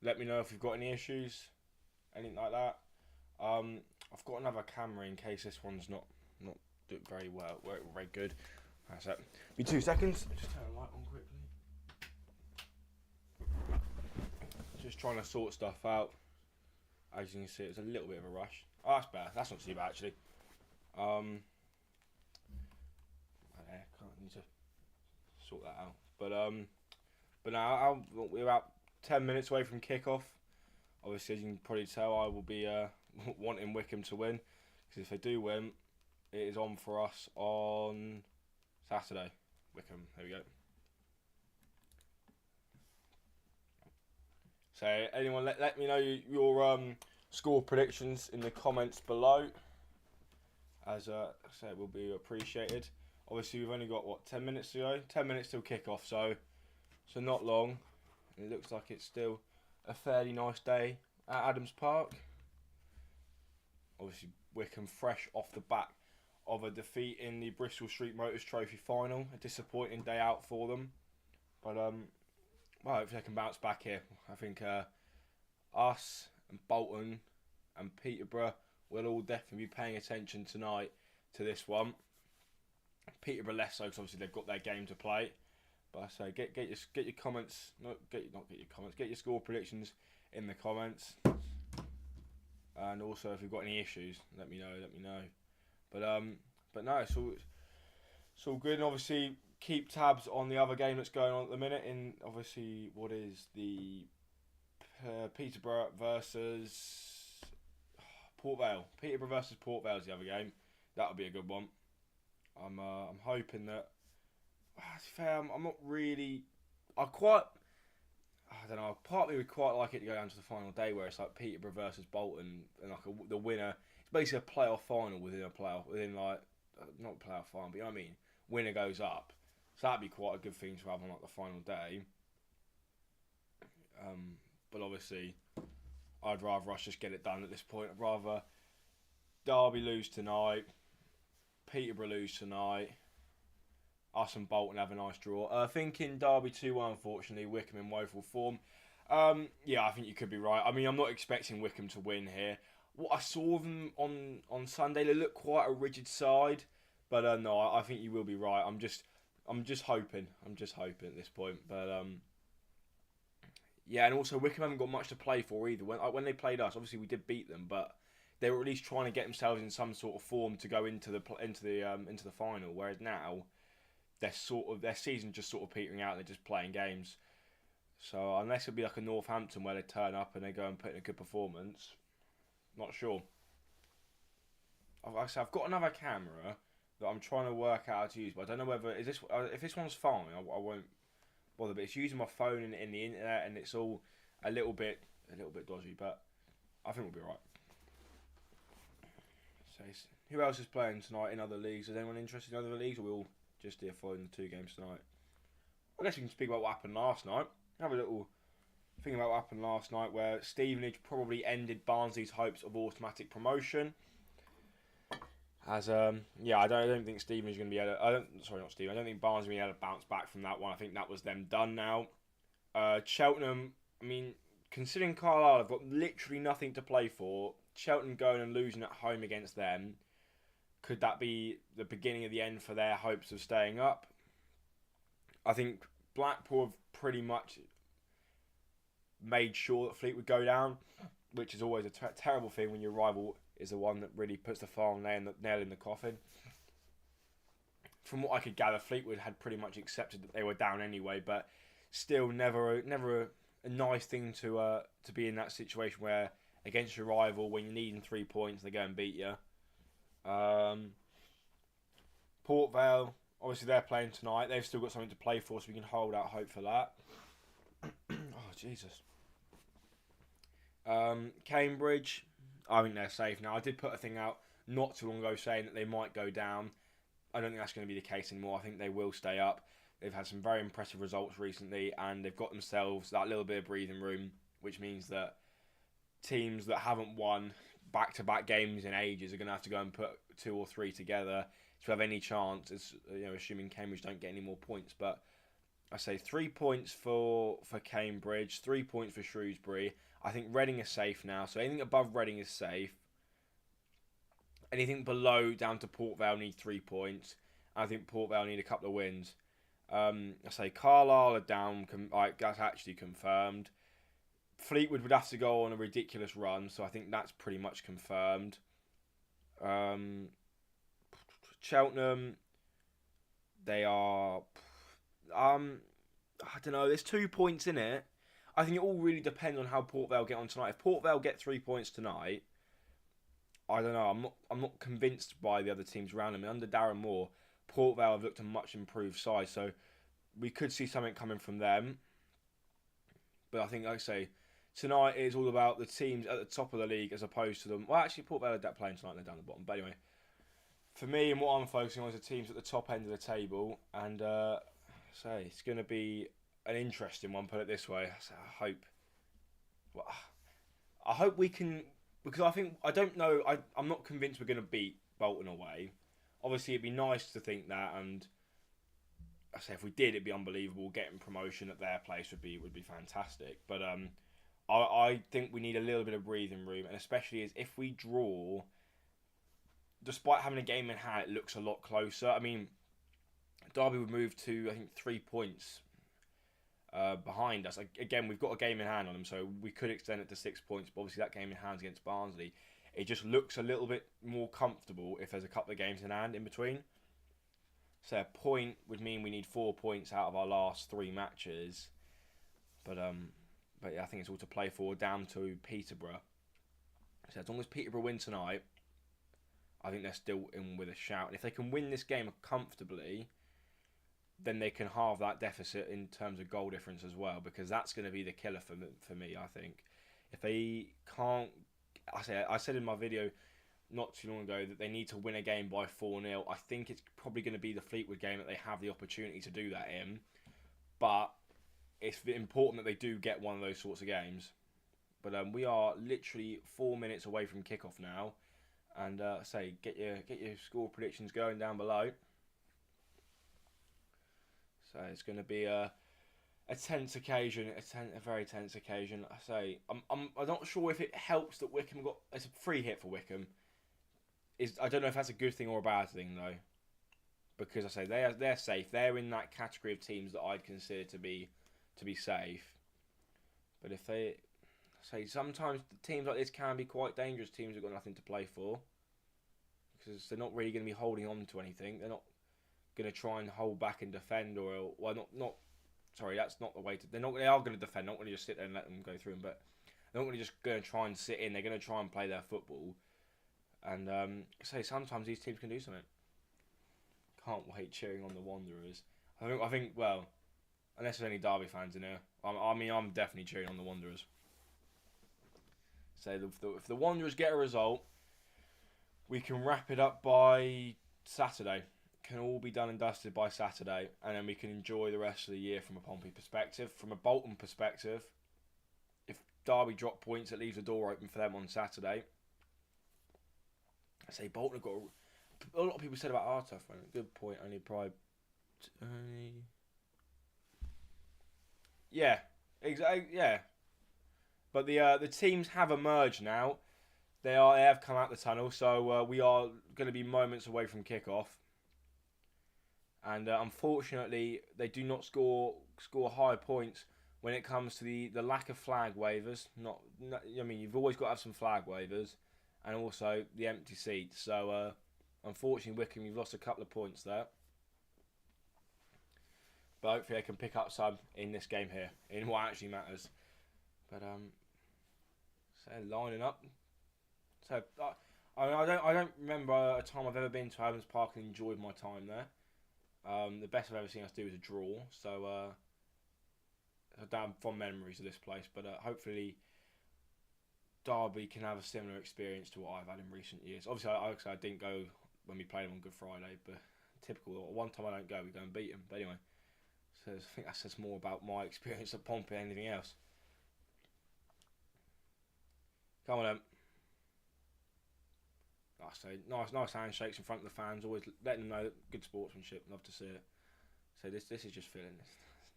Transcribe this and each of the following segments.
Let me know if you've got any issues, anything like that. I've got another camera in case this one's not doing very well, very good. That's it. Be 2 seconds. Just turn the light on quickly. Just trying to sort stuff out. As you can see, it's a little bit of a rush. Oh, that's better. That's not too bad actually. Can't need to sort that out. But now we're about 10 minutes away from kickoff. Obviously, as you can probably tell, I will be wanting Wycombe to win because if they do win, it is on for us on Saturday. Wycombe, there we go. So, anyone, let me know your score predictions in the comments below. As I say, it will be appreciated. Obviously, we've only got 10 minutes to go. 10 minutes till kickoff, so not long. It looks like it's still a fairly nice day at Adams Park. Obviously, Wycombe fresh off the back of a defeat in the Bristol Street Motors Trophy final. A disappointing day out for them, but well, hopefully they can bounce back here. I think us and Bolton and Peterborough will all definitely be paying attention tonight to this one. Peterborough less so because obviously they've got their game to play. But I say get your comments, get your score predictions in the comments. And also if you've got any issues, let me know. But no, it's all good. And obviously keep tabs on the other game that's going on at the minute. In obviously what is the Peterborough versus Port Vale. Peterborough versus Port Vale is the other game. That'll be a good one. I'm hoping that. To be fair, I'm not really. I don't know. Partly would quite like it to go down to the final day where it's like Peterborough versus Bolton and like the winner. It's basically a playoff final within a playoff, within like not a playoff final, but you know what I mean. Winner goes up, so that'd be quite a good thing to have on like the final day. But obviously, I'd rather us just get it done at this point. I'd rather Derby lose tonight, Peterborough lose tonight. Us and Bolton have a nice draw. Thinking Derby 2-1, unfortunately. Wycombe in woeful form. Yeah, I think you could be right. I mean, I'm not expecting Wycombe to win here. What I saw them on Sunday, they look quite a rigid side. But no, I think you will be right. I'm just hoping. I'm just hoping at this point. But yeah, and also Wycombe haven't got much to play for either. When they played us, obviously we did beat them, but they were at least trying to get themselves in some sort of form to go into the final. Whereas now their season just sort of petering out. They're just playing games. So unless it'll be like a Northampton where they turn up and they go and put in a good performance, not sure. I've got another camera that I'm trying to work out how to use, but I don't know whether is this if this one's fine. I won't bother. But it's using my phone in the internet, and it's all a little bit dodgy. But I think we'll be right. So who else is playing tonight in other leagues? Is anyone interested in other leagues, or we all just here following the two games tonight? I guess we can speak about what happened last night. Have a little think about what happened last night, where Stevenage probably ended Barnsley's hopes of automatic promotion. As yeah, I don't think Stevenage is going to be able to. I don't think Barnsley will be able to bounce back from that one. I think that was them done now. Cheltenham. I mean, considering Carlisle have got literally nothing to play for, Cheltenham going and losing at home against them, could that be the beginning of the end for their hopes of staying up? I think Blackpool have pretty much made sure that Fleet would go down, which is always a terrible thing when your rival is the one that really puts the final nail in the coffin. From what I could gather, Fleetwood had pretty much accepted that they were down anyway, but still never a nice thing to be in that situation where against your rival, when you're needing 3 points, they go and beat you. Port Vale, obviously they're playing tonight. They've still got something to play for, so we can hold out hope for that. Oh, Jesus. Cambridge, I think they're safe now. I did put a thing out not too long ago saying that they might go down. I don't think that's going to be the case anymore. I think they will stay up. They've had some very impressive results recently, and they've got themselves that little bit of breathing room, which means that teams that haven't won back-to-back games in ages are going to have to go and put 2 or 3 together to have any chance. It's, assuming Cambridge don't get any more points. But I say 3 points for Cambridge, 3 points for Shrewsbury. I think Reading is safe now, so anything above Reading is safe. Anything below down to Port Vale need 3 points. I think Port Vale need a couple of wins. I say Carlisle are down. That's actually confirmed. Fleetwood would have to go on a ridiculous run, so I think that's pretty much confirmed. Cheltenham, they are. I don't know. There's 2 points in it. I think it all really depends on how Port Vale get on tonight. If Port Vale get 3 points tonight, I don't know. I'm not convinced by the other teams around them. Under Darren Moore, Port Vale have looked a much improved side, so we could see something coming from them. But I think, like I say, tonight is all about the teams at the top of the league as opposed to them. Well, actually, Port Vale are playing tonight. They're down the bottom. But anyway, for me and what I'm focusing on is the teams at the top end of the table, and it's going to be an interesting one. Put it this way. So I hope we can, because I don't know. I'm not convinced we're going to beat Bolton away. Obviously, it'd be nice to think that, and I say if we did, it'd be unbelievable. Getting promotion at their place would be fantastic. But I think we need a little bit of breathing room, and especially as if we draw, despite having a game in hand, it looks a lot closer. I mean, Derby would move to, I think, 3 points behind us. Again, we've got a game in hand on them, so we could extend it to 6 points. But obviously, that game in hand against Barnsley, it just looks a little bit more comfortable if there's a couple of games in hand in between. So a point would mean we need 4 points out of our last 3 matches. But yeah, I think it's all to play for down to Peterborough. So as long as Peterborough win tonight, I think they're still in with a shout. And if they can win this game comfortably, then they can halve that deficit in terms of goal difference as well, because that's going to be the killer for me, I think. If they can't... I said in my video not too long ago that they need to win a game by 4-0. I think it's probably going to be the Fleetwood game that they have the opportunity to do that in. But it's important that they do get one of those sorts of games. But we are literally 4 minutes away from kickoff now. And get your score predictions going down below. So it's going to be a tense occasion, a very tense occasion. I'm not sure if it helps that Wycombe it's a free hit for Wycombe. I don't know if that's a good thing or a bad thing though, because they're safe. They're in that category of teams that I'd consider to be safe. But if sometimes teams like this can be quite dangerous. Teams have got nothing to play for, because they're not really going to be holding on to anything. They're not going to try and hold back and defend, that's not the way to. They are going to defend. Not going to just sit there and let them go through them, but they're not going to just go and try and sit in. They're going to try and play their football. And sometimes these teams can do something. Can't wait cheering on the Wanderers. I think well, unless there's any Derby fans in here, I'm definitely cheering on the Wanderers. So if the Wanderers get a result, we can wrap it up by Saturday. Can all be done and dusted by Saturday, and then we can enjoy the rest of the year from a Pompey perspective. From a Bolton perspective, if Derby drop points, it leaves the door open for them on Saturday. I say Bolton have got a lot of people said about our tough one. Good point. Yeah, exactly. Yeah, but the teams have emerged now. They have come out the tunnel, so we are going to be moments away from kickoff. And unfortunately, they do not score high points when it comes to the lack of flag wavers. You've always got to have some flag wavers, and also the empty seats. So unfortunately, Wycombe, you've lost a couple of points there. But hopefully, they can pick up some in this game here, in what actually matters. But lining up. So I don't remember a time I've ever been to Evans Park and enjoyed my time there. The best I've ever seen us do is a draw, so damn fond memories of this place. But hopefully, Derby can have a similar experience to what I've had in recent years. Obviously, I didn't go when we played them on Good Friday, but typical. One time I don't go, we go and beat them. But anyway, so I think that says more about my experience at Pompey than anything else. Come on, then. Nice handshakes in front of the fans. Always letting them know that good sportsmanship. Love to see it. So this is just feeling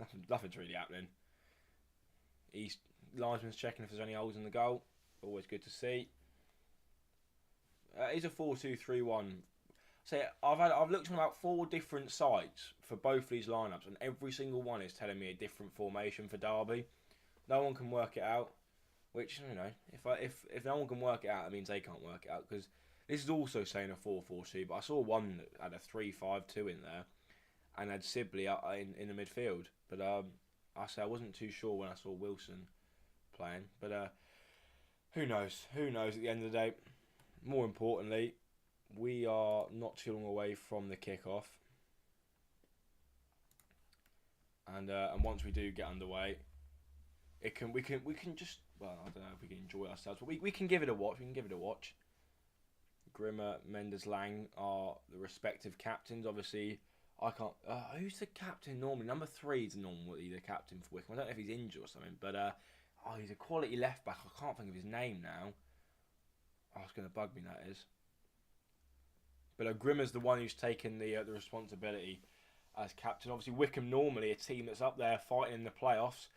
Nothing's really happening. Linesman's checking if there's any holes in the goal. Always good to see. It's a 4-2-3-1. So I've looked on about 4 different sites for both these lineups, and every single one is telling me a different formation for Derby. No one can work it out. Which, you know, if no one can work it out, it means they can't work it out, because this is also saying a 4-4-2, but I saw one that had a 3-5-2 in there and had Sibley in the midfield. But I wasn't too sure when I saw Wilson playing. But who knows? Who knows at the end of the day? More importantly, we are not too long away from the kick-off. And once we do get underway, we can just, well, I don't know if we can enjoy ourselves, but we can give it a watch. We can give it a watch. Grimmer, Mendes, Lang are the respective captains. Obviously, I can't. Who's the captain normally? Number 3 is normally the captain for Wycombe. I don't know if he's injured or something, but he's a quality left back. I can't think of his name now. Oh, it's going to bug me, that is. But Grimmer's the one who's taken the responsibility as captain. Obviously, Wycombe normally a team that's up there fighting in the playoffs.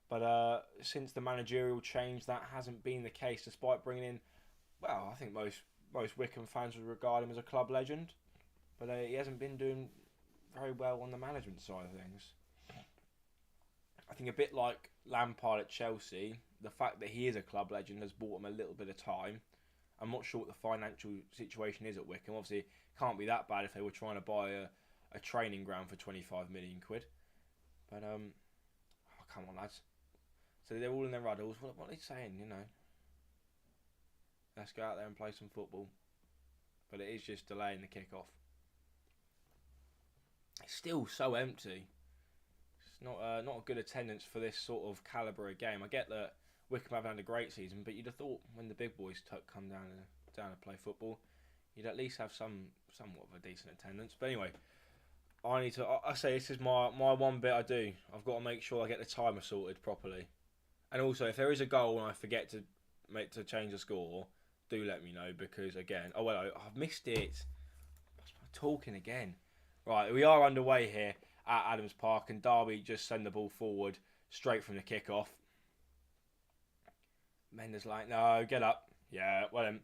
But since the managerial change, that hasn't been the case, despite bringing in, well, I think most Wycombe fans would regard him as a club legend. But he hasn't been doing very well on the management side of things. I think a bit like Lampard at Chelsea, the fact that he is a club legend has bought him a little bit of time. I'm not sure what the financial situation is at Wycombe. Obviously, it can't be that bad if they were trying to buy a training ground for 25 million quid. But, come on, lads. So they're all in their ruddles. What are they saying, you know? Let's go out there and play some football. But it is just delaying the kick-off. It's still so empty. It's not a good attendance for this sort of calibre of game. I get that Wycombe haven't had a great season, but you'd have thought when the big boys come down to play football, you'd at least have somewhat of a decent attendance. But anyway, I say this is my one bit I do. I've got to make sure I get the timer sorted properly. And also, if there is a goal and I forget to change the score, do let me know, because again, I've missed it. I'm talking again. Right, we are underway here at Adams Park, and Derby just send the ball forward straight from the kick-off. Mendes like, no, get up. Yeah, well then.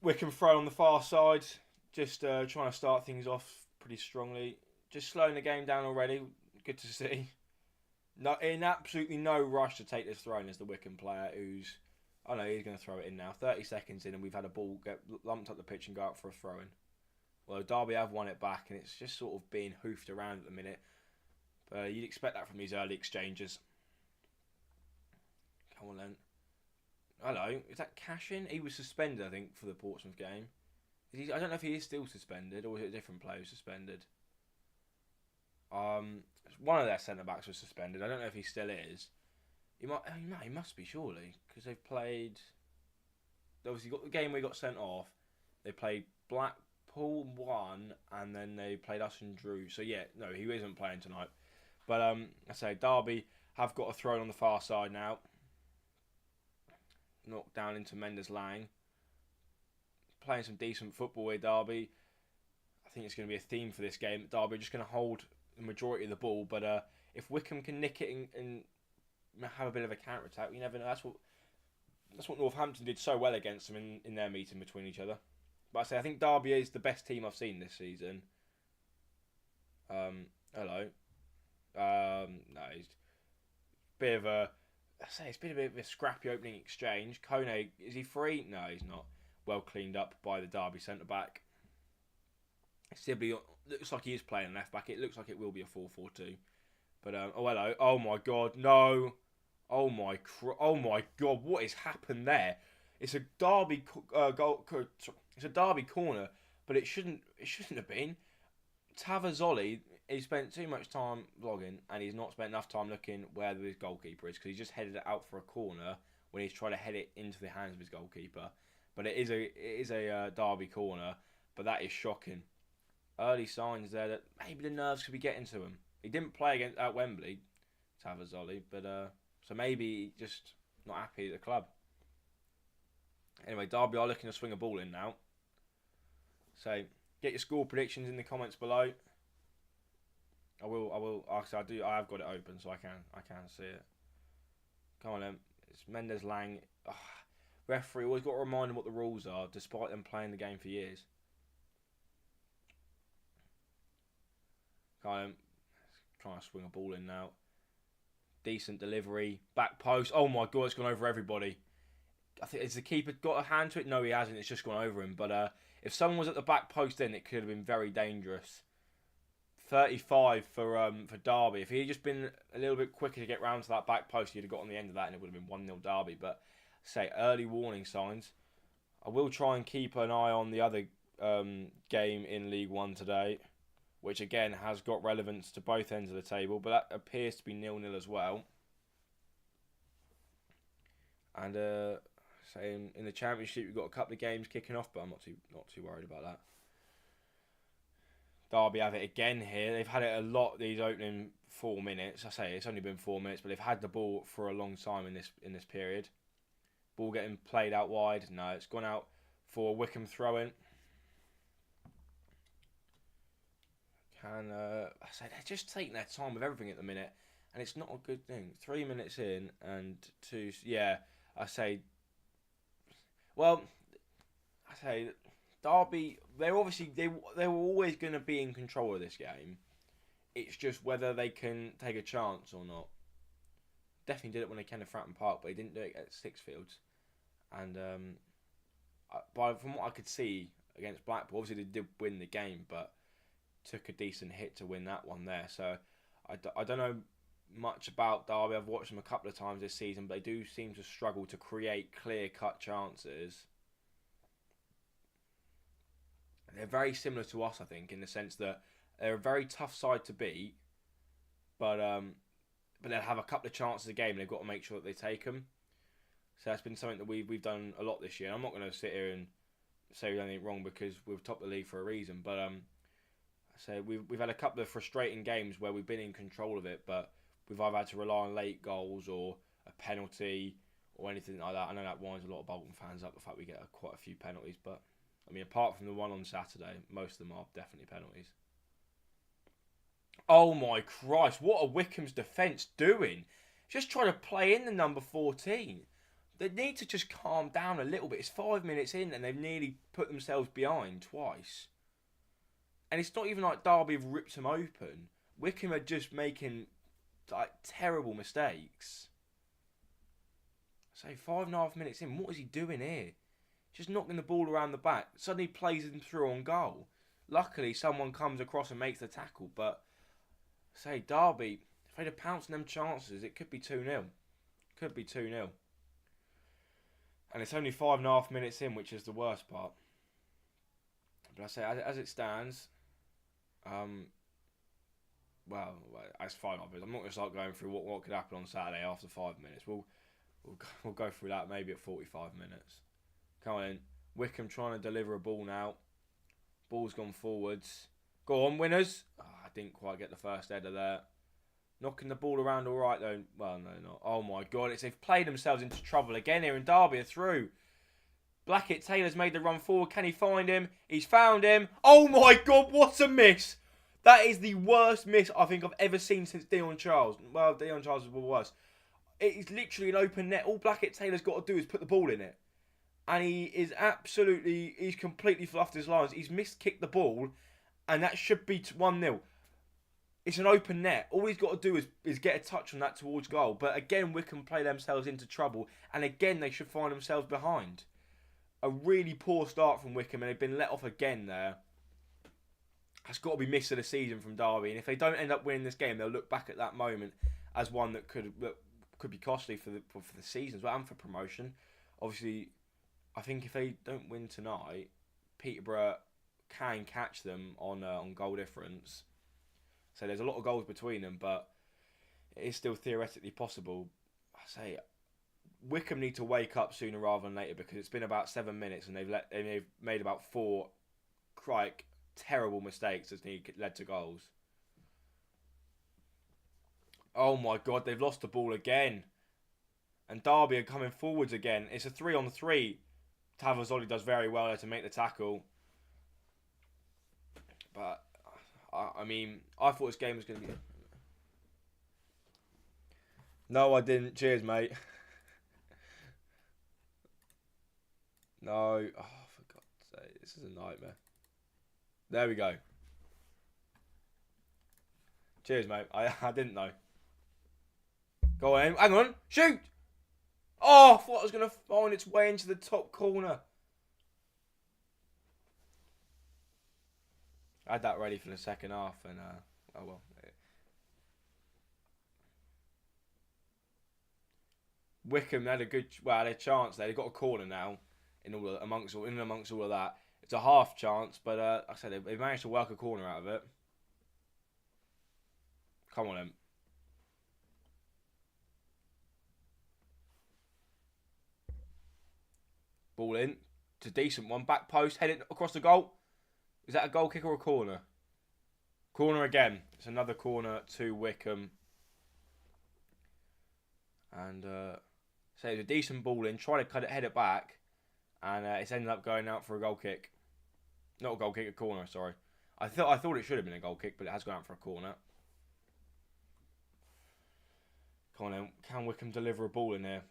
Wycombe throw on the far side, just trying to start things off pretty strongly. Just slowing the game down already. Good to see. In absolutely no rush to take this throw in is the Wycombe player who's, I know he's going to throw it in now. 30 seconds in and we've had a ball get lumped up the pitch and go out for a throw-in. Well, Derby have won it back and it's just sort of being hoofed around at the minute. But you'd expect that from these early exchanges. Come on then. Hello, is that Cashin? He was suspended, I think, for the Portsmouth game. I don't know if he is still suspended or is it a different player who's suspended. One of their centre-backs was suspended. I don't know if he still is. He must be, surely, because they've played... Obviously, got the game where he got sent off. They played Blackpool 1, and then they played us and drew. So, yeah, no, he isn't playing tonight. But, I say, Derby have got a throw on the far side now. Knocked down into Mendes Lang. Playing some decent football here, Derby. I think it's going to be a theme for this game. Derby are just going to hold the majority of the ball, but if Wycombe can nick it and have a bit of a counter-attack, you never know. That's what Northampton did so well against them in their meeting between each other. But I think Derby is the best team I've seen this season. Hello. No, it's a bit of a... it's been a bit of a scrappy opening exchange. Kone, is he free? No, he's not. Well cleaned up by the Derby centre-back. Sibley looks like he is playing left-back. It looks like it will be a 4-4-2. But, hello. Oh, my God. No. Oh, my God. What has happened there? It's a Derby goal. It's a Derby corner, but it shouldn't have been. Tavazzoli, he spent too much time vlogging, and he's not spent enough time looking where his goalkeeper is, because he just headed it out for a corner when he's trying to head it into the hands of his goalkeeper. But it is a Derby corner, but that is shocking. Early signs there that maybe the nerves could be getting to him. He didn't play at Wembley, Tavazzoli, but so maybe just not happy at the club. Anyway, Derby are looking to swing a ball in now. So get your score predictions in the comments below. I will. Actually, I have got it open, so I can see it. Come on, then. It's Mendes Lang. Ugh. Referee always got to remind them what the rules are, despite them playing the game for years. Come on, trying to swing a ball in now. Decent delivery, back post. Oh my god, it's gone over everybody. I think has the keeper got a hand to it? No, he hasn't. It's just gone over him. But if someone was at the back post, then it could have been very dangerous. 35 for Derby. If he had just been a little bit quicker to get round to that back post, he'd have got on the end of that and it would have been 1-0 Derby. But say early warning signs. I will try and keep an eye on the other game in League One today, which again has got relevance to both ends of the table, but that appears to be 0-0 as well. And say in the Championship, we've got a couple of games kicking off, but I'm not too worried about that. Derby have it again here. They've had it a lot these opening 4 minutes. I say it's only been 4 minutes, but they've had the ball for a long time in this period. Ball getting played out wide. No, it's gone out for a Wycombe throw-in. I say they're just taking their time with everything at the minute, and it's not a good thing. 3 minutes in and 2. Yeah, I say. Well, I say Derby. They're obviously they were always going to be in control of this game. It's just whether they can take a chance or not. Definitely did it when they came to Fratton Park, but he didn't do it at Sixfields. And from what I could see against Blackpool, obviously they did win the game, but took a decent hit to win that one there. So I don't know much about Derby. I've watched them a couple of times this season, but they do seem to struggle to create clear-cut chances. They're very similar to us, I think, in the sense that they're a very tough side to beat, but they'll have a couple of chances a game and they've got to make sure that they take them. So that's been something that we've done a lot this year. I'm not going to sit here and say we've done anything wrong because we've topped the league for a reason, but so we've had a couple of frustrating games where we've been in control of it, but we've either had to rely on late goals or a penalty or anything like that. I know that winds a lot of Bolton fans up, the fact we get quite a few penalties, but I mean, apart from the one on Saturday, most of them are definitely penalties. Oh my Christ, what are Wycombe's defence doing? Just trying to play in the number 14. They need to just calm down a little bit. It's 5 minutes in and they've nearly put themselves behind twice. And it's not even like Derby have ripped them open. Wycombe are just making terrible mistakes. So 5.5 minutes in, what is he doing here? Just knocking the ball around the back. Suddenly plays him through on goal. Luckily, someone comes across and makes the tackle. But, say, Derby, if they'd have pounced on them chances, it could be 2-0. Could be 2-0. And it's only 5.5 minutes in, which is the worst part. But I say, as it stands, well, as 5.5 minutes, I'm not going to start going through what could happen on Saturday after 5 minutes. We'll go through that maybe at 45 minutes. Come on in. Wycombe trying to deliver a ball now. Ball's gone forwards. Go on, winners. Oh, I didn't quite get the first header there. Knocking the ball around all right, though. Well, no, not. Oh, my God. They've played themselves into trouble again here, and Derby are through. Blackett-Taylor's made the run forward. Can he find him? He's found him. Oh, my God. What a miss. That is the worst miss I think I've ever seen since Dion Charles. Well, Dion Charles was worse. It is literally an open net. All Blackett-Taylor's got to do is put the ball in it. And he's completely fluffed his lines. He's kicked the ball, and that should be 1-0. It's an open net. All he's got to do is get a touch on that towards goal. But again, Wycombe play themselves into trouble, and again, they should find themselves behind. A really poor start from Wycombe, and they've been let off again there. That's got to be miss of the season from Derby, and if they don't end up winning this game, they'll look back at that moment as one that could be costly for the season as well, and for promotion. Obviously, I think if they don't win tonight, Peterborough can catch them on goal difference. So there's a lot of goals between them, but it is still theoretically possible. I say Wycombe need to wake up sooner rather than later, because it's been about 7 minutes and they've made about 4 terrible mistakes that's led to goals. Oh my God, they've lost the ball again. And Derby are coming forwards again. It's a 3-on-3. Tavazzoli does very well there to make the tackle. But I mean, I thought this game was going to be... No, I didn't. Cheers, mate. No. Oh, for God's sake. This is a nightmare. There we go. Cheers, mate. I didn't know. Go on. Hang on. Shoot! Oh, I thought it was going to find its way into the top corner. I had that ready for the second half, and oh well. Wycombe had a good, had a chance there. They got a corner now, amongst all of that. It's a half chance, but like I said they managed to work a corner out of it. Come on, then. Ball in. It's a decent one. Back post, head it across the goal. Is that a goal kick or a corner? Corner again. It's another corner to Wycombe. And so it's a decent ball in. Try to head it back. And it's ended up going out for a goal kick. Not a goal kick, a corner, sorry. I thought it should have been a goal kick, but it has gone out for a corner. Come on then. Can Wycombe deliver a ball in here?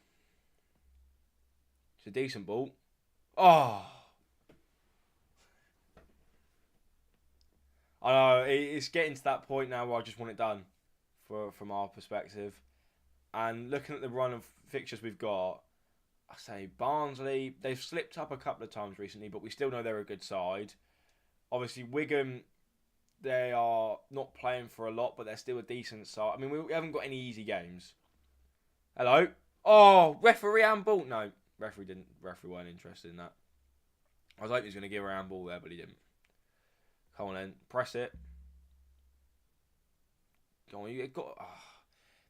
It's a decent ball. Oh! I know, it's getting to that point now where I just want it done from our perspective. And looking at the run of fixtures we've got, I say Barnsley, they've slipped up a couple of times recently, but we still know they're a good side. Obviously, Wigan, they are not playing for a lot, but they're still a decent side. I mean, we haven't got any easy games. Hello? Oh, referee handball. No, referee weren't interested in that. I was hoping he was going to give a handball there, but he didn't. Come on then, press it. Come on, you got. Oh.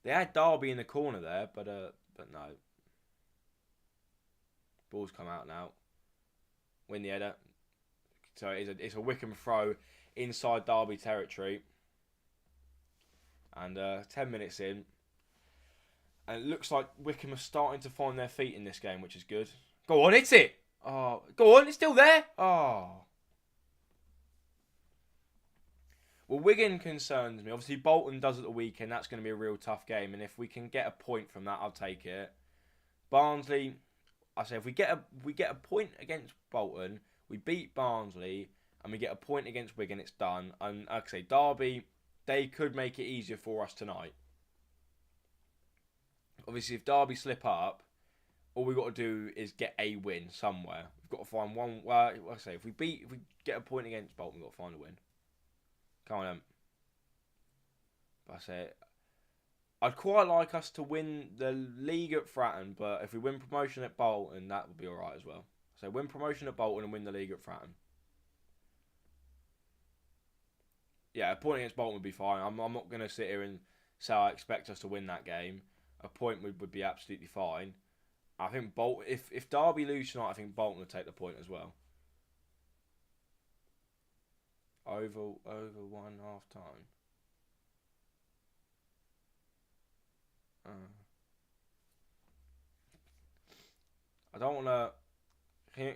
They had Derby in the corner there, but no. Ball's come out now. Win the header. So it's a Wycombe throw inside Derby territory. And 10 minutes in. And it looks like Wycombe are starting to find their feet in this game, which is good. Go on, hit it! Oh, go on, it's still there! Oh. Well, Wigan concerns me. Obviously, Bolton does at the weekend. That's going to be a real tough game. And if we can get a point from that, I'll take it. Barnsley, I say if we get a point against Bolton, we beat Barnsley, and we get a point against Wigan, it's done. And like I say, Derby, they could make it easier for us tonight. Obviously, if Derby slip up, all we've got to do is get a win somewhere. We've got to find one. Well, like I say, if we get a point against Bolton, we've got to find a win. Come on, But I say, I'd quite like us to win the league at Fratton, but if we win promotion at Bolton, that would be alright as well. So win promotion at Bolton and win the league at Fratton. Yeah, a point against Bolton would be fine. I'm not going to sit here and say I expect us to win that game. A point would be absolutely fine. I think Bolton, if Derby lose tonight, I think Bolton will take the point as well. Over 1.5 time. I don't want to. Can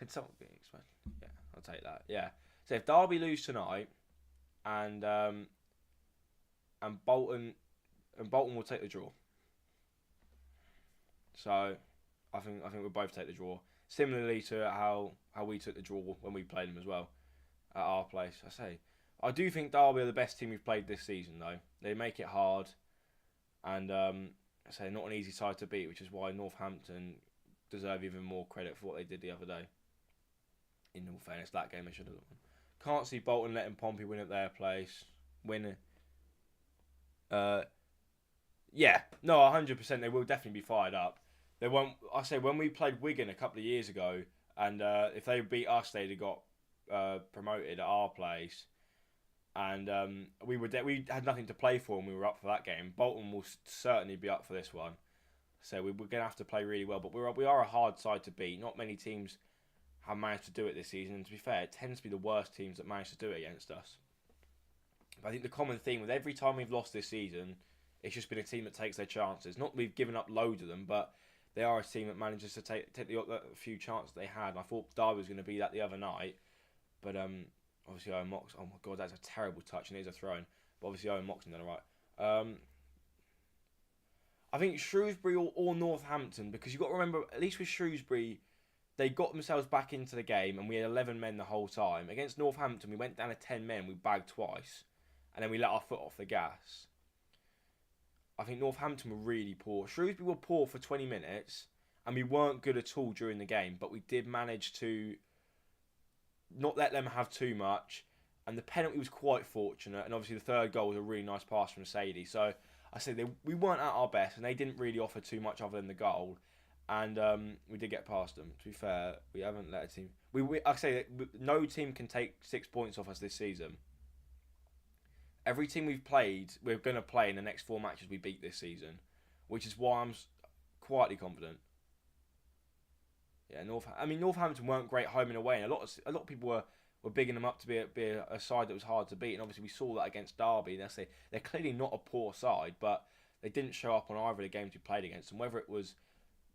someone be explained? Yeah, I'll take that. Yeah. So if Derby lose tonight, and Bolton will take the draw. So I think we'll both take the draw. Similarly to how we took the draw when we played them as well at our place. I do think Derby are the best team we've played this season though. They make it hard, and not an easy side to beat, which is why Northampton deserve even more credit for what they did the other day. In all fairness, that game they should have won. Can't see Bolton letting Pompey win at their place. Win. Yeah, no, 100%. They will definitely be fired up. They won't. I say when we played Wigan a couple of years ago, and if they beat us, they'd have got promoted at our place, and we had nothing to play for, and we were up for that game. Bolton will certainly be up for this one, so we're going to have to play really well. But we are a hard side to beat. Not many teams have managed to do it this season, and to be fair, it tends to be the worst teams that manage to do it against us. But I think the common theme with every time we've lost this season, it's just been a team that takes their chances. Not that we've given up loads of them, but they are a team that manages to take the few chances they had. And I thought Derby was going to be that the other night. But obviously Owen Mox. Oh my God, that's a terrible touch, and it is a throw-in. But obviously Owen Moxon done it right. I think Shrewsbury or Northampton, because you've got to remember, at least with Shrewsbury, they got themselves back into the game, and we had 11 men the whole time. Against Northampton, we went down to 10 men, we bagged twice, and then we let our foot off the gas. I think Northampton were really poor. Shrewsbury were poor for 20 minutes, and we weren't good at all during the game, but we did manage to not let them have too much, and the penalty was quite fortunate, and obviously the third goal was a really nice pass from Sadie. So I say we weren't at our best, and they didn't really offer too much other than the goal, and we did get past them. To be fair, we haven't let a team. I say that no team can take 6 points off us this season. Every team we've played, we're going to play in the next 4 matches we beat this season, which is why I'm quietly confident. Yeah, Northampton weren't great home and away, and a lot of people were bigging them up to be a side that was hard to beat, and obviously we saw that against Derby. And they're clearly not a poor side, but they didn't show up on either of the games we played against them. Whether it was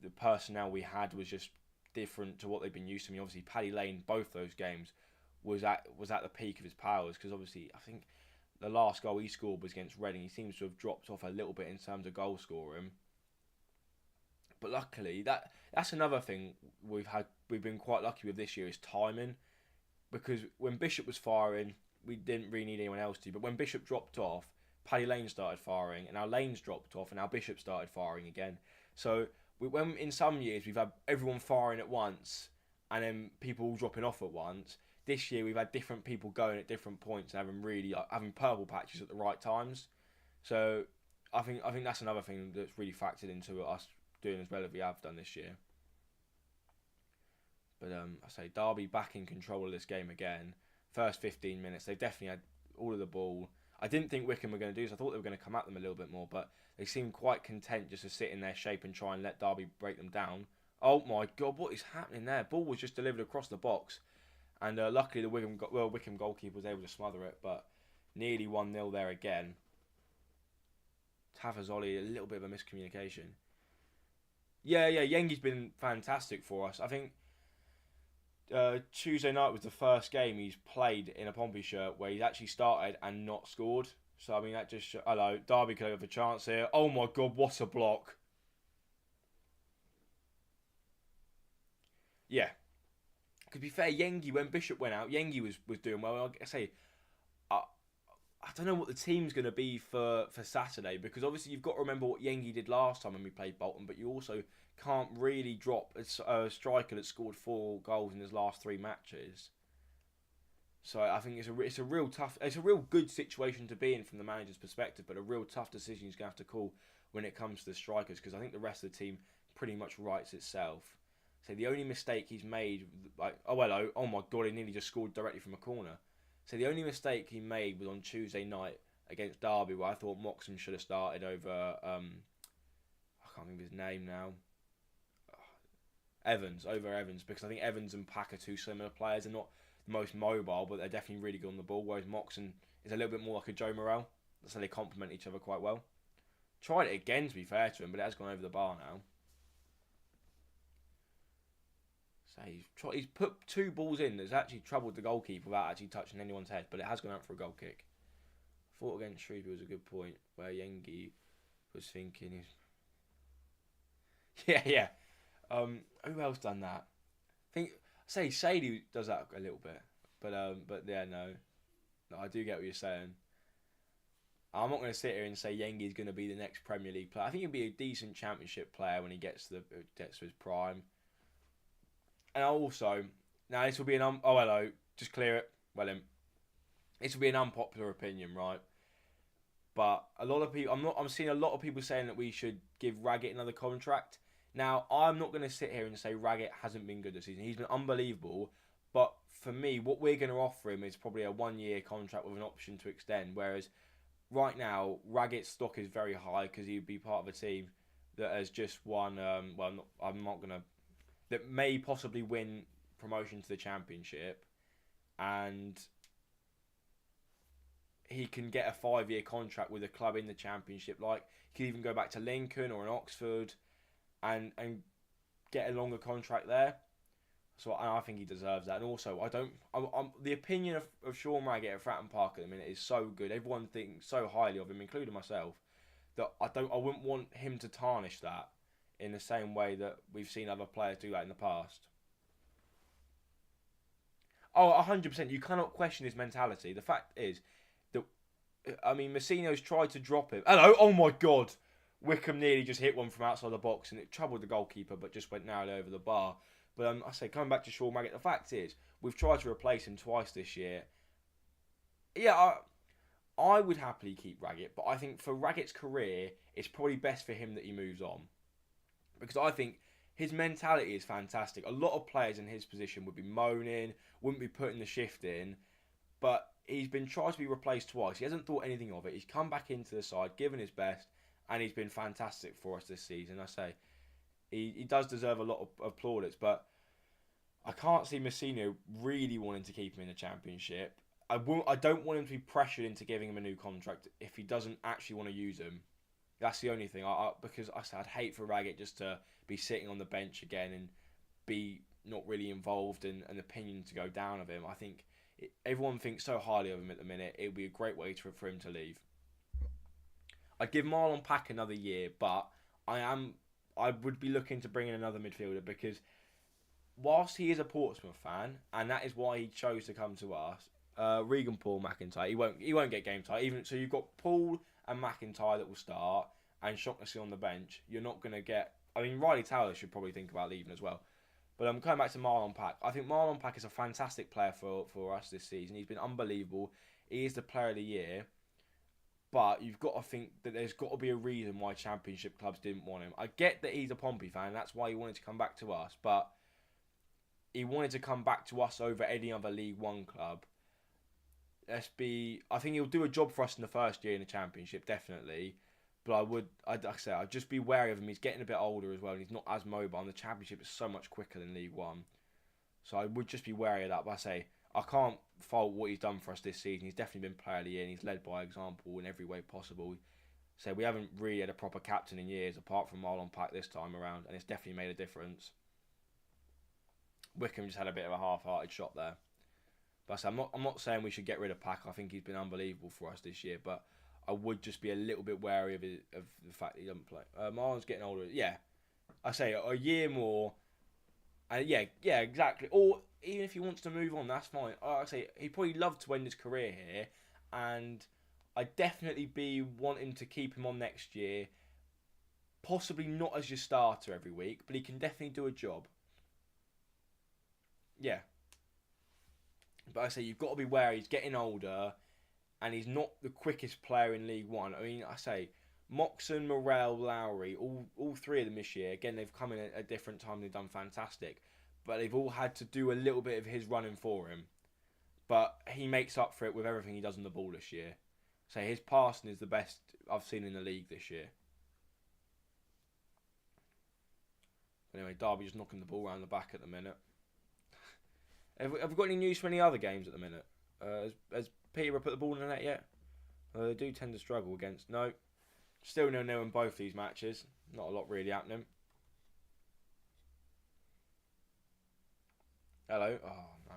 the personnel we had was just different to what they've been used to. I mean, obviously Paddy Lane, both those games, was at the peak of his powers, because obviously I think the last goal he scored was against Reading. He seems to have dropped off a little bit in terms of goal scoring. But luckily, that's another thing we've been quite lucky with this year is timing. Because when Bishop was firing, we didn't really need anyone else to. But when Bishop dropped off, Paddy Lane started firing, and now Lane's dropped off, and now Bishop started firing again. So when in some years we've had everyone firing at once, and then people all dropping off at once. This year we've had different people going at different points and having purple patches at the right times. So I think that's another thing that's really factored into us doing as well as we have done this year. But I say Derby back in control of this game again. First 15 minutes, they definitely had all of the ball. I didn't think Wycombe were going to do this. I thought they were going to come at them a little bit more, but they seemed quite content just to sit in their shape and try and let Derby break them down. Oh my God, what is happening there? Ball was just delivered across the box. And luckily the Wycombe goalkeeper was able to smother it, but nearly 1-0 there again. Tafazoli, a little bit of a miscommunication. Yeah, Yengi's been fantastic for us. I think Tuesday night was the first game he's played in a Pompey shirt where he's actually started and not scored. So, I mean, that just... Hello, Derby could have a chance here. Oh my God, what a block. Yeah. To be fair, Yengi, when Bishop went out, Yengi was doing well. I say, I don't know what the team's going to be for Saturday, because obviously you've got to remember what Yengi did last time when we played Bolton, but you also can't really drop a striker that scored 4 goals in his last 3 matches. So I think it's a real good situation to be in from the manager's perspective, but a real tough decision he's going to have to call when it comes to the strikers, because I think the rest of the team pretty much writes itself. So the only mistake he's made, oh my God, he nearly just scored directly from a corner. So the only mistake he made was on Tuesday night against Derby, where I thought Moxon should have started over, I can't remember his name now, Evans, because I think Evans and Pack are 2 similar players. They're not the most mobile, but they're definitely really good on the ball, whereas Moxon is a little bit more like a Joe Morrell. So they complement each other quite well. Tried it again, to be fair to him, but it has gone over the bar now. He's put 2 balls in that's actually troubled the goalkeeper without actually touching anyone's head, but it has gone out for a goal kick. I thought against Shrewsbury was a good point where Yengi was thinking. Yeah. Who else done that? Sadie does that a little bit, but yeah, no, I do get what you're saying. I'm not going to sit here and say Yengi's going to be the next Premier League player. I think he'll be a decent Championship player when he gets to his prime. And also, now this will be just clear it. This will be an unpopular opinion, right? But a lot of people, I'm seeing a lot of people saying that we should give Raggett another contract. Now, I'm not going to sit here and say Raggett hasn't been good this season. He's been unbelievable. But for me, what we're going to offer him is probably a 1-year contract with an option to extend. Whereas right now, Raggett's stock is very high because he'd be part of a team that has just won. That may possibly win promotion to the Championship, and he can get a 5-year contract with a club in the Championship. Like, he could even go back to Lincoln or an Oxford and get a longer contract there. So I think he deserves that. And also, I'm the opinion of Sean Raggett at Fratton Park at the minute is so good. Everyone thinks so highly of him, including myself, that I wouldn't want him to tarnish that in the same way that we've seen other players do that in the past. Oh, 100%. You cannot question his mentality. The fact is that, I mean, Messino's tried to drop him. Hello, oh my God. Wycombe nearly just hit one from outside the box and it troubled the goalkeeper, but just went narrowly over the bar. But I say, coming back to Sean Raggett, the fact is, we've tried to replace him twice this year. Yeah, I would happily keep Raggett, but I think for Raggett's career, it's probably best for him that he moves on. Because I think his mentality is fantastic. A lot of players in his position would be moaning, wouldn't be putting the shift in, but he's been tried to be replaced twice. He hasn't thought anything of it. He's come back into the side, given his best, and he's been fantastic for us this season. I say, he does deserve a lot of plaudits, but I can't see Messino really wanting to keep him in the Championship. I don't want him to be pressured into giving him a new contract if he doesn't actually want to use him. That's the only thing. Because I'd hate for Raggett just to be sitting on the bench again and be not really involved and an opinion to go down of him. I think everyone thinks so highly of him at the minute. It would be a great way for him to leave. I'd give Marlon Pack another year, but I would be looking to bring in another midfielder because whilst he is a Portsmouth fan, and that is why he chose to come to us, Regan Paul McIntyre, he won't get game time. Even so, you've got Paul and McIntyre that will start, and Shaughnessy on the bench. You're not going to get. I mean, Riley Taylor should probably think about leaving as well. But I'm coming back to Marlon Pack. I think Marlon Pack is a fantastic player for us this season. He's been unbelievable. He is the player of the year. But you've got to think that there's got to be a reason why Championship clubs didn't want him. I get that he's a Pompey fan. That's why he wanted to come back to us. But he wanted to come back to us over any other League One club. I think he'll do a job for us in the first year in the Championship, definitely. But I'd just be wary of him. He's getting a bit older as well, and he's not as mobile. And the Championship is so much quicker than League One. So I would just be wary of that. But I can't fault what he's done for us this season. He's definitely been player of the year, and he's led by example in every way possible. So we haven't really had a proper captain in years, apart from Marlon Pack this time around, and it's definitely made a difference. Wycombe just had a bit of a half-hearted shot there. But I'm not saying we should get rid of Pack. I think he's been unbelievable for us this year, but I would just be a little bit wary of the fact that he doesn't play. Marlon's getting older. Yeah, I say a year more. Yeah, exactly. Or even if he wants to move on, that's fine. I say he'd probably love to end his career here, and I'd definitely be wanting to keep him on next year. Possibly not as your starter every week, but he can definitely do a job. Yeah. But I say you've got to be wary. He's getting older, and he's not the quickest player in League One. I mean, I say Moxon, Morel, Lowry, all three of them this year. Again, they've come in at a different time. They've done fantastic, but they've all had to do a little bit of his running for him. But he makes up for it with everything he does on the ball this year. So his passing is the best I've seen in the league this year. Anyway, Derby just knocking the ball around the back at the minute. Have we got any news for any other games at the minute? Has Peterborough put the ball in the net yet? They do tend to struggle against. No. Still 0-0 in both these matches. Not a lot really happening. Hello. Oh, no.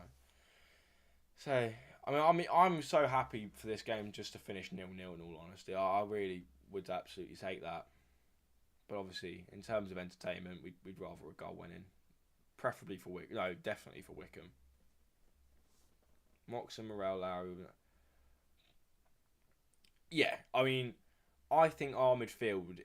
So, I'm so happy for this game just to finish 0-0 in all honesty. I really would absolutely take that. But obviously, in terms of entertainment, we'd rather a goal winning. Preferably for Wycombe. No, definitely for Wycombe. Moxon, Morel, Lowry. Yeah, I mean, I think our midfield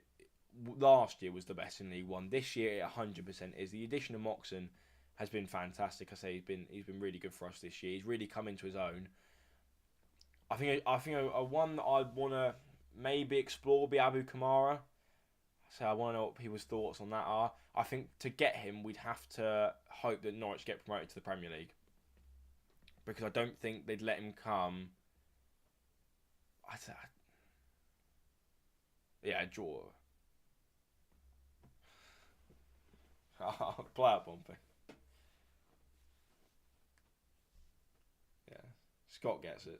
last year was the best in League One. This year, it 100% is. The addition of Moxon has been fantastic. I say he's been really good for us this year. He's really come into his own. I think a one that I'd want to maybe explore would be Abu Kamara. So I want to know what people's thoughts on that are. I think to get him, we'd have to hope that Norwich get promoted to the Premier League. Because I don't think they'd let him come. Yeah, draw. Play up, Pompey. Yeah, Scott gets it.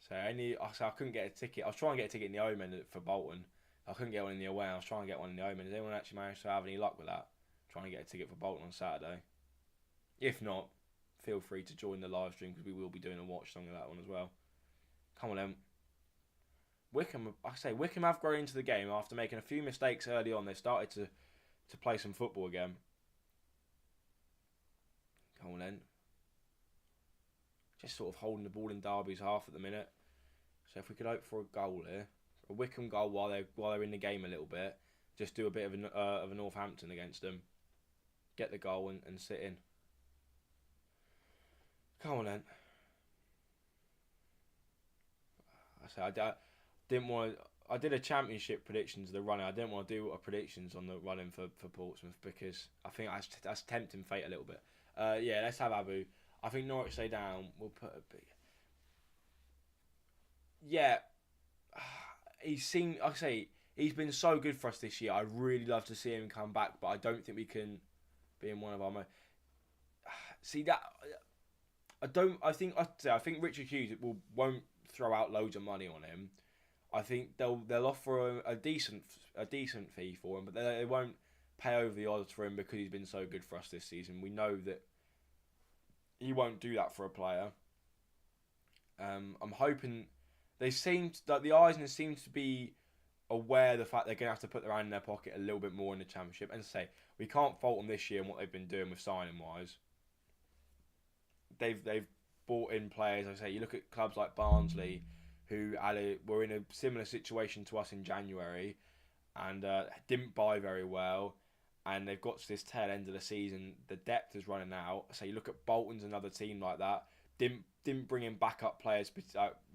So I couldn't get a ticket. I was trying to get a ticket in the home end for Bolton. I couldn't get one in the away. I was trying to get one in the home end. Has anyone actually managed to have any luck with that? Trying to get a ticket for Bolton on Saturday. If not, feel free to join the live stream because we will be doing a watch song of that one as well. Come on then. Wycombe have grown into the game after making a few mistakes early on. They started to play some football again. Come on then. Just sort of holding the ball in Derby's half at the minute. So if we could hope for a goal here, a Wycombe goal while they're in the game a little bit, just do a bit of a Northampton against them, get the goal and sit in. Come on then. I didn't want to. I did a championship predictions of the running. I didn't want to do a predictions on the running for Portsmouth because I think that's tempting fate a little bit. Yeah, let's have Abu. I think Norwich stay down. We'll put a big. Yeah, he's been so good for us this year. I really love to see him come back, but I don't think we can be in one of our see that. I think Richard Hughes won't throw out loads of money on him. I think they'll offer a decent fee for him, but they won't pay over the odds for him because he's been so good for us this season. We know that he won't do that for a player. I'm hoping the Eisner seems to be aware of the fact they're going to have to put their hand in their pocket a little bit more in the Championship. And say we can't fault them this year and what they've been doing with signing wise. They've brought in players. I say you look at clubs like Barnsley, who were in a similar situation to us in January, and didn't buy very well, and they've got to this tail end of the season. The depth is running out. So you look at Bolton's another team like that. Didn't bring in backup players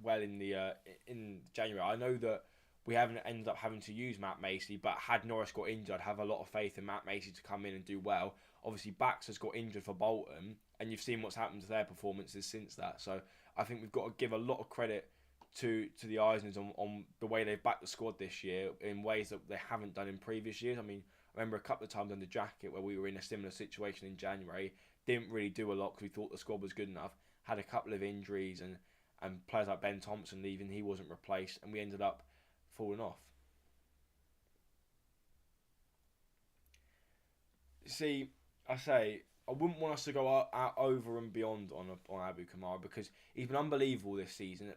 well in January. I know that we haven't ended up having to use Matt Macey, but had Norris got injured, I'd have a lot of faith in Matt Macey to come in and do well. Obviously, Bax has got injured for Bolton, and you've seen what's happened to their performances since that. So I think we've got to give a lot of credit to the Eisners on the way they've backed the squad this year in ways that they haven't done in previous years. I mean, I remember a couple of times under Jacket where we were in a similar situation in January, didn't really do a lot because we thought the squad was good enough, had a couple of injuries and players like Ben Thompson leaving, he wasn't replaced, and we ended up falling off. See, I wouldn't want us to go out over and beyond on Abu Kamara because he's been unbelievable this season.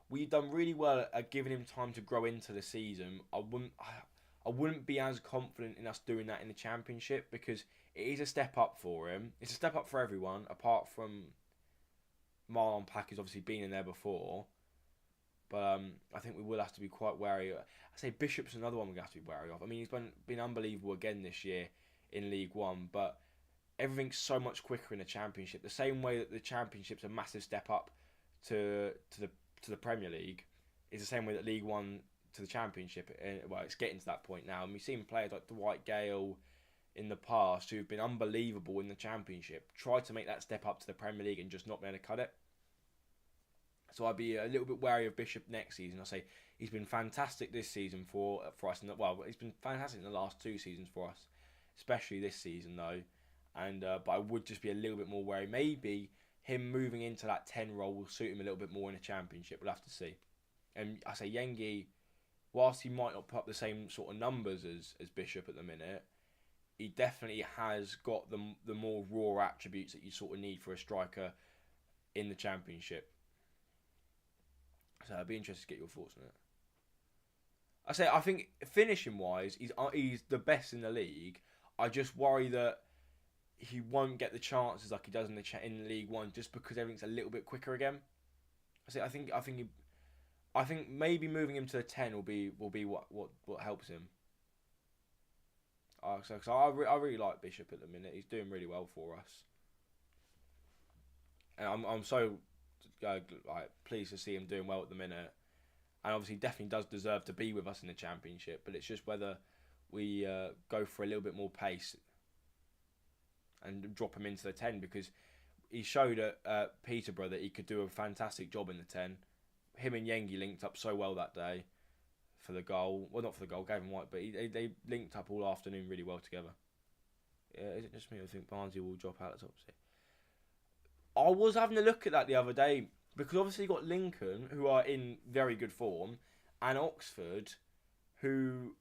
We've done really well at giving him time to grow into the season. I wouldn't be as confident in us doing that in the Championship because it is a step up for him. It's a step up for everyone apart from Marlon Pack, who's obviously been in there before. But I think we will have to be quite wary. I say Bishop's another one we have to be wary of. I mean, he's been unbelievable again this year in League One, but everything's so much quicker in the Championship. The same way that the Championship's a massive step up to the Premier League is the same way that League One to the Championship. Well, it's getting to that point now, and we've seen players like Dwight Gale in the past who've been unbelievable in the Championship try to make that step up to the Premier League and just not be able to cut it. So I'd be a little bit wary of Bishop next season. I say he's been fantastic this season for us. He's been fantastic in the last 2 seasons for us, especially this season though. And but I would just be a little bit more wary. Maybe him moving into that 10 role will suit him a little bit more in the Championship. We'll have to see. And I say Yengi, whilst he might not put up the same sort of numbers as Bishop at the minute, he definitely has got the more raw attributes that you sort of need for a striker in the Championship. So I'd be interested to get your thoughts on it. I think finishing wise, he's the best in the league. I just worry that he won't get the chances like he does in League One just because everything's a little bit quicker again. I think maybe moving him to a 10 will be what helps him. So I really like Bishop at the minute. He's doing really well for us, and I'm so pleased to see him doing well at the minute. And obviously, definitely does deserve to be with us in the Championship. But it's just whether we go for a little bit more pace and drop him into the 10 because he showed at Peterborough that he could do a fantastic job in the 10. Him and Yengi linked up so well that day for the goal. Well, not for the goal, Gavin White, but they linked up all afternoon really well together. Yeah, is it just me? I think Barnsley will drop out at the top. I was having a look at that the other day, Because obviously you've got Lincoln, who are in very good form, and Oxford, who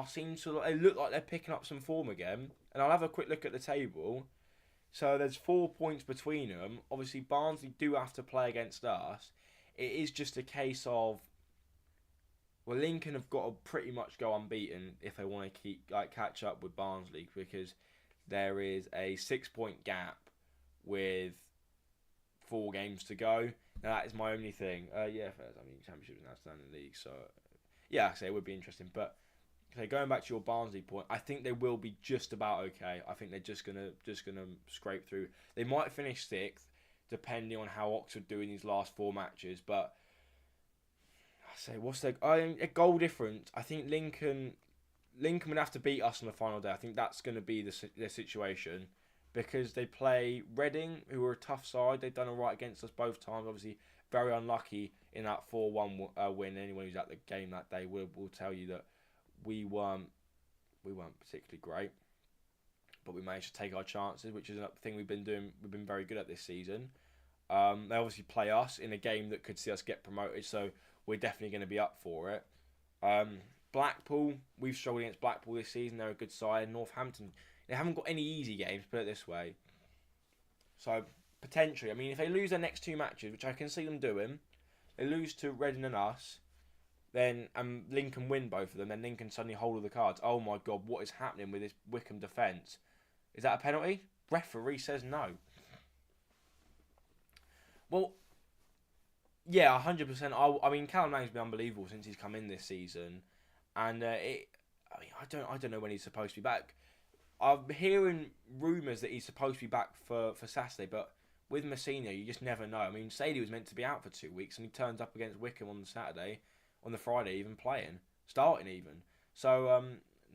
seem to they look like they're picking up some form again. And I'll have a quick look at the table. So there's 4 points between them. Obviously Barnsley do have to play against us. It is just a case of, well, Lincoln have got to pretty much go unbeaten if they want to catch up with Barnsley, because there is a 6 point gap with 4 games to go. Now that is my only thing. Championship is an outstanding league, so yeah, I say it would be interesting. But okay, going back to your Barnsley point, I think they will be just about okay. I think they're just gonna scrape through. They might finish 6th, depending on how Oxford do in these last 4 matches. But I say, what's their a goal difference? I think Lincoln would have to beat us on the final day. I think that's going to be the situation, because they play Reading, who are a tough side. They've done all right against us both times. Obviously, very unlucky in that 4-1 win. Anyone who's at the game that day will tell you that we weren't particularly great, but we managed to take our chances, which is a thing we've been doing. We've been very good at this season. They obviously play us in a game that could see us get promoted, so we're definitely going to be up for it. Blackpool, we've struggled against Blackpool this season. They're a good side. Northampton, they haven't got any easy games, put it this way. So, potentially, I mean, if they lose their next 2 matches, which I can see them doing, they lose to Reading and us, then Lincoln win both of them, then Lincoln suddenly hold all the cards. Oh my God, what is happening with this Wycombe defence? Is that a penalty? Referee says no. Well, yeah, 100%. I mean, Callum Lang's been unbelievable since he's come in this season, and I don't know when he's supposed to be back. I'm hearing rumours that he's supposed to be back for Saturday, but with Messina, you just never know. I mean, Sadie was meant to be out for 2 weeks, and he turns up against Wycombe on the Friday, even playing, starting even. So,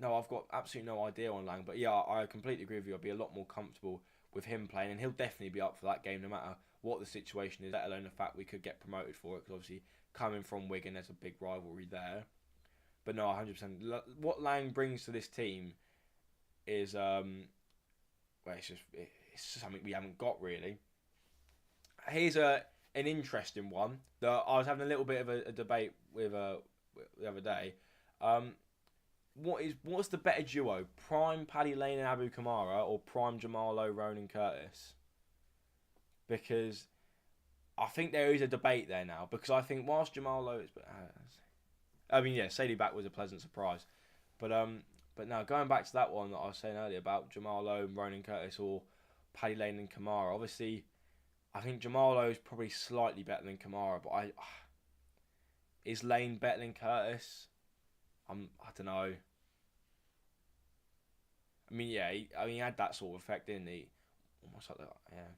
no, I've got absolutely no idea on Lang, but yeah, I completely agree with you. I'd be a lot more comfortable with him playing, and he'll definitely be up for that game no matter what the situation is, let alone the fact we could get promoted for it, because obviously coming from Wigan, there's a big rivalry there. But no, 100%. What Lang brings to this team is, it's something we haven't got really. Here's an interesting one that I was having a little bit of a debate with the other day. What's the better duo, prime Paddy Lane and Abu Kamara, or prime Jamal Lowe, Ronan Curtis? Because I think there is a debate there now. Because I think whilst Jamal Lowe is, Sadie back was a pleasant surprise, but now going back to that one that I was saying earlier about Jamal Lowe and Ronan Curtis, or Paddy Lane and Kamara. Obviously, I think Jamal Lowe is probably slightly better than Kamara, but is Lane better than Curtis? I don't know. I mean, yeah, he had that sort of effect, didn't he? Almost like that, yeah.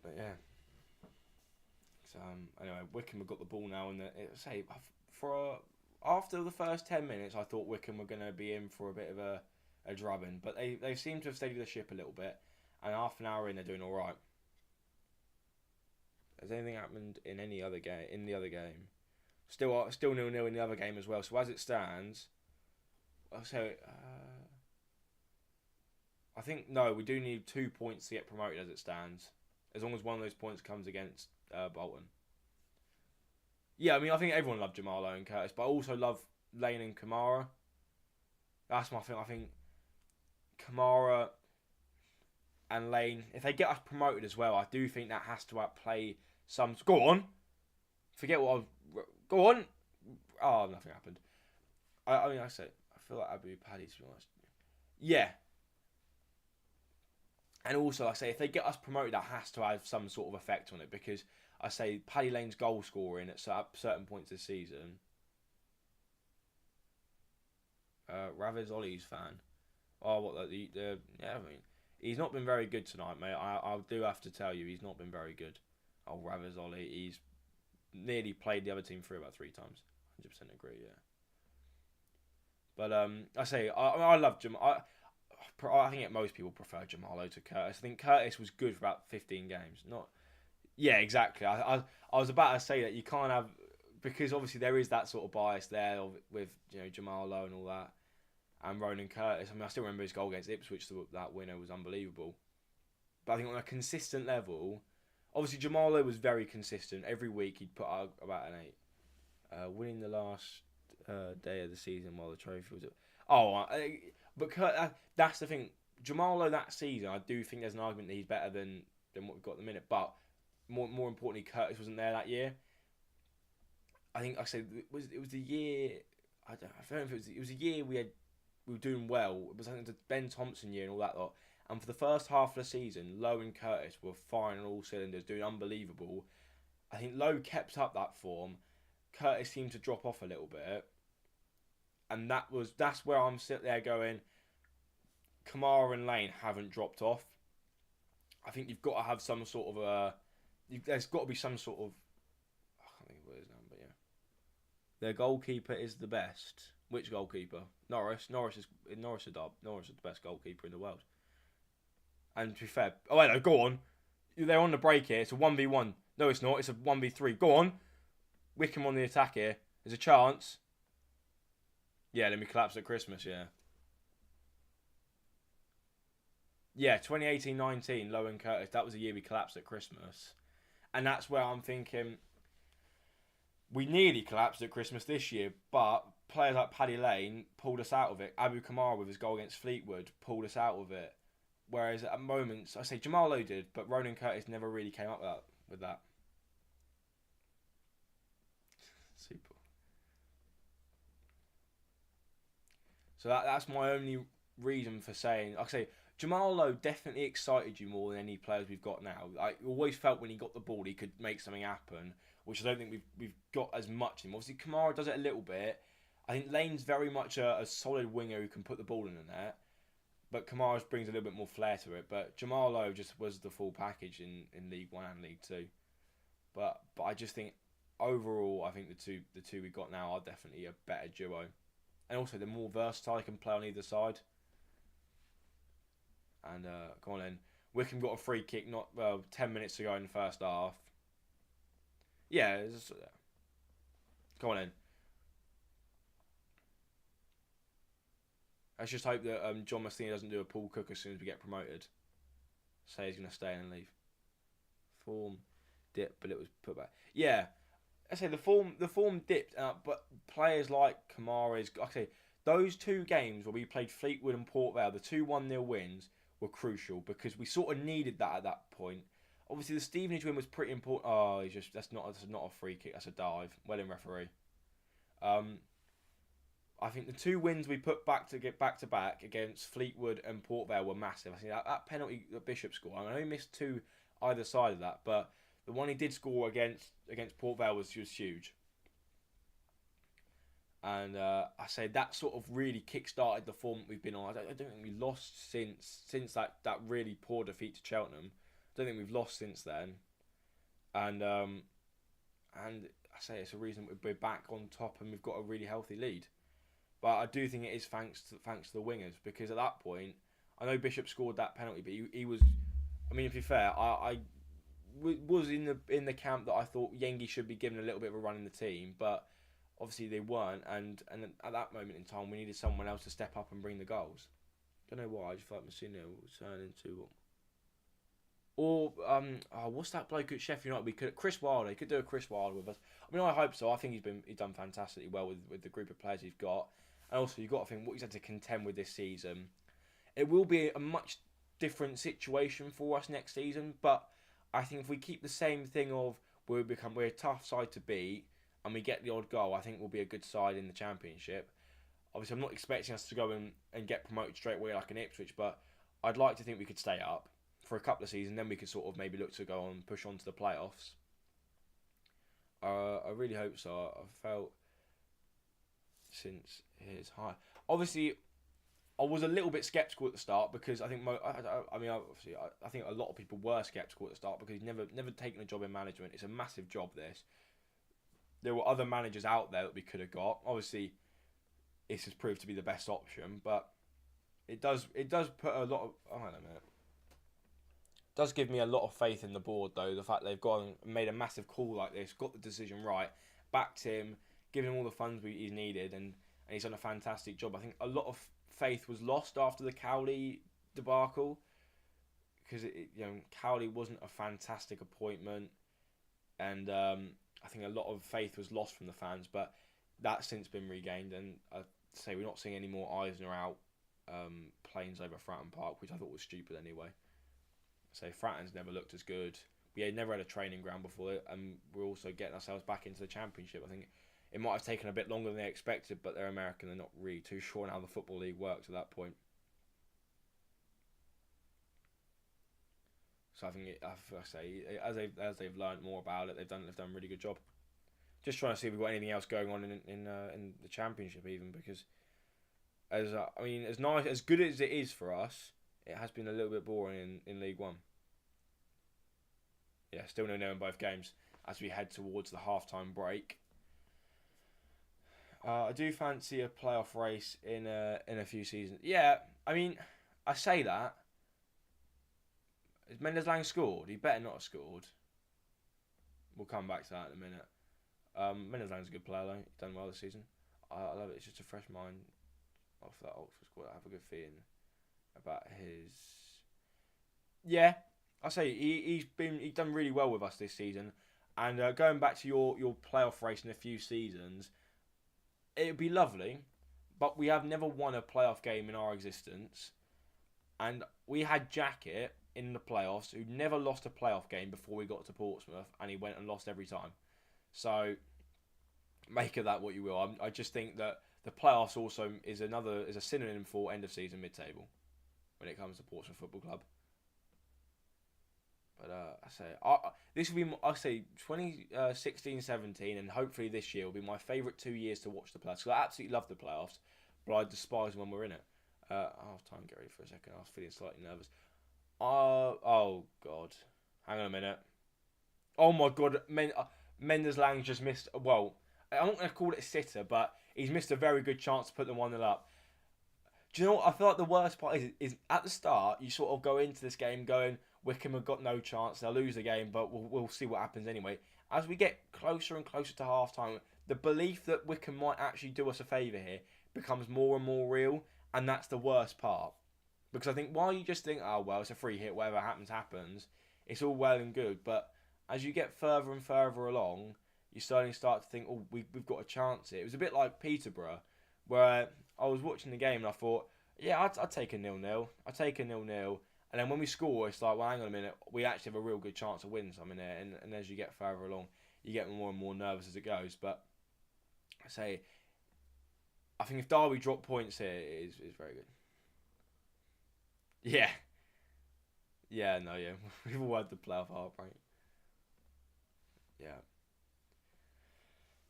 But yeah. So anyway, Wycombe have got the ball now, and after the first 10 minutes, I thought Wycombe were going to be in for a bit of a drubbing, but they seem to have steadied the ship a little bit, and half an hour in, they're doing all right. Has anything happened in any other game? In the other game, still 0-0 in the other game as well. So as it stands, I think no, we do need 2 points to get promoted as it stands. As long as one of those points comes against Bolton. Yeah, I mean, I think everyone loved Jamal Lowe and Curtis, but I also love Lane and Kamara. That's my thing. I think Kamara and Lane, if they get us promoted as well, I do think that has to outplay some. Go on. Forget what Go on. Oh, nothing happened. I feel like Abu Paddy, to be honest. Yeah. And also, if they get us promoted, that has to have some sort of effect on it, because Paddy Lane's goal scoring at certain points this season. Ravez Ollie's fan. Oh, what yeah, I mean, he's not been very good tonight, mate. I do have to tell you, he's not been very good. Oh, Ravez Ollie, he's nearly played the other team through about 3 times. 100% agree, yeah. But I love Jamal. I think most people prefer Jamal Lowe to Curtis. I think Curtis was good for about 15 games. Yeah, exactly. I was about to say that you can't have, because obviously there is that sort of bias there with Jamal Lowe and all that, and Ronan Curtis. I mean, I still remember his goal against Ipswich. That winner was unbelievable. But I think on a consistent level, obviously Jamal Lowe was very consistent. Every week he'd put out about an 8. Winning the last day of the season while the trophy was. But that's the thing. Jamal Lowe that season, I do think there's an argument that he's better than what we've got at the minute. But more importantly, Curtis wasn't there that year. I think I said it was the year. I don't know if it was a year we were doing well. It was I think the Ben Thompson year and all that lot. And for the first half of the season, Lowe and Curtis were firing on all cylinders, doing unbelievable. I think Lowe kept up that form. Curtis seemed to drop off a little bit, and that's where I'm sitting there going. Kamara and Lane haven't dropped off. I think you've got to have some sort of there's got to be some sort of. I can't think of what it is now, but yeah. Their goalkeeper is the best. Which goalkeeper? Norris. Norris is the best goalkeeper in the world. And to be fair, no, go on. They're on the break here. It's a 1v1. No, it's not. It's a 1v3. Go on. Wycombe on the attack here. There's a chance. Yeah, then we collapsed at Christmas, yeah. Yeah, 2018-19, Lowe and Curtis. That was the year we collapsed at Christmas. And that's where I'm thinking, we nearly collapsed at Christmas this year, but players like Paddy Lane pulled us out of it. Abu Kamara with his goal against Fleetwood pulled us out of it. Whereas at moments, I say Jamal Lowe did, but Ronan Curtis never really came up with that. Super. So that's my only reason for saying. Like I say, Jamal Lowe definitely excited you more than any players we've got now. I always felt when he got the ball, he could make something happen, which I don't think we've got as much in him. Obviously, Kamara does it a little bit. I think Lane's very much a solid winger who can put the ball in the net. But Kamara brings a little bit more flair to it. But Jamal Lowe just was the full package in League One and League Two. But I just think overall, I think the two we got now are definitely a better duo, and also they're more versatile. They can play on either side. And go on then. Wycombe got a free kick 10 minutes ago in the first half. Yeah, go on then. Let's just hope that John Messina doesn't do a Paul Cook as soon as we get promoted. Say he's going to stay and leave. Form dip, but it was put back. Yeah, I say the form dipped, but players like Kamara, like I say, those two games where we played Fleetwood and Port Vale, the 2 1-0 wins were crucial because we sort of needed that at that point. Obviously, the Stevenage win was pretty important. Oh, that's not a free kick. That's a dive. Well in, referee. I think the 2 wins we put back to back against Fleetwood and Port Vale were massive. I think that penalty that Bishop scored. I know he missed 2 either side of that, but the one he did score against Port Vale was huge. And I say that sort of really kick-started the form that we've been on. I don't think we lost since that really poor defeat to Cheltenham. I don't think we've lost since then. And I say it's a reason we're back on top and we've got a really healthy lead. But I do think it is thanks to the wingers, because at that point, I know Bishop scored that penalty, but he was. I mean, to be fair, I was in the camp that I thought Yengi should be given a little bit of a run in the team, but obviously they weren't, and at that moment in time, we needed someone else to step up and bring the goals. Don't know why. I just felt like Messina was turning into. What's that bloke at Sheffield United? We could Chris Wilder. He could do a Chris Wilder with us. I mean, I hope so. I think he's done fantastically well with the group of players he's got. And also, you've got to think what he's had to contend with this season. It will be a much different situation for us next season, but I think if we keep the same thing of we're a tough side to beat and we get the odd goal, I think we'll be a good side in the Championship. Obviously, I'm not expecting us to go and get promoted straight away like an Ipswich, but I'd like to think we could stay up for a couple of seasons, then we could sort of maybe look to go and push on to the playoffs. I really hope so. I felt since his high. Obviously, I was a little bit sceptical at the start because I think I think a lot of people were sceptical at the start because he's never taken a job in management. It's a massive job. There were other managers out there that we could have got. Obviously, this has proved to be the best option, but it does put a lot of does give me a lot of faith in the board though. The fact they've gone and made a massive call like this, got the decision right, backed him, given him all the funds he's needed, and he's done a fantastic job. I think a lot of faith was lost after the Cowley debacle because Cowley wasn't a fantastic appointment, and I think a lot of faith was lost from the fans, but that's since been regained, and I'd say we're not seeing any more Eisner out planes over Fratton Park, which I thought was stupid anyway. So Fratton's never looked as good. We had never had a training ground before it, and we're also getting ourselves back into the Championship. I think it might have taken a bit longer than they expected, but they're American. They're not really too sure on how the Football League works at that point. So I think, as they've learned more about it, they've done a really good job. Just trying to see if we've got anything else going on in the Championship, even, because as nice as good as it is for us, it has been a little bit boring in League One. Yeah, still 0-0 in both games as we head towards the half-time break. I do fancy a playoff race in a few seasons. Yeah, I mean, I say that. Has Mendes-Lang scored? He better not have scored. We'll come back to that in a minute. Mendes-Lang's a good player, though. He's done well this season. I love it. It's just a fresh mind off that Oxford squad. I have a good feeling about his... Yeah, I say he's done really well with us this season. And going back to your playoff race in a few seasons, it'd be lovely, but we have never won a playoff game in our existence. And we had Jacket in the playoffs who never lost a playoff game before we got to Portsmouth, and he went and lost every time. So make of that what you will. I just think that the playoffs also is a synonym for end of season, mid table when it comes to Portsmouth Football Club. But this will be 2016-17, and hopefully this year will be my favourite 2 years to watch the playoffs. Because I absolutely love the playoffs, but I despise them when we're in it. I'll try and get ready for a second. I was feeling slightly nervous. Oh God, hang on a minute. Oh my God, Mendes-Lang just missed. Well, I'm not going to call it a sitter, but he's missed a very good chance to put them 1-0 up. Do you know what? I feel like the worst part is at the start you sort of go into this game going, Wycombe have got no chance, they'll lose the game, but we'll see what happens anyway. As we get closer and closer to half time, the belief that Wycombe might actually do us a favour here becomes more and more real, and that's the worst part. Because I think while you just think, oh well, it's a free hit, whatever happens, it's all well and good, but as you get further and further along, you start to think, oh, we've got a chance here. It was a bit like Peterborough, where I was watching the game and I thought, yeah, I'd take a 0-0. I'd take a 0-0. And then when we score, it's like, well, hang on a minute, we actually have a real good chance of winning something there. And as you get further along, you get more and more nervous as it goes. But I think if Derby drop points here, it is very good. Yeah. Yeah, no, yeah. We've all had the playoff heartbreak. Yeah.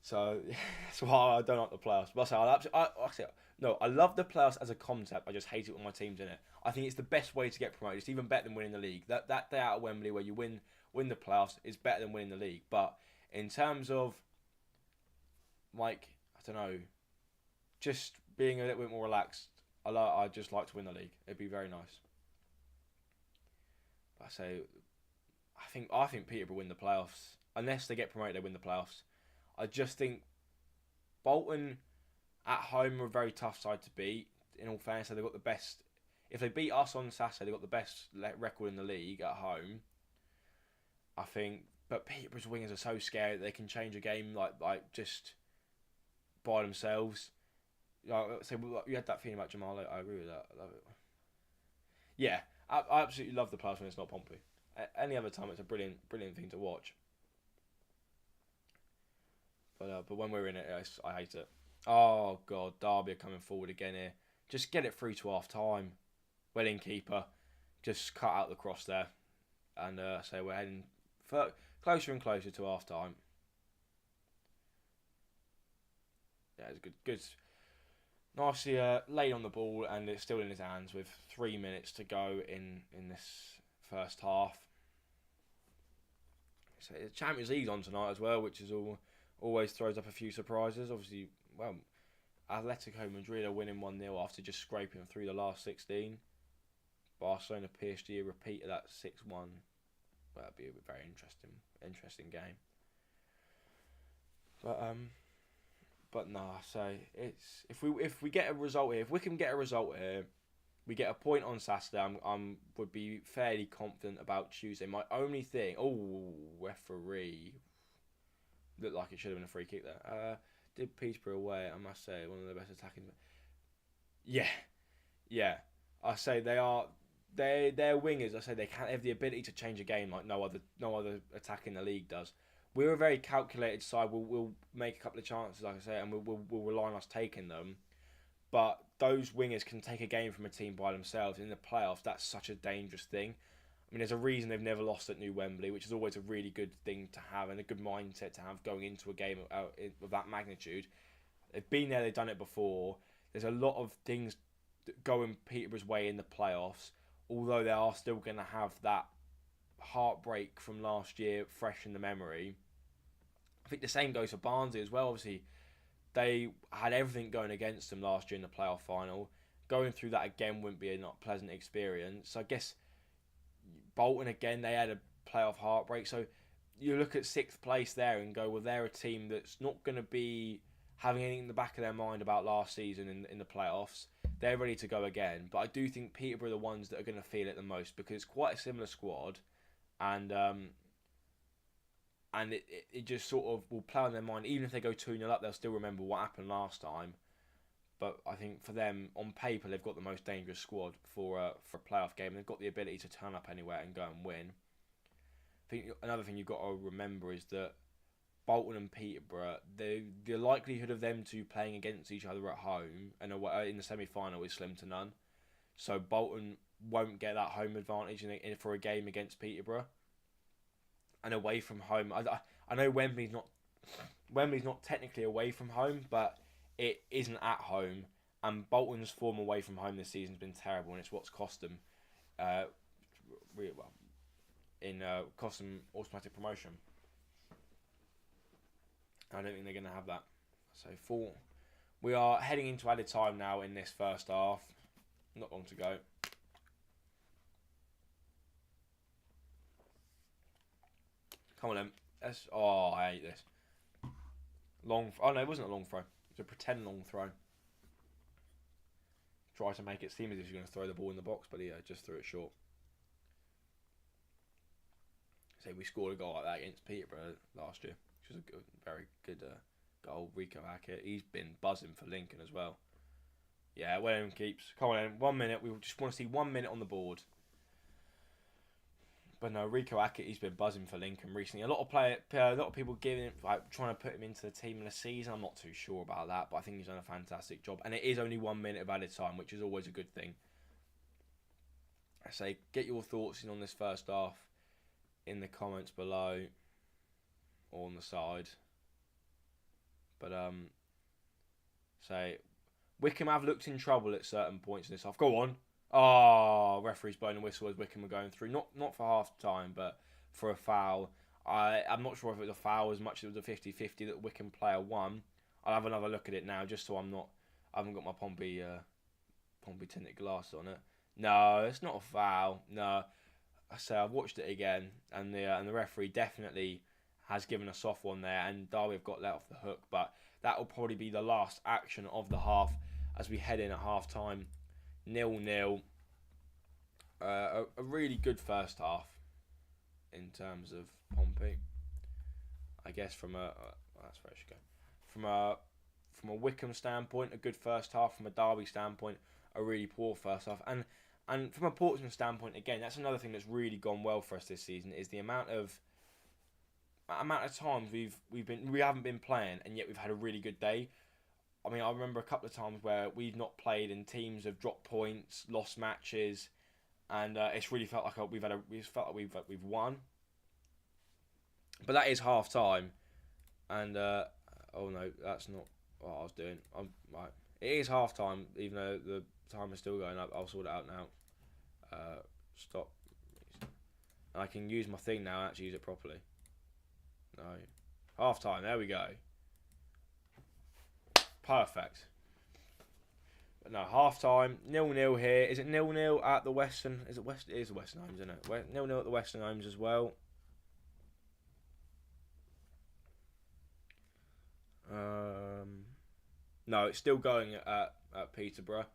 So that's why I don't like the playoffs. But I love the playoffs as a concept. I just hate it when my team's in it. I think it's the best way to get promoted. It's even better than winning the league. That day out at Wembley where you win the playoffs is better than winning the league. But in terms of, like, I don't know, just being a little bit more relaxed, I just like to win the league. It'd be very nice. But I think Peterborough win the playoffs. Unless they get promoted, they win the playoffs. I just think Bolton at home are a very tough side to beat. In all fairness, they've got the best. If they beat us on Saturday, they've got the best record in the league at home. I think, but Peterborough's wingers are so scary that they can change a game like just by themselves. So you had that feeling about Jamal. I agree with that. I love it. Yeah, I absolutely love the playoffs when it's not Pompey. Any other time, it's a brilliant thing to watch. But when we're in it, I hate it. Oh God, Derby are coming forward again here. Just get it through to half time. Well in keeper, just cut out the cross there, and so we're heading closer and closer to half time. Yeah, it's good. Nicely laid on the ball, and it's still in his hands with 3 minutes to go in this first half. So the Champions League's on tonight as well, which is always throws up a few surprises. Obviously, well, Atletico Madrid are winning 1-0 after just scraping through the last 16. Barcelona PSG a repeat of that 6-1. Well, that'd be a very interesting game. But no, so it's if we get a result here, if we can get a result here, we get a point on Saturday. Would be fairly confident about Tuesday. My only thing, referee, looked like it should have been a free kick there. Did Peterborough away? I must say, one of the best attacking. Yeah, yeah. I say they're wingers. I say they can't have the ability to change a game like no other attack in the league does. We're a very calculated side. We'll make a couple of chances, like I say, and we'll rely on us taking them. But those wingers can take a game from a team by themselves. In the playoffs, that's such a dangerous thing. I mean, there's a reason they've never lost at New Wembley, which is always a really good thing to have and a good mindset to have going into a game of that magnitude. They've been there, they've done it before. There's a lot of things going Peterborough's way in the playoffs, although they are still going to have that heartbreak from last year fresh in the memory. I think the same goes for Barnsley as well. Obviously, they had everything going against them last year in the playoff final. Going through that again wouldn't be a not pleasant experience. So I guess Bolton again, they had a playoff heartbreak. So you look at sixth place there and go, well, they're a team that's not going to be having anything in the back of their mind about last season in the playoffs. They're ready to go again. But I do think Peterborough are the ones that are going to feel it the most because it's quite a similar squad. And it just sort of will play on their mind. Even if they go 2-0 up, they'll still remember what happened last time. But I think for them, on paper, they've got the most dangerous squad for a playoff game. They've got the ability to turn up anywhere and go and win. I think another thing you've got to remember is that Bolton and Peterborough, the likelihood of them two playing against each other at home and in the semi-final is slim to none. So Bolton won't get that home advantage for a game against Peterborough. And away from home, I know Wembley's not technically away from home, but it isn't at home. And Bolton's form away from home this season has been terrible, and it's what's cost them, cost them automatic promotion. I don't think they're going to have that. So we are heading into added time now in this first half. Not long to go. Come on, then. I hate this. No, it wasn't a long throw. It was a pretend long throw. Try to make it seem as if you're going to throw the ball in the box, but just threw it short. So we scored a goal like that against Peterborough last year, which was a very good goal. Rico Hackett, he's been buzzing for Lincoln as well. Yeah, William keeps. Come on, then. 1 minute. We just want to see 1 minute on the board. But no, Rico Hackett, he's been buzzing for Lincoln recently. A lot of people giving trying to put him into the team in the season. I'm not too sure about that, but I think he's done a fantastic job. And it is only 1 minute of added time, which is always a good thing. I say, get your thoughts in on this first half in the comments below or on the side. But say Wycombe have looked in trouble at certain points in this half. Go on. Oh, referee's blowing a whistle as Wycombe are going through. Not for half time, but for a foul. I'm not sure if it was a foul as much as it was a 50-50 that Wycombe player won. I'll have another look at it now just so I haven't got my Pompey tinted glasses on it. No, it's not a foul. No. I say I've watched it again and the referee definitely has given a soft one there and Derby have got let off the hook, but that will probably be the last action of the half as we head in at half time. 0-0. A really good first half in terms of Pompey. I guess from that's where I should go. From a Wycombe standpoint, a good first half. From a Derby standpoint, a really poor first half. And from a Portsmouth standpoint, again, that's another thing that's really gone well for us this season is the amount of times we haven't been playing and yet we've had a really good day. I mean, I remember a couple of times where we've not played and teams have dropped points, lost matches, and it's really felt like we've won. But that is half time, and oh no, that's not what I was doing. Right. It is half time, even though the time is still going up. I'll sort it out now. Stop. I can use my thing now and actually use it properly. No, half time. There we go. Perfect. But no, half time, 0-0 here. Is it 0-0 at the Western? Is it West? It is the Western Homes, isn't it? 0-0 at the Western Homes as well. No, it's still going at Peterborough.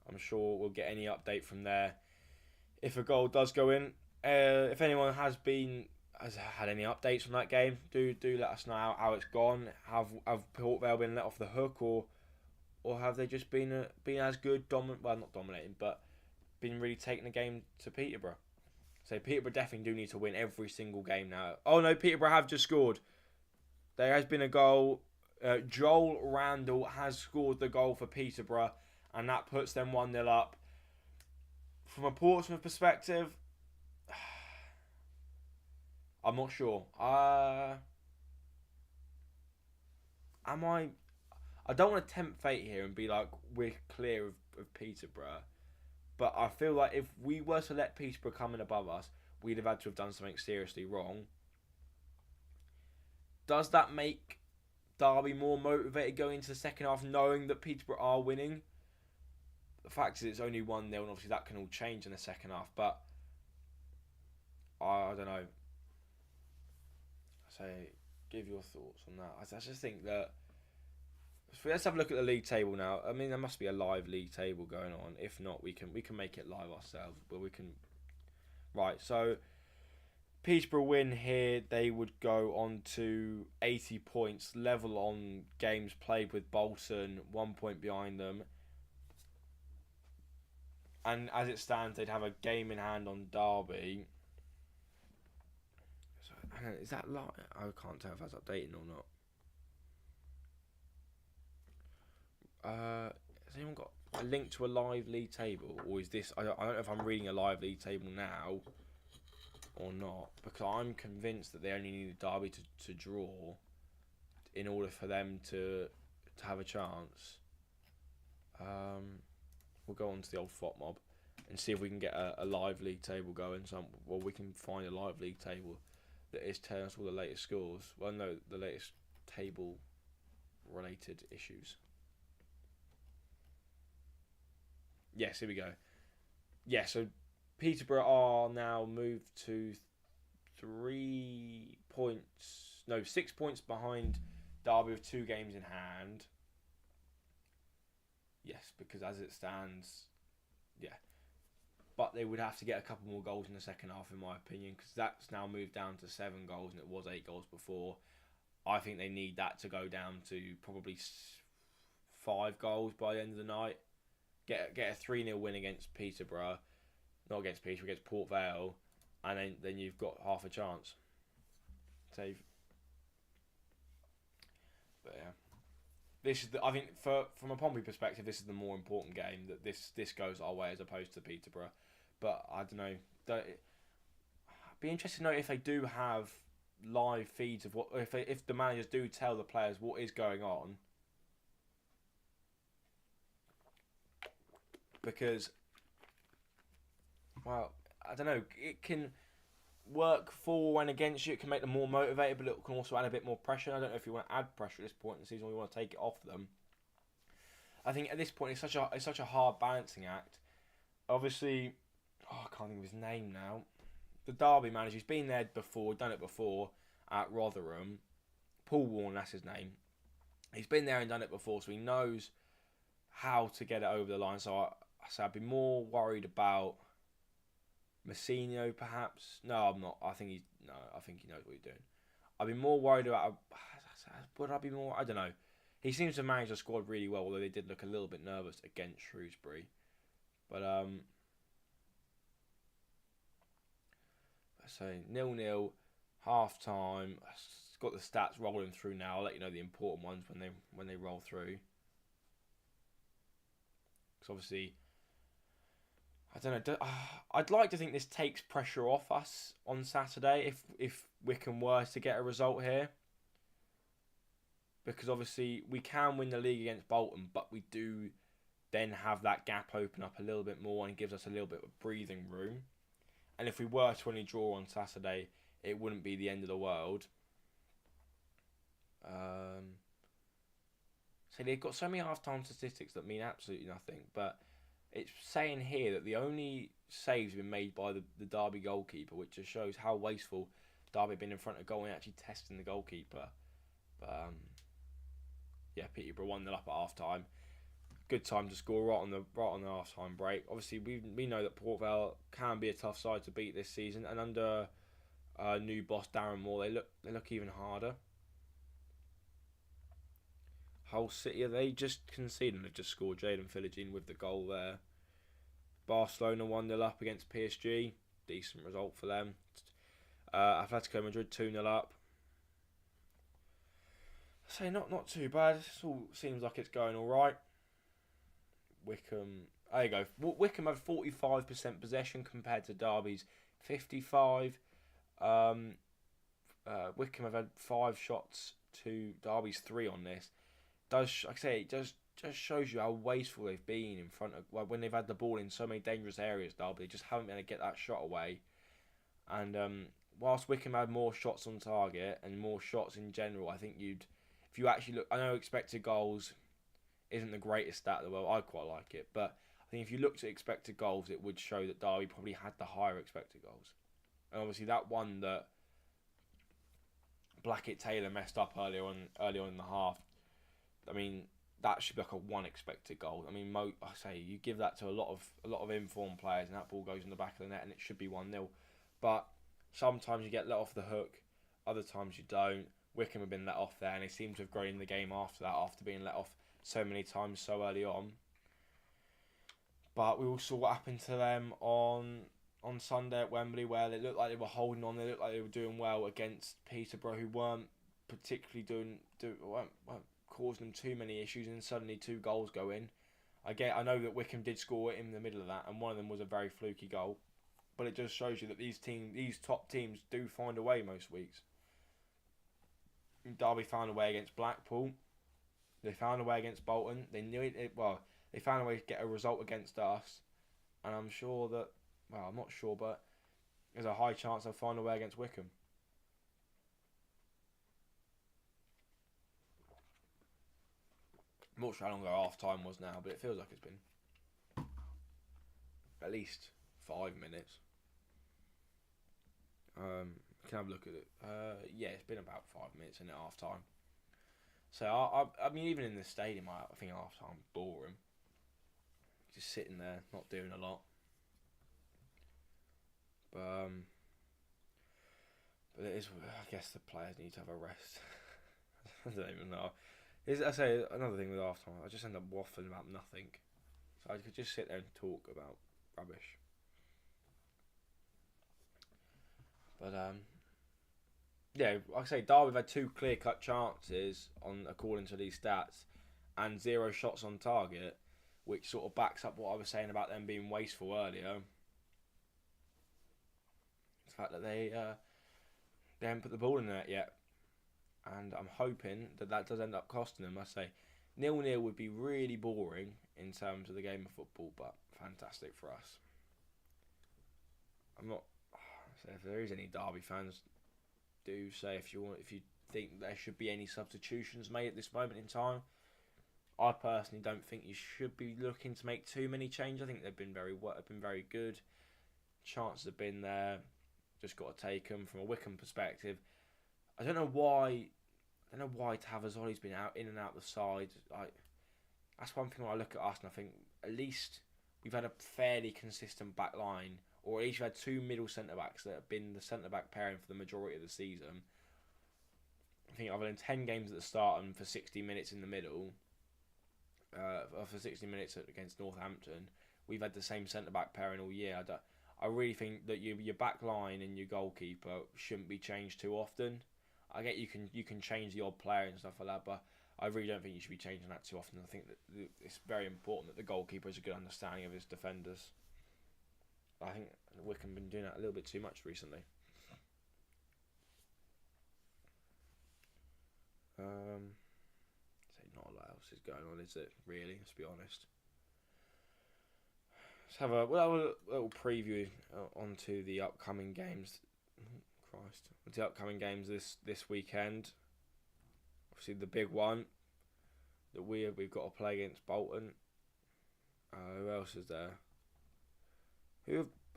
I'm sure we'll get any update from there if a goal does go in. If anyone has had any updates from that game, do let us know how it's gone. Have Port Vale been let off the hook, or have they just been as good, not dominating, but been really taking the game to Peterborough? So Peterborough definitely do need to win every single game now. Oh no, Peterborough have just scored. There has been a goal. Joel Randall has scored the goal for Peterborough, and that puts them 1-0 up. From a Portsmouth perspective, I'm not sure. I don't want to tempt fate here and be like, we're clear of Peterborough. But I feel like if we were to let Peterborough come in above us, we'd have had to have done something seriously wrong. Does that make Derby more motivated going into the second half, knowing that Peterborough are winning? The fact is it's only 1-0, and obviously that can all change in the second half. But I don't know. So give your thoughts on that. I just think that... Let's have a look at the league table now. I mean, there must be a live league table going on. If not, we can make it live ourselves. But we can... Right, so... Peterborough win here, they would go on to 80 points, level on games played with Bolton, 1 point behind them. And as it stands, they'd have a game in hand on Derby. So, is that live? I can't tell if that's updating or not. Has anyone got a link to a live league table? Or is this... I don't know if I'm reading a live league table now or not, because I'm convinced that they only needed Derby to draw in order for them to have a chance. We'll go on to the old FOTMob and see if we can get a live league table going. We can find a live league table that is telling us all the latest scores. Well, no, the latest table related issues. Yes, here we go. Yeah, so Peterborough are now moved to 6 points behind Derby with 2 games in hand. Yes, because as it stands, yeah. But they would have to get a couple more goals in the second half, in my opinion, because that's now moved down to 7 goals, and it was 8 goals before. I think they need that to go down to probably 5 goals by the end of the night. Get a 3-0 win against Peterborough. Not against Peterborough, against Port Vale, and then you've got half a chance. But yeah, this is I think from a Pompey perspective, this is the more important game, that this goes our way as opposed to Peterborough. But I don't know. I'd be interested to know if they do have live feeds of if the managers do tell the players what is going on, because, well, I don't know. It can work for and against you. It can make them more motivated, but it can also add a bit more pressure. I don't know if you want to add pressure at this point in the season, or you want to take it off them. I think at this point it's such a hard balancing act. Obviously, I can't think of his name now. The Derby manager, he's been there before, done it before at Rotherham. Paul Warne, that's his name. He's been there and done it before, so he knows how to get it over the line. So I'd be more worried about Messinho, perhaps. No, I'm not. I think he knows what he's doing. I'd be more worried about. Would I be more? I don't know. He seems to manage the squad really well, although they did look a little bit nervous against Shrewsbury. But so 0-0, half time. Got the stats rolling through now. I'll let you know the important ones when they roll through. Because obviously, I don't know. I'd like to think this takes pressure off us on Saturday if Wycombe were to get a result here. Because obviously we can win the league against Bolton, but we do then have that gap open up a little bit more and gives us a little bit of breathing room. And if we were to only draw on Saturday, it wouldn't be the end of the world. So they've got so many half-time statistics that mean absolutely nothing, but it's saying here that the only saves have been made by the Derby goalkeeper, which just shows how wasteful Derby have been in front of goal and actually testing the goalkeeper. But yeah, Peterborough 1-0 up at half-time. good time to score right on the half time break. Obviously, we know that Port Vale can be a tough side to beat this season, and under new boss Darren Moore, they look even harder. Hull City, they just conceded and have just scored. Jaden Philogene with the goal there. Barcelona 1-0 up against PSG. Decent result for them. Atletico Madrid 2-0 up. I say not too bad. It all seems like it's going all right. Wycombe, there you go. Wycombe have 45% possession compared to Derby's 55. Wycombe have had 5 shots to Derby's 3 on this. It just shows you how wasteful they've been in front of when they've had the ball in so many dangerous areas. Derby, they just haven't been able to get that shot away. And whilst Wycombe had more shots on target and more shots in general, I think if you actually look, I know expected goals isn't the greatest stat in the world. I quite like it, but I think if you looked at expected goals, it would show that Derby probably had the higher expected goals. And obviously that one that Blackett Taylor messed up early on in the half. I mean, that should be like a 1 expected goal. I mean, I say you give that to a lot of informed players, and that ball goes in the back of the net, and it should be 1-0. But sometimes you get let off the hook, other times you don't. Wycombe have been let off there, and they seem to have grown in the game after that, after being let off so many times so early on. But we all saw what happened to them on Sunday at Wembley, where they looked like they were holding on. They looked like they were doing well against Peterborough, who weren't particularly weren't causing them too many issues, and suddenly 2 goals go in. I know that Wycombe did score in the middle of that, and one of them was a very fluky goal. But it just shows you that these top teams do find a way most weeks. Derby found a way against Blackpool. They found a way against Bolton. They knew it. They found a way to get a result against us. And I'm sure that, I'm not sure, but there's a high chance they'll find a way against Wycombe. I'm not sure how long our half time was now, but it feels like it's been at least 5 minutes. Can have a look at it. Yeah, it's been about 5 minutes in at half time. So I mean, even in the stadium, I think half time boring. Just sitting there, not doing a lot. But it is. I guess the players need to have a rest. I don't even know. I say another thing with half time. I just end up waffling about nothing. So I could just sit there and talk about rubbish. But yeah, like I say, Derby have had 2 clear-cut chances according to these stats, and 0 shots on target, which sort of backs up what I was saying about them being wasteful earlier. The fact that they haven't put the ball in the net yet, and I'm hoping that does end up costing them. I say 0-0 would be really boring in terms of the game of football, but fantastic for us. I'm not. So if there is any Derby fans, do say if you think there should be any substitutions made at this moment in time. I personally don't think you should be looking to make too many changes. I think they've been very good. Chances have been there. Just got to take them from a Wycombe perspective. I don't know why Tavazzoli's been in and out the side. That's one thing when I look at us and I think at least we've had a fairly consistent back line, or at least we've had 2 middle centre-backs that have been the centre-back pairing for the majority of the season. I think other than 10 games at the start and for 60 minutes in the middle, for 60 minutes against Northampton, we've had the same centre-back pairing all year. I really think that your back line and your goalkeeper shouldn't be changed too often. I get you can change the odd player and stuff like that, but I really don't think you should be changing that too often. I think that it's very important that the goalkeeper has a good understanding of his defenders. I think Wycombe have been doing that a little bit too much recently. Not a lot else is going on, is it? Really, let's be honest. Let's have a little preview onto the upcoming games. Onto the upcoming games this weekend. Obviously, the big one that we've got to play against Bolton. Who else is there?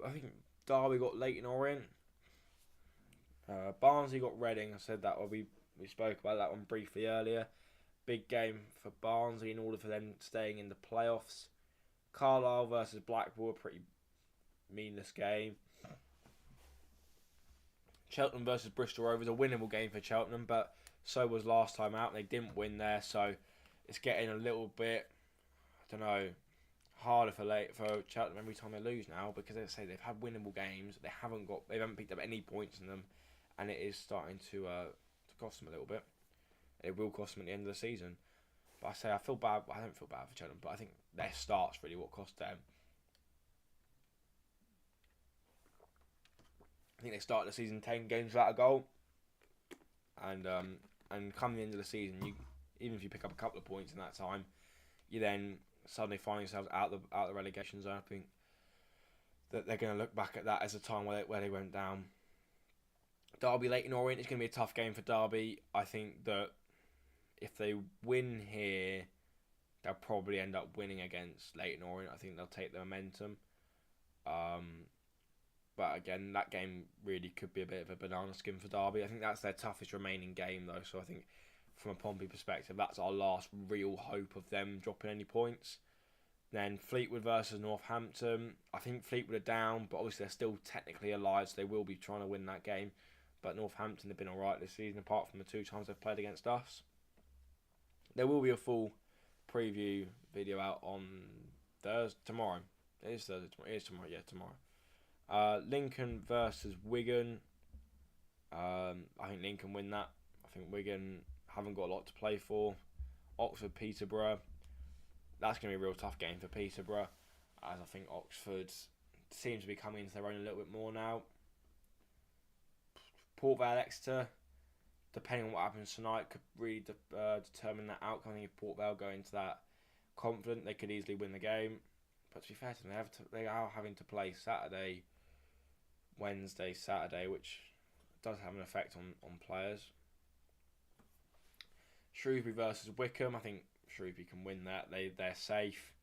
I think Derby got Leyton Orient. Barnsley got Reading. I said that we spoke about that one briefly earlier. big game for Barnsley in order for them staying in the playoffs. Carlisle versus Blackpool, a pretty meaningless game. Cheltenham versus Bristol Rovers, a winnable game for Cheltenham, but so was last time out. They didn't win there, so it's getting a little bit, I don't know, harder for Cheltenham every time they lose now, because as I say, they've had winnable games. They haven't picked up any points in them, and it is starting to cost them a little bit. It will cost them at the end of the season. But I say I feel bad. I don't feel bad for Cheltenham, but I think their start's really what cost them. I think they started the season 10 games without a goal, and coming into the season, even if you pick up a couple of points in that time, you then suddenly find yourselves out the relegation zone. I think that they're going to look back at that as a time where they went down. Derby Leyton Orient is going to be a tough game for Derby. I think that if they win here, they'll probably end up winning against Leyton Orient. I think they'll take the momentum. But again, that game really could be a bit of a banana skin for Derby. I think that's their toughest remaining game, though. So I think from a Pompey perspective, that's our last real hope of them dropping any points. Then Fleetwood versus Northampton. I think Fleetwood are down, but obviously they're still technically alive, so they will be trying to win that game. But Northampton have been alright this season, apart from the 2 times they've played against us. There will be a full preview video out on tomorrow. It is Thursday tomorrow. It is tomorrow, yeah, tomorrow. Lincoln versus Wigan. I think Lincoln win that. I think Wigan haven't got a lot to play for. Oxford, Peterborough. That's going to be a real tough game for Peterborough, as I think Oxford seems to be coming into their own a little bit more now. Port Vale, Exeter, depending on what happens tonight, could really determine that outcome. I think if Port Vale go into that confident, they could easily win the game. But to be fair to them, they are having to play Wednesday, Saturday, which does have an effect on players. Shrewsbury versus Wycombe. I think Shrewsbury can win that. They're safe.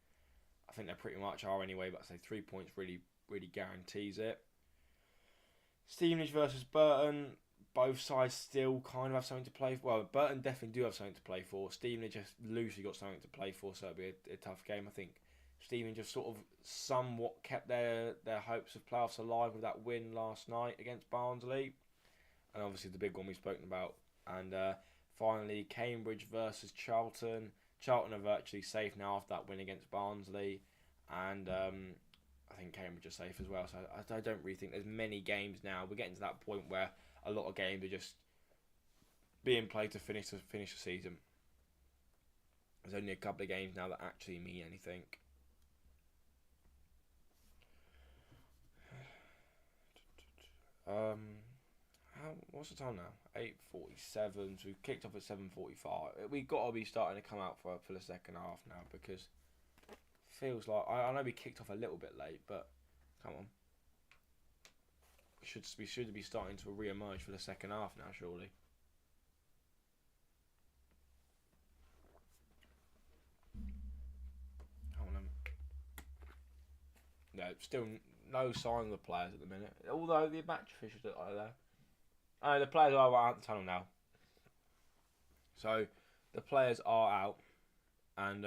I think they pretty much are anyway, but I say 3 points really guarantees it. Stevenage versus Burton. Both sides still kind of have something to play for. Well, Burton definitely do have something to play for. Stevenage just loosely got something to play for, so it'll be a tough game. I think Stevenage just sort of somewhat kept their hopes of playoffs alive with that win last night against Barnsley. And obviously the big one we've spoken about. And finally, Cambridge versus Charlton. Charlton are virtually safe now after that win against Barnsley. And I think Cambridge are safe as well. So I don't really think there's many games now. We're getting to that point where a lot of games are just being played to finish the season. There's only a couple of games now that actually mean anything. What's the time now? 8:47. So we've kicked off at 7:45. We've got to be starting to come out for the second half now, because it feels like I know we kicked off a little bit late, but come on, we should be starting to re-emerge for the second half now, surely. Come on, no, still no sign of the players at the minute. Although the match officials look like they're there. The players are out the tunnel now. So the players are out, and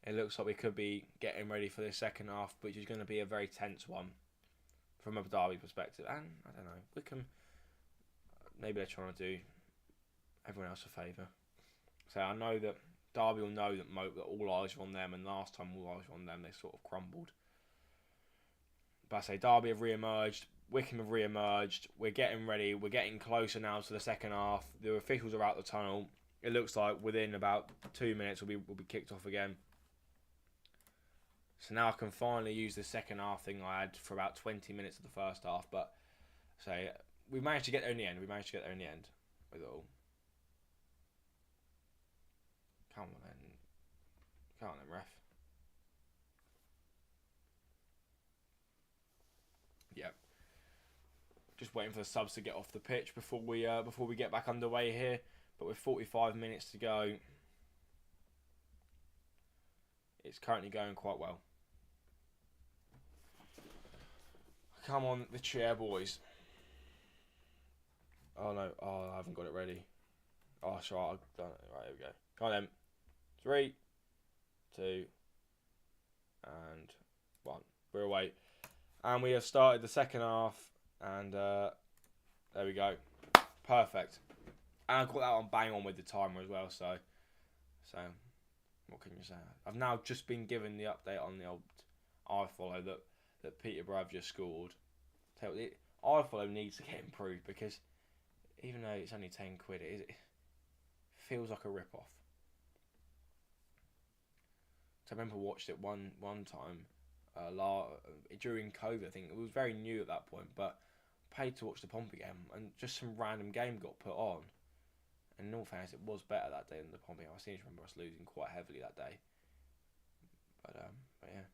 it looks like we could be getting ready for the second half, which is going to be a very tense one from a Derby perspective. And I don't know, Wycombe, maybe they're trying to do everyone else a favour. So I know that Derby will know that all eyes are on them, and last time all eyes were on them, they sort of crumbled. But I say Derby have re-emerged, Wycombe have re-emerged. We're getting ready. We're getting closer now to the second half. The officials are out the tunnel. It looks like within about 2 minutes we'll be kicked off again. So now I can finally use the second half thing I had for about 20 minutes of the first half. But say we managed to get there in the end. With it all. Come on then, ref. Yep. Just waiting for the subs to get off the pitch before we get back underway here. But with 45 minutes to go, it's currently going quite well. Come on, the chair, boys. Oh no, I haven't got it ready. Oh, sorry, I've done it. Right, here we go. Come on then. 3, 2, and 1. We're away. And we have started the second half, and there we go. Perfect. And I got that on bang on with the timer as well, so what can you say? I've now just been given the update on the old iFollow that Peterborough have just scored. So the iFollow needs to get improved, because even though it's only 10 quid, it feels like a rip-off. So I remember watched it one time during COVID. I think it was very new at that point, but paid to watch the Pompey game, and just some random game got put on. And in all fairness, it was better that day than the Pompey game. I seem to remember us losing quite heavily that day. But yeah,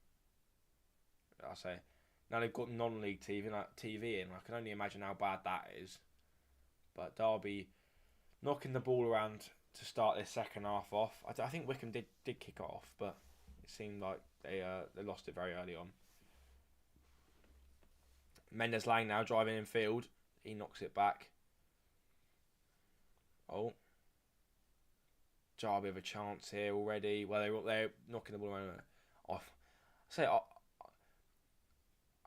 I'll say now they've got non-league TV in. I can only imagine how bad that is. But Derby knocking the ball around to start this second half off. I think Wycombe did kick off, but it seemed like they lost it very early on. Mendes Lang now driving in field. He knocks it back. Oh. Derby have a chance here already. Well, they're knocking the ball around off. I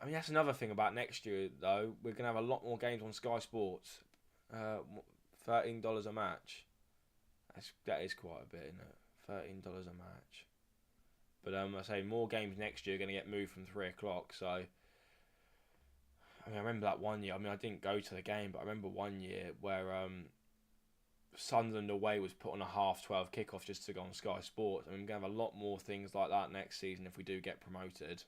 mean, that's another thing about next year, though. We're going to have a lot more games on Sky Sports. $13 a match. That is quite a bit, isn't it? $13 a match. But I say more games next year are going to get moved from 3 o'clock. So, I mean, I remember that one year. I mean, I didn't go to the game, but I remember one year where Sunderland away was put on a 12:30 kickoff just to go on Sky Sports. I mean, we're going to have a lot more things like that next season if we do get promoted.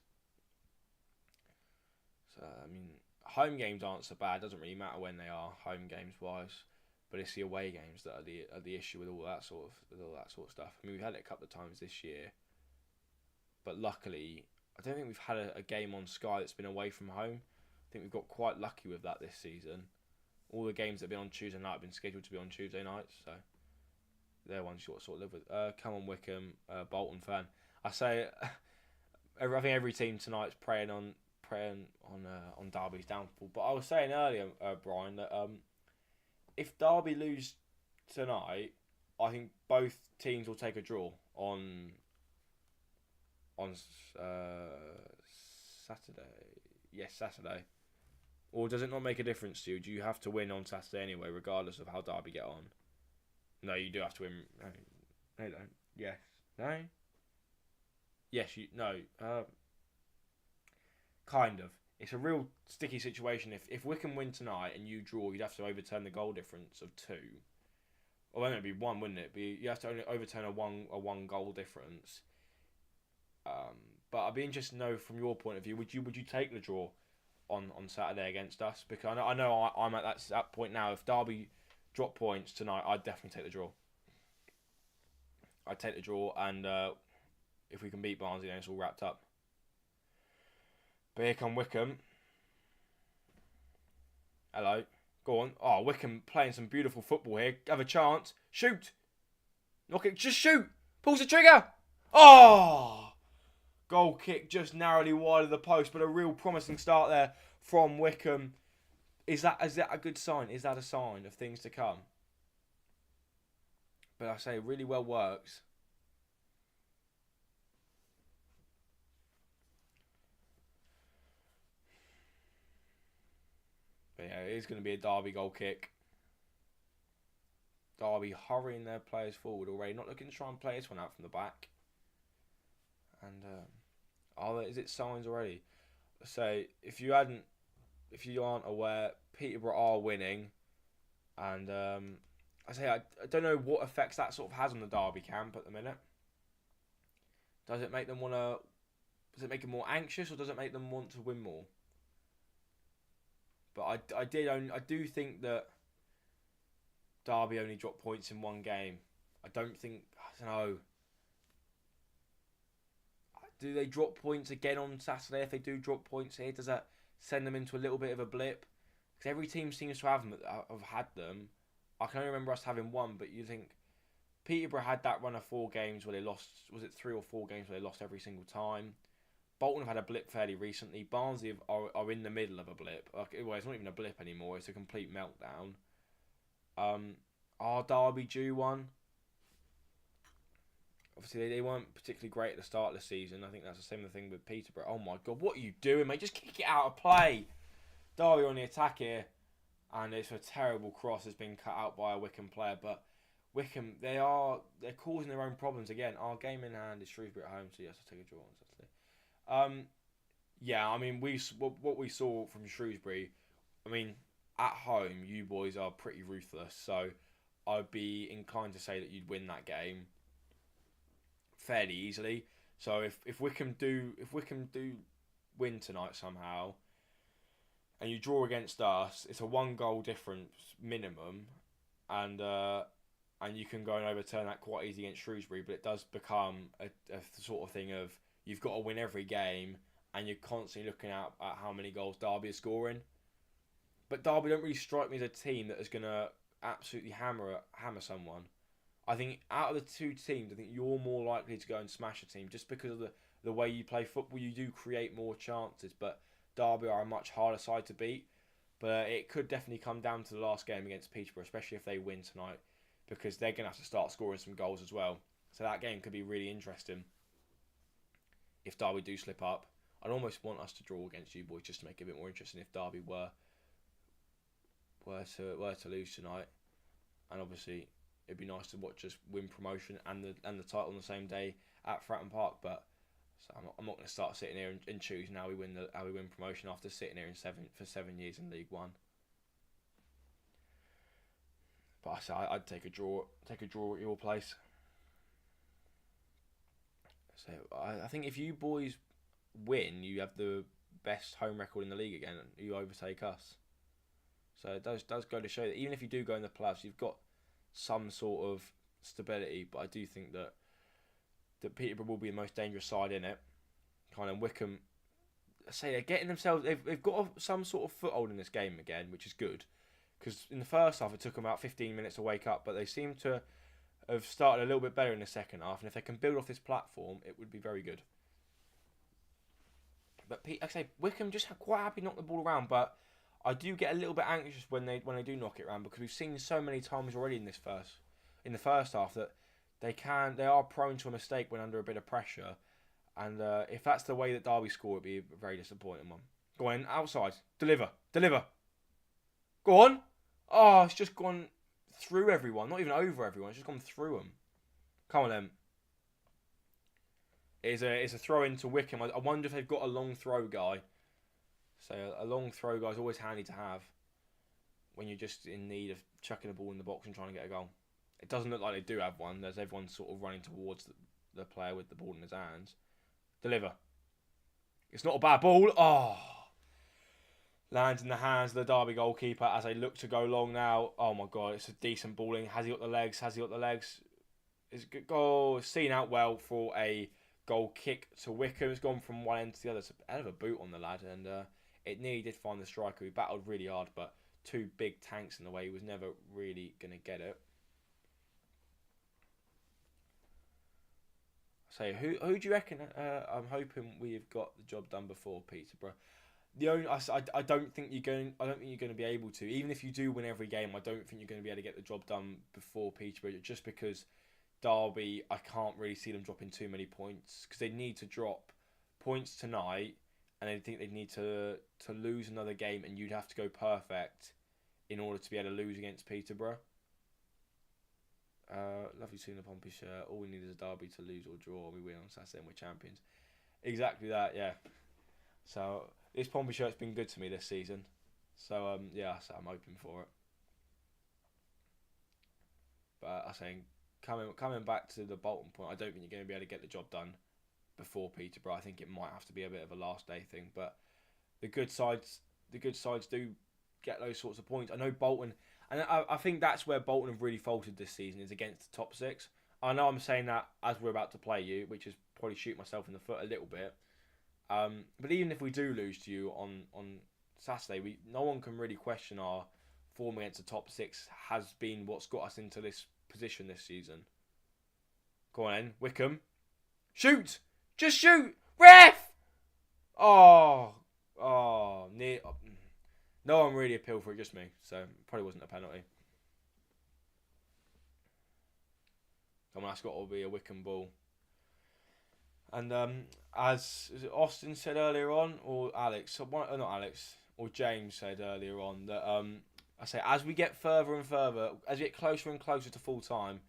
So, I mean, home games aren't so bad. It doesn't really matter when they are, home games wise. But it's the away games that are the issue with all that sort of stuff. I mean, we've had it a couple of times this year, but luckily, I don't think we've had a game on Sky that's been away from home. I think we've got quite lucky with that this season. All the games that have been on Tuesday night have been scheduled to be on Tuesday nights, so they're ones you sort of live with. Come on, Wycombe, Bolton fan. I say, I think every team tonight's preying on Derby's downfall. But I was saying earlier, Brian, that if Derby lose tonight, I think both teams will take a draw on Saturday. Yes, Saturday. Or does it not make a difference to you? Do you have to win on Saturday anyway, regardless of how Derby get on? No, you do have to win. No, you don't. Yes. No? Yes, you... No. Kind of. It's a real sticky situation. If Wycombe win tonight and you draw, you'd have to overturn the goal difference of 2. Or then it'd be 1, wouldn't it? You have to only overturn a one goal difference. But I'd be interested to know from your point of view, would you take the draw on Saturday against us? Because I know I'm at that point now. If Derby drop points tonight, I'd definitely take the draw. I'd take the draw, and if we can beat Barnsley, then it's all wrapped up. But here come Wycombe. Hello. Go on. Oh, Wycombe playing some beautiful football here. Have a chance. Shoot. Knock it. Just shoot. Pulls the trigger. Oh! Goal kick just narrowly wide of the post, but a real promising start there from Wycombe. Is that a good sign? Is that a sign of things to come? But I say, really well worked. But yeah, it is going to be a Derby goal kick. Derby hurrying their players forward already, not looking to try and play this one out from the back. And is it signs already? So if you aren't aware, Peterborough are winning, and I don't know what effects that sort of has on the Derby camp at the minute. Does it make them Does it make them more anxious, or does it make them want to win more? But I do think that Derby only dropped points in one game. I don't know. Do they drop points again on Saturday? If they do drop points here, does that send them into a little bit of a blip? Because every team seems to have had them. I can only remember us having one, but you think Peterborough had that run of 4 games where they lost. Was it 3 or 4 games where they lost every single time? Bolton have had a blip fairly recently. Barnsley are in the middle of a blip. Well, it's not even a blip anymore. It's a complete meltdown. Are Derby due one? Obviously, they weren't particularly great at the start of the season. I think that's the same thing with Peterborough. Oh my God, what are you doing, mate? Just kick it out of play. Derby on the attack here, and it's a terrible cross that's been cut out by a Wycombe player. But Wycombe, they're causing their own problems again. Our game in hand is Shrewsbury at home, so yes, I'll take a draw on Saturday. Yeah, I mean, what we saw from Shrewsbury. I mean, at home, you boys are pretty ruthless. So I'd be inclined to say that you'd win that game fairly easily. So if Wycombe do win tonight somehow, and you draw against us, it's a 1-goal difference minimum, and you can go and overturn that quite easy against Shrewsbury. But it does become a sort of thing of you've got to win every game, and you're constantly looking at how many goals Derby are scoring. But Derby don't really strike me as a team that is going to absolutely hammer someone. I think out of the two teams, I think you're more likely to go and smash a team just because of the way you play football. You do create more chances, but Derby are a much harder side to beat. But it could definitely come down to the last game against Peterborough, especially if they win tonight, because they're going to have to start scoring some goals as well. So that game could be really interesting if Derby do slip up. I'd almost want us to draw against you boys just to make it a bit more interesting if Derby were to lose tonight. And obviously it'd be nice to watch us win promotion and the title on the same day at Fratton Park. But so I'm not going to start sitting here and choosing how we win promotion after sitting here for 7 years in League One. But I say I'd take a draw at your place. So I think if you boys win, you have the best home record in the league again. You overtake us. So it does go to show that even if you do go in the playoffs, you've got some sort of stability. But I do think that Peterborough will be the most dangerous side in it. Kind of Wycombe, I say they're getting themselves. They've got some sort of foothold in this game again, which is good. Because in the first half, it took them about 15 minutes to wake up, but they seem to have started a little bit better in the second half. And if they can build off this platform, it would be very good. But like I say, Wycombe just quite happy to knock the ball around, but I do get a little bit anxious when they do knock it around, because we've seen so many times already in the first half that they are prone to a mistake when under a bit of pressure, and if that's the way that Derby score, it'd be a very disappointing one. Go on, outside, deliver, go on. Oh, it's just gone through everyone, not even over everyone. It's just gone through them. Come on then. It's a throw into Wycombe. I wonder if they've got a long throw guy. So a long throw guy is always handy to have when you're just in need of chucking a ball in the box and trying to get a goal. It doesn't look like they do have one. There's everyone sort of running towards the player with the ball in his hands. Deliver. It's not a bad ball. Oh. Lands in the hands of the Derby goalkeeper as they look to go long now. Oh my God, it's a decent balling. Has he got the legs? It's a good goal. It's seen out well for a goal kick to Wycombe. It's gone from one end to the other. It's a hell of a boot on the lad, and it nearly did find the striker. He battled really hard, but two big tanks in the way. He was never really going to get it. So who do you reckon? I'm hoping we've got the job done before Peterborough. I don't think you're going to be able to. Even if you do win every game, I don't think you're going to be able to get the job done before Peterborough. Just because Derby, I can't really see them dropping too many points, because they need to drop points tonight, and I think they need to lose another game, and you'd have to go perfect in order to be able to lose against Peterborough. Lovely seeing the Pompey shirt. All we need is a Derby to lose or draw. We win on Saturday and we're champions. Exactly that, yeah. So this Pompey shirt's been good to me this season. So so I'm hoping for it. But I think coming back to the Bolton point, I don't think you're going to be able to get the job done before Peterborough. I think it might have to be a bit of a last day thing. But the good sides do get those sorts of points. I know Bolton. And I think that's where Bolton have really faltered this season, is against the top six. I know I'm saying that as we're about to play you, which is probably shoot myself in the foot a little bit. But even if we do lose to you on Saturday, no one can really question our form against the top six has been what's got us into this position this season. Go on then, Wycombe. Shoot! Just shoot! Ref! Oh, near... No one really appealed for it, just me. So, it probably wasn't a penalty. I mean, that's got to be a Wycombe ball. And as Austin said earlier on, or Alex, not Alex, or James said earlier on, that I say as we get further and further, as we get closer and closer to full time,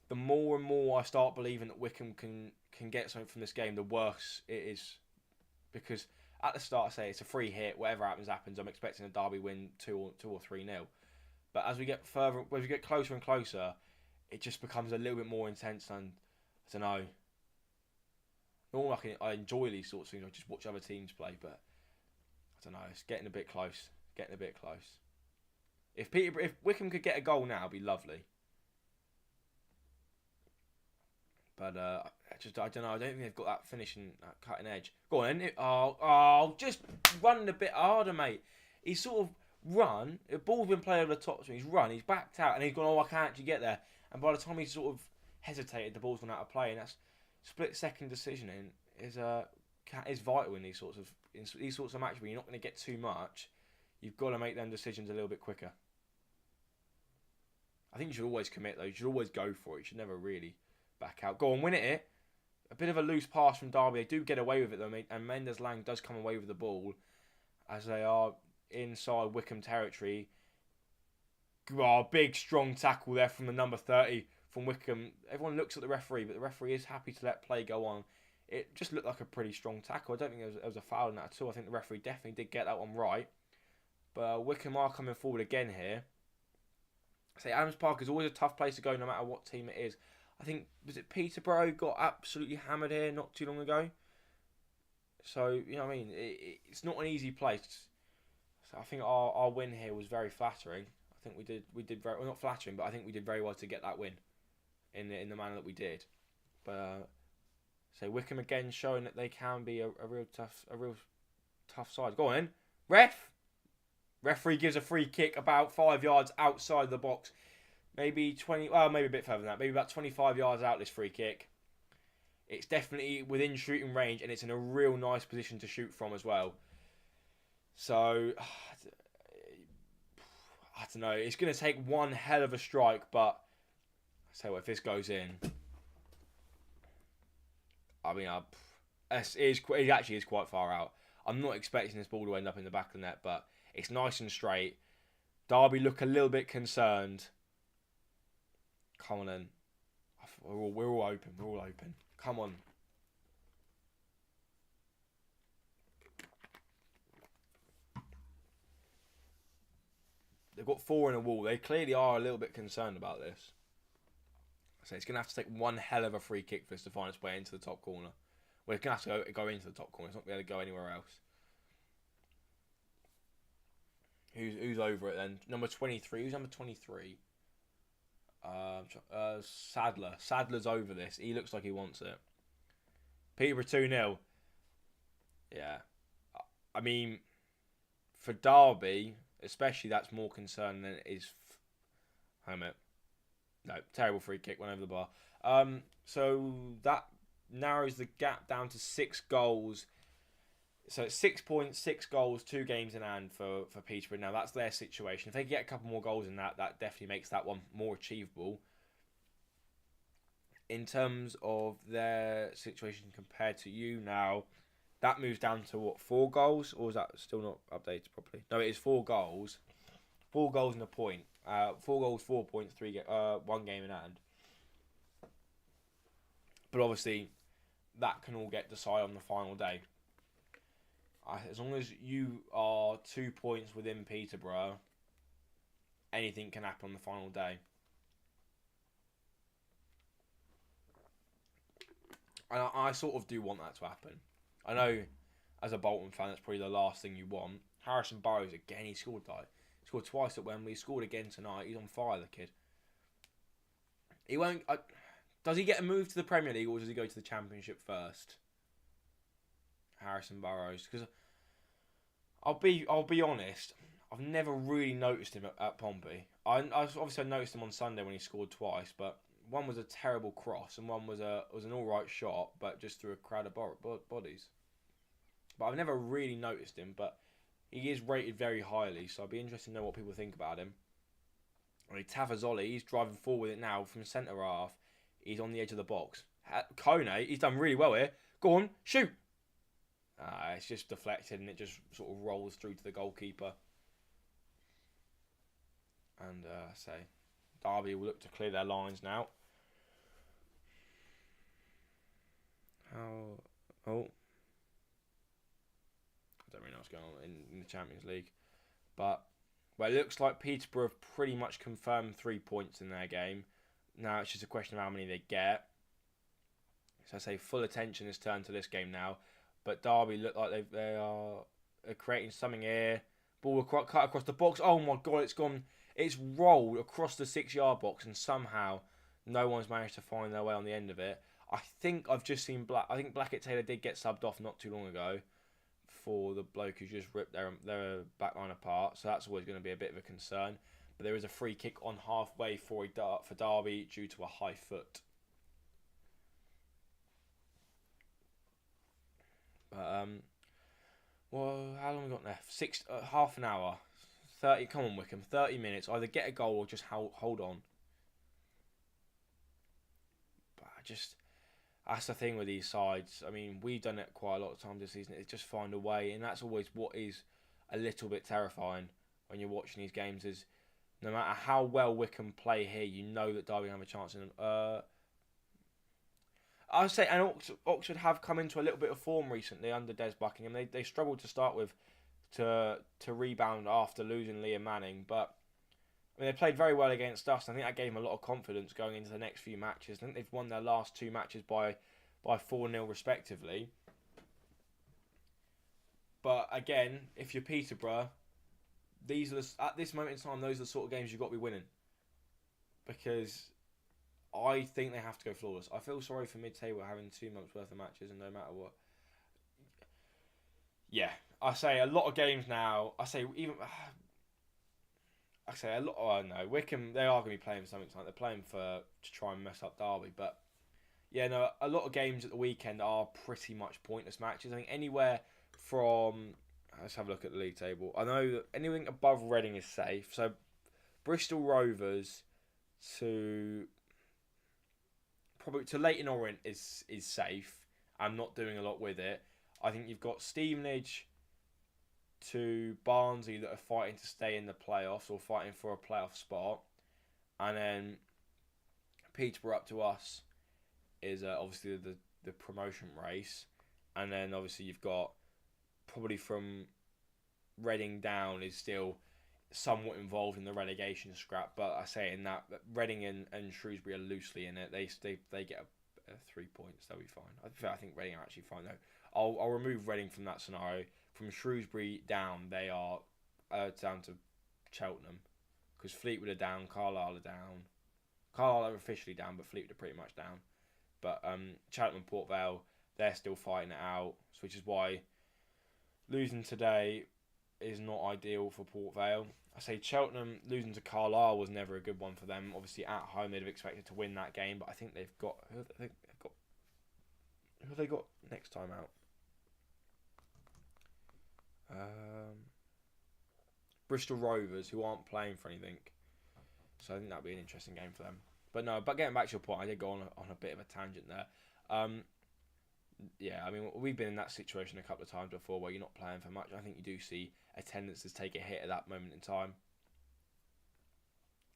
the more and more I start believing that Wycombe can get something from this game, the worse it is. Because at the start, I say it's a free hit, whatever happens, happens. I'm expecting a Derby win 2 or 3-0. But as we get further, as we get closer and closer, it just becomes a little bit more intense. And I don't know. Normally I enjoy these sorts of things. I just watch other teams play, but I don't know. It's getting a bit close. If Wycombe could get a goal now, it'd be lovely. But I don't know. I don't think they've got that finishing, that cutting edge. Go on, then. Just run a bit harder, mate. He's sort of run. The ball's been played over the top, so he's run. He's backed out, and he's gone. I can't actually get there. And by the time he's sort of hesitated, the ball's gone out of play, and that's split-second decisioning is vital in these sorts of matches where you're not going to get too much. You've got to make them decisions a little bit quicker. I think you should always commit, though. You should always go for it. You should never really back out. Go on, win it. A bit of a loose pass from Derby. They do get away with it, though, mate. And Mendes-Lang does come away with the ball as they are inside Wycombe territory. Big, strong tackle there from the number 30 from Wycombe. Everyone looks at the referee, but the referee is happy to let play go on. It just looked like a pretty strong tackle. I don't think there was a foul in that at all. I think the referee definitely did get that one right. But Wycombe are coming forward again here. Adams Park is always a tough place to go no matter what team it is. I think, was it Peterborough got absolutely hammered here not too long ago? So, you know what I mean? It's not an easy place. So I think our win here was very flattering. I think we did very well, not flattering, but I think we did very well to get that win in the manner that we did. But Wycombe again showing that they can be a real tough side. Go on then. Referee gives a free kick about 5 yards outside the box. Maybe 20, well, maybe a bit further than that. Maybe about 25 yards out, this free kick. It's definitely within shooting range, and it's in a real nice position to shoot from as well. So, I don't know. It's going to take one hell of a strike, but I tell you what, if this goes in, I mean, it actually is quite far out. I'm not expecting this ball to end up in the back of the net, but it's nice and straight. Derby look a little bit concerned. Come on in. We're all open. Come on. They've got 4 in a wall. They clearly are a little bit concerned about this. So it's going to have to take one hell of a free kick for this to find its way into the top corner. Well, it's going to have to go into the top corner. It's not going to go anywhere else. Who's over it then? Number 23. Who's number 23? Sadler. Sadler's over this. He looks like he wants it. Peterborough 2-0. Yeah. I mean, for Derby, especially, that's more concern than it is. Hang on a minute. No, terrible free kick, went over the bar. So that narrows the gap down to 6 goals. So it's 6 points, 6 goals, 2 games in hand for Peterborough. Now that's their situation. If they get a couple more goals in that definitely makes that one more achievable. In terms of their situation compared to you now, that moves down to what, 4 goals? Or is that still not updated properly? No, it is 4 goals. 4 goals and a point. 4 goals, 4 points, 1 game in hand. But obviously, that can all get decided on the final day. As long as you are 2 points within Peterborough, anything can happen on the final day. And I sort of do want that to happen. I know, as a Bolton fan, that's probably the last thing you want. Harrison Burrows, again, he scored twice at Wembley. He scored again tonight. He's on fire, the kid. He won't. Does he get a move to the Premier League, or does he go to the Championship first? Harrison Burrows, because I'll be honest, I've never really noticed him at Pompey. I noticed him on Sunday when he scored twice, but one was a terrible cross and one was an all right shot, but just through a crowd of bodies. But I've never really noticed him, but he is rated very highly, so I'd be interested to know what people think about him. I mean, Tafazoli, he's driving forward with it now from centre half. He's on the edge of the box. Kone, he's done really well here. Go on, shoot. It's just deflected and it just sort of rolls through to the goalkeeper. And Derby will look to clear their lines now. Oh. I don't really know what's going on in the Champions League. But it looks like Peterborough have pretty much confirmed 3 points in their game. Now it's just a question of how many they get. So I say full attention is turned to this game now. But Derby look like they are creating something here. Ball cut across the box. Oh my God, it's gone. It's rolled across the 6-yard box and somehow no one's managed to find their way on the end of it. I think I've just seen I think Blackett Taylor did get subbed off not too long ago for the bloke who just ripped their back line apart. So that's always going to be a bit of a concern. But there is a free kick on halfway for Derby due to a high foot. But, well, how long have we got left? Half an hour. 30. Come on, Wycombe. 30 minutes. Either get a goal or just hold on. But that's the thing with these sides. I mean, we've done it quite a lot of times this season. It's just find a way, and that's always what is a little bit terrifying when you're watching these games. Is no matter how well Wycombe play here, you know that Derby have a chance in them. I would say, and Oxford have come into a little bit of form recently under Des Buckingham. They struggled to start with to rebound after losing Liam Manning, but I mean, they played very well against us. I think that gave them a lot of confidence going into the next few matches. I think they've won their last 2 matches by 4-0 respectively. But again, if you're Peterborough, at this moment in time, those are the sort of games you've got to be winning. Because I think they have to go flawless. I feel sorry for mid-table having 2 months worth of matches and no matter what. Yeah, I say a lot of games now. I say a lot. Oh no, Wycombe. They are going to be playing something tonight. They're playing to try and mess up Derby. But yeah, no, a lot of games at the weekend are pretty much pointless matches. I think anywhere from, let's have a look at the league table. I know that anything above Reading is safe. So Bristol Rovers to Leyton Orient is safe. I'm not doing a lot with it. I think you've got Stevenage to Barnsley that are fighting to stay in the playoffs or fighting for a playoff spot. And then Peterborough up to us is obviously the promotion race. And then obviously you've got probably from Reading down is still somewhat involved in the relegation scrap. But I say in that Reading and Shrewsbury are loosely in it. They get a 3 points. They'll be fine. I think Reading are actually fine though. I'll remove Reading from that scenario. From Shrewsbury down, they are down to Cheltenham. Because Fleetwood are down, Carlisle are down. Carlisle are officially down, but Fleetwood are pretty much down. But Cheltenham and Port Vale, they're still fighting it out. Which is why losing today is not ideal for Port Vale. I say Cheltenham losing to Carlisle was never a good one for them. Obviously at home they'd have expected to win that game, but I think they've got who have they got next time out? Bristol Rovers, who aren't playing for anything. So I think that'll be an interesting game for them. But getting back to your point, I did go on a bit of a tangent there. Yeah, I mean, we've been in that situation a couple of times before where you're not playing for much. I think you do see attendances take a hit at that moment in time.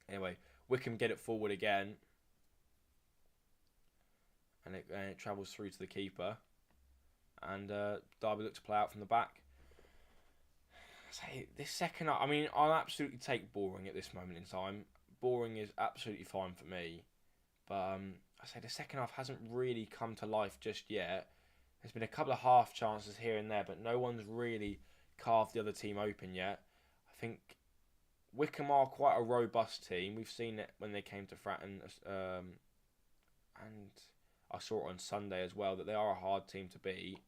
Anyway, Wycombe get it forward again. And it travels through to the keeper. And Derby look to play out from the back. Say this second up, I mean, I'll absolutely take boring at this moment in time. Boring is absolutely fine for me. But I say the second half hasn't really come to life just yet. There's been a couple of half chances here and there, but no one's really carved the other team open yet. I think Wycombe are quite a robust team. We've seen it when they came to Fratton, and I saw it on Sunday as well, that they are a hard team to beat.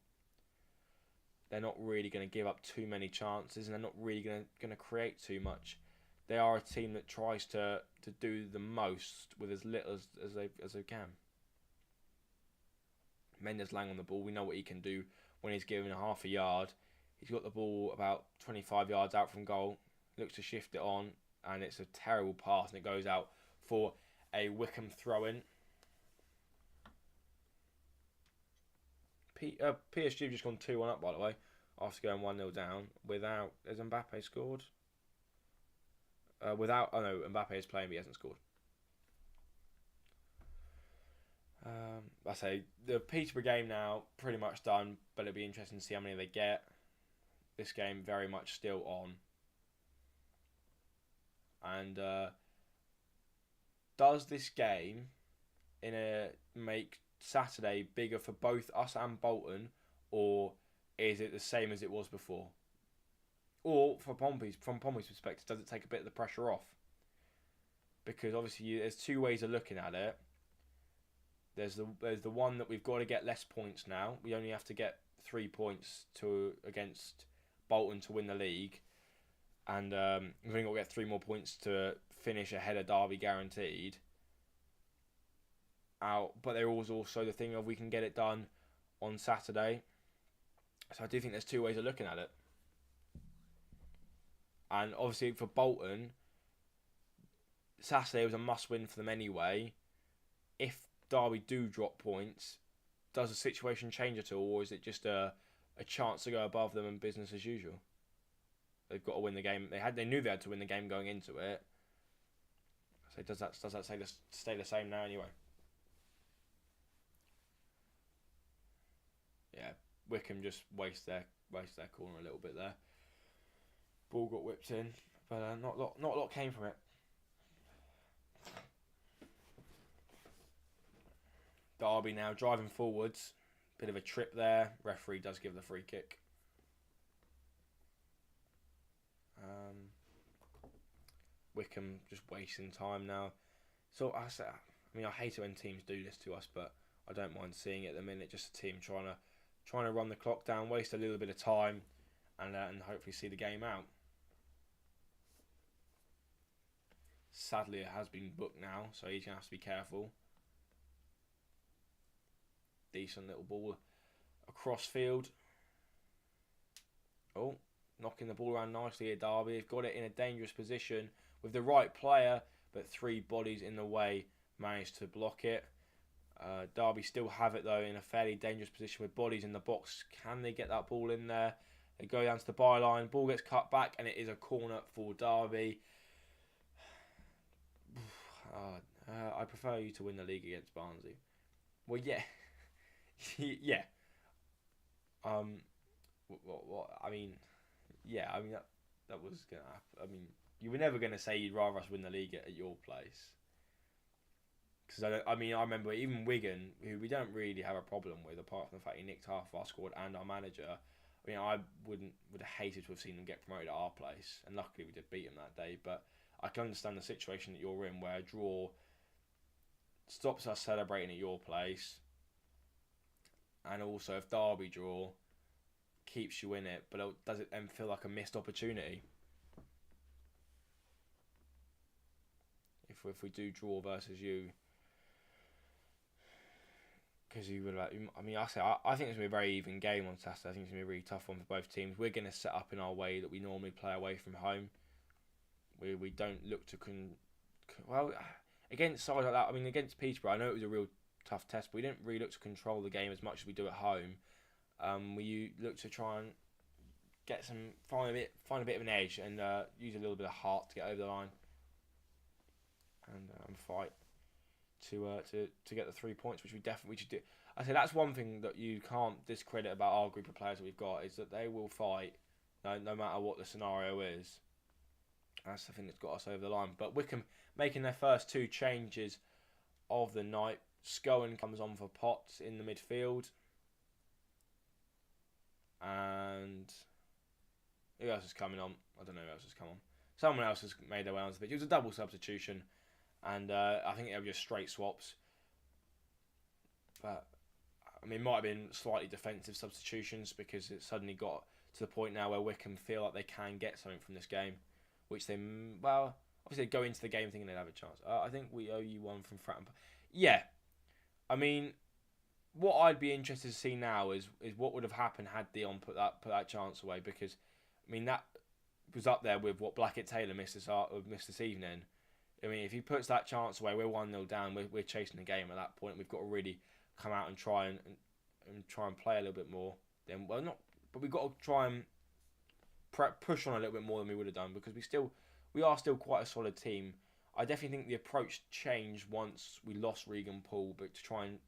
They're not really going to give up too many chances, and they're not really going to create too much. They are a team that tries to do the most with as little as they can. Mendes Lang on the ball. We know what he can do when he's given a half a yard. He's got the ball about 25 yards out from goal. Looks to shift it on, and it's a terrible pass, and it goes out for a Wycombe throw-in. PSG have just gone 2-1 up, by the way, after going 1-0 down. Without, has Mbappe scored? Mbappe is playing, but he hasn't scored. I say the Peterborough game now pretty much done, but it'll be interesting to see how many they get. This game very much still on. And does this game make Saturday bigger for both us and Bolton, or is it the same as it was before? Or from Pompey's perspective, does it take a bit of the pressure off? Because obviously there's two ways of looking at it. There's the one that we've got to get less points now. We only have to get 3 points against Bolton to win the league, and we've only got to get 3 more points to finish ahead of Derby guaranteed. But there was also the thing of we can get it done on Saturday. So I do think there's two ways of looking at it. And obviously for Bolton, Saturday was a must-win for them anyway. If Derby do drop points, does the situation change at all, or is it just a chance to go above them and business as usual? They've got to win the game. They knew they had to win the game going into it. So does that stay the same now anyway? Yeah, Wycombe just waste their corner a little bit there. Ball got whipped in, but not a lot came from it. Derby now driving forwards. Bit of a trip there. Referee does give the free kick. Wycombe just wasting time now. So I hate it when teams do this to us, but I don't mind seeing it at the minute. Just a team trying to run the clock down, waste a little bit of time, and hopefully see the game out. Sadly, it has been booked now, so he's gonna have to be careful. Decent little ball across field. Oh, knocking the ball around nicely at Derby. They've got it in a dangerous position with the right player, but 3 bodies in the way managed to block it. Derby still have it though in a fairly dangerous position with bodies in the box. Can they get that ball in there? They go down to the byline. Ball gets cut back, and it is a corner for Derby. I prefer you to win the league against Barnsley. Well, yeah. Yeah. What? I mean, yeah. I mean that was gonna happen. I mean, you were never gonna say you'd rather us win the league at your place. Because I remember even Wigan, who we don't really have a problem with, apart from the fact he nicked half of our squad and our manager. I mean, I would have hated to have seen them get promoted at our place, and luckily we did beat them that day. But I can understand the situation that you're in, where a draw stops us celebrating at your place, and also if Derby draw keeps you in it, but does it then feel like a missed opportunity? If we do draw versus you, because you would like, I mean, I think it's gonna be a very even game on Saturday. I think it's gonna be a really tough one for both teams. We're gonna set up in our way that we normally play away from home. We don't look to against sides like that. I mean, against Peterborough, I know it was a real tough test, but we didn't really look to control the game as much as we do at home. We look to try and find a bit of an edge and use a little bit of heart to get over the line and fight to get the 3 points, which we definitely should do. I say that's one thing that you can't discredit about our group of players that we've got, is that they will fight no matter what the scenario is. That's the thing that's got us over the line. But Wycombe making their first 2 changes of the night. Scowen comes on for Potts in the midfield. And who else is coming on? I don't know who else has come on. Someone else has made their way onto the pitch. It was a double substitution. And I think they were just straight swaps. But, I mean, it might have been slightly defensive substitutions, because it suddenly got to the point now where Wycombe feel like they can get something from this game. Which they, well, obviously they go into the game thinking they'd have a chance. I think we owe you one from Fratton. Yeah. I mean, what I'd be interested to see now is what would have happened had Dion put that chance away, because, I mean, that was up there with what Blackett-Taylor missed this evening. I mean, if he puts that chance away, we're 1-0 down, we're chasing the game at that point. We've got to really come out and try and and try and play a little bit more, then but we've got to try and push on a little bit more than we would have done, because we are still quite a solid team. I definitely think the approach changed once we lost Regan Poole, but to try and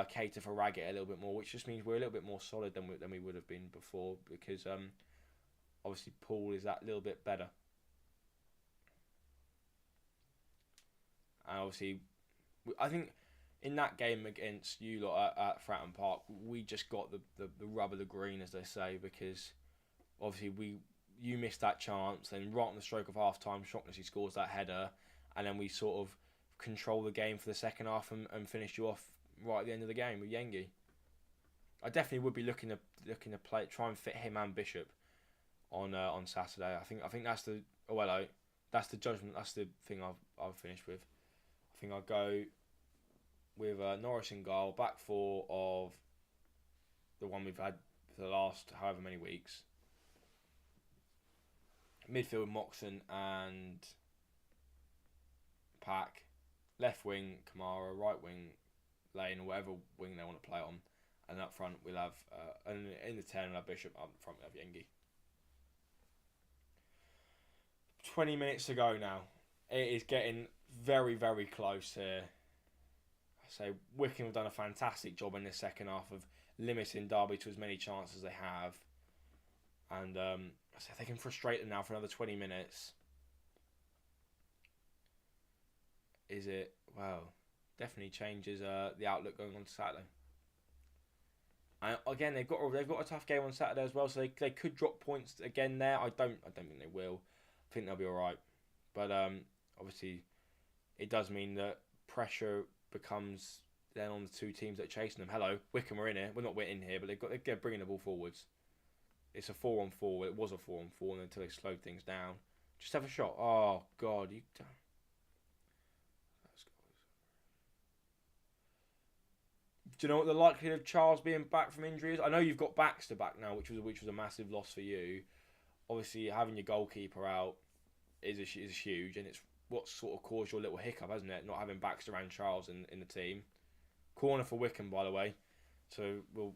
cater for Raggett a little bit more, which just means we're a little bit more solid than we would have been before, because obviously Poole is that little bit better. And obviously, I think in that game against you lot at Fratton Park, we just got the rub of the green, as they say, because obviously you missed that chance, then right on the stroke of half time, Shaughnessy scores that header, and then we sort of control the game for the second half and finish you off right at the end of the game with Yengi. I definitely would be looking to try and fit him and Bishop on Saturday. I think that's that's the judgment. That's the thing I've finished with. I think I'll go with Norris in goal, back four of the one we've had for the last however many weeks. Midfield Moxon and Pack. Left wing Kamara, right wing Lane, or whatever wing they want to play on. And up front we'll have, and in the 10 we'll have Bishop, up front we'll have Yengi. 20 minutes to go now. It is getting very, very close here. So Wycombe have done a fantastic job in this second half of limiting Derby to as many chances as they have. And so if they can frustrate them now for another 20 minutes, definitely changes the outlook going on to Saturday. And again, they've got a tough game on Saturday as well, so they could drop points again there. I don't think they will. I think they'll be all right. But obviously, it does mean that pressure becomes then on the two teams that are chasing them. Hello, Wycombe are in here. We're not in here, but they're bringing the ball forwards. It's a 4-on-4. It was a 4-on-4 until they slowed things down. Just have a shot. Oh God, you. Do you know what the likelihood of Charles being back from injury is? I know you've got Baxter back now, which was a massive loss for you. Obviously, having your goalkeeper out is huge, and it's what sort of caused your little hiccup, hasn't it? Not having Baxter and Charles in the team. Corner for Wycombe, by the way, so we'll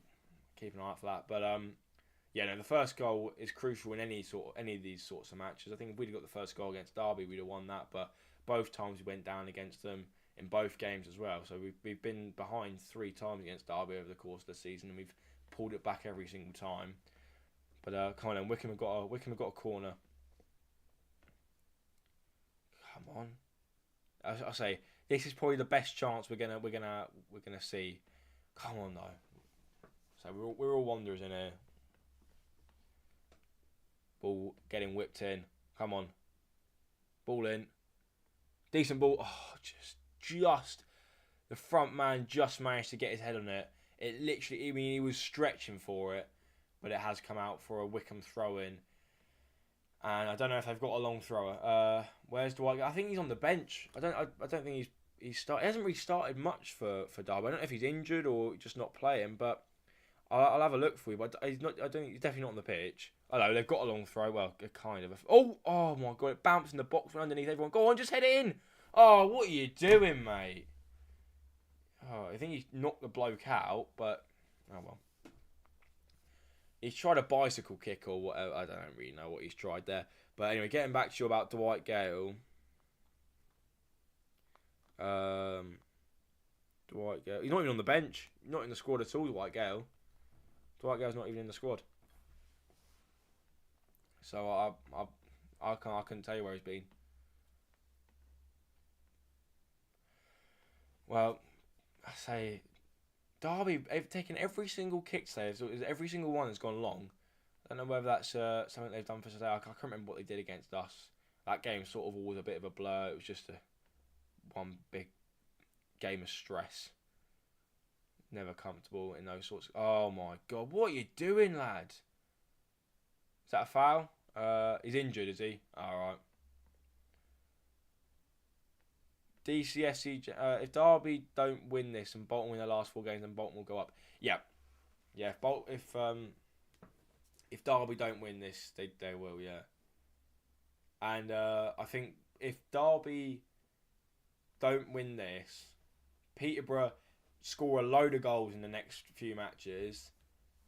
keep an eye out for that. But the first goal is crucial in any of these sorts of matches. I think if we'd got the first goal against Derby, we'd have won that. But both times we went down against them in both games as well. So we've been behind 3 times against Derby over the course of the season, and we've pulled it back every single time. But come on, Wycombe have got a corner. Come on, I say this is probably the best chance we're gonna see. Come on though. So we're all wanderers in here. Ball getting whipped in. Come on. Ball in. Decent ball. Oh, just the front man just managed to get his head on it. It literally, he was stretching for it, but it has come out for a Wycombe throw in. And I don't know if they've got a long thrower. Where's Dwight? I think he's on the bench. I don't think he's started. He hasn't really started much for Derby. I don't know if he's injured or just not playing, but I'll have a look for you. But he's not. I don't. He's definitely not on the pitch. I know they've got a long throw. Well, kind of. Oh my God! It bounced in the box from underneath everyone. Go on, just head it in. Oh, what are you doing, mate? Oh, I think he knocked the bloke out, but oh well. He's tried a bicycle kick or whatever. I don't really know what he's tried there. But anyway, getting back to you about Dwight Gale. Dwight Gale. He's not even on the bench. Not in the squad at all, Dwight Gale. Dwight Gale's not even in the squad. So I couldn't tell you where he's been. Well, I say Derby have taken every single kick today. So every single one has gone long. I don't know whether that's something they've done for today. I can't remember what they did against us. That game sort of was a bit of a blur. It was just one big game of stress. Never comfortable in those sorts. Oh my God, what are you doing, lad? Is that a foul? He's injured, is he? All right. DCSC, if Derby don't win this and Bolton win their last 4 games, then Bolton will go up. Yeah. If Derby don't win this, they will. Yeah. And I think if Derby don't win this, Peterborough, score a load of goals in the next few matches,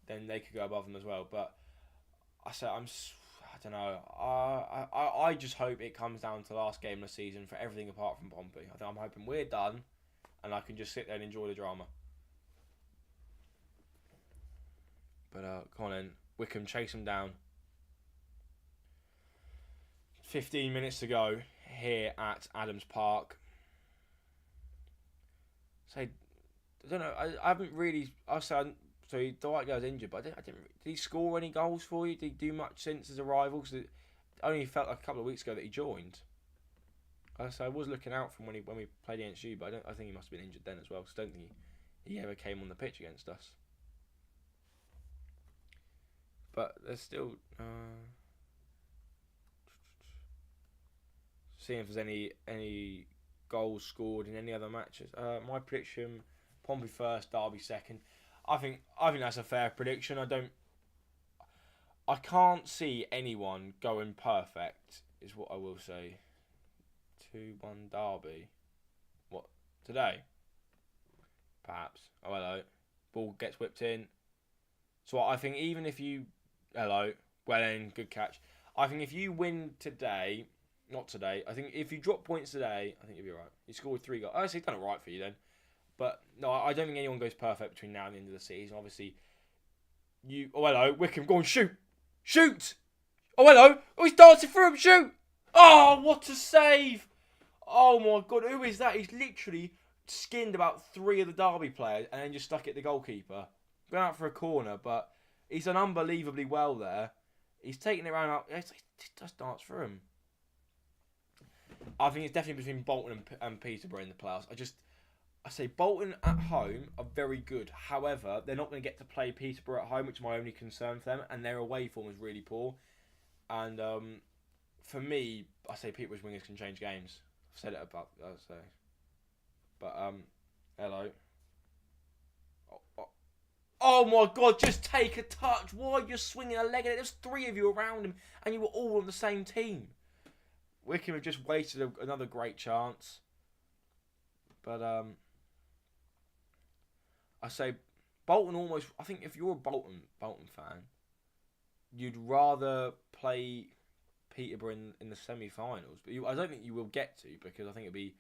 then they could go above them as well. But I don't know. I just hope it comes down to the last game of the season for everything apart from Pompey. I'm hoping we're done, and I can just sit there and enjoy the drama. But come on then, Wycombe chase them down. 15 minutes to go here at Adams Park. I don't know. I haven't really. So Dwight Gale's injured, but I didn't. Did he score any goals for you? Did he do much since his arrival? Because it only felt like a couple of weeks ago that he joined. So I was looking out from when we played against you, but I think he must have been injured then as well. Because I don't think he ever came on the pitch against us. But there's still seeing if there's any goals scored in any other matches. My prediction: Pompey first, Derby second. I think that's a fair prediction. I can't see anyone going perfect. Is what I will say. 2-1 Derby. What today? Perhaps. Oh hello. Ball gets whipped in. So I think even if you well then good catch. I think if you win today, not today. I think if you drop points today, I think you'll be right. You scored 3 goals. I say done it right for you then. But no, I don't think anyone goes perfect between now and the end of the season. Obviously, Wycombe, go on, shoot! Oh, hello! Oh, he's dancing through him, shoot! Oh, what a save! Oh my God, who is that? He's literally skinned about 3 of the Derby players and then just stuck it the goalkeeper. Going out for a corner, but he's done unbelievably well there. He's taking it around. He just dance through him. I think it's definitely between Bolton and Peterborough in the playoffs. I say Bolton at home are very good. However, they're not going to get to play Peterborough at home, which is my only concern for them. And their away form is really poor. And for me, I say Peterborough's wingers can change games. I've said it about. But hello. Oh my God! Just take a touch. Why are you swinging a leg at it? There's 3 of you around him, and you were all on the same team. Wycombe have just wasted another great chance. But I say Bolton almost. I think if you're a Bolton fan, you'd rather play Peterborough in the semi-finals. But I don't think you will get to, because I think it'd be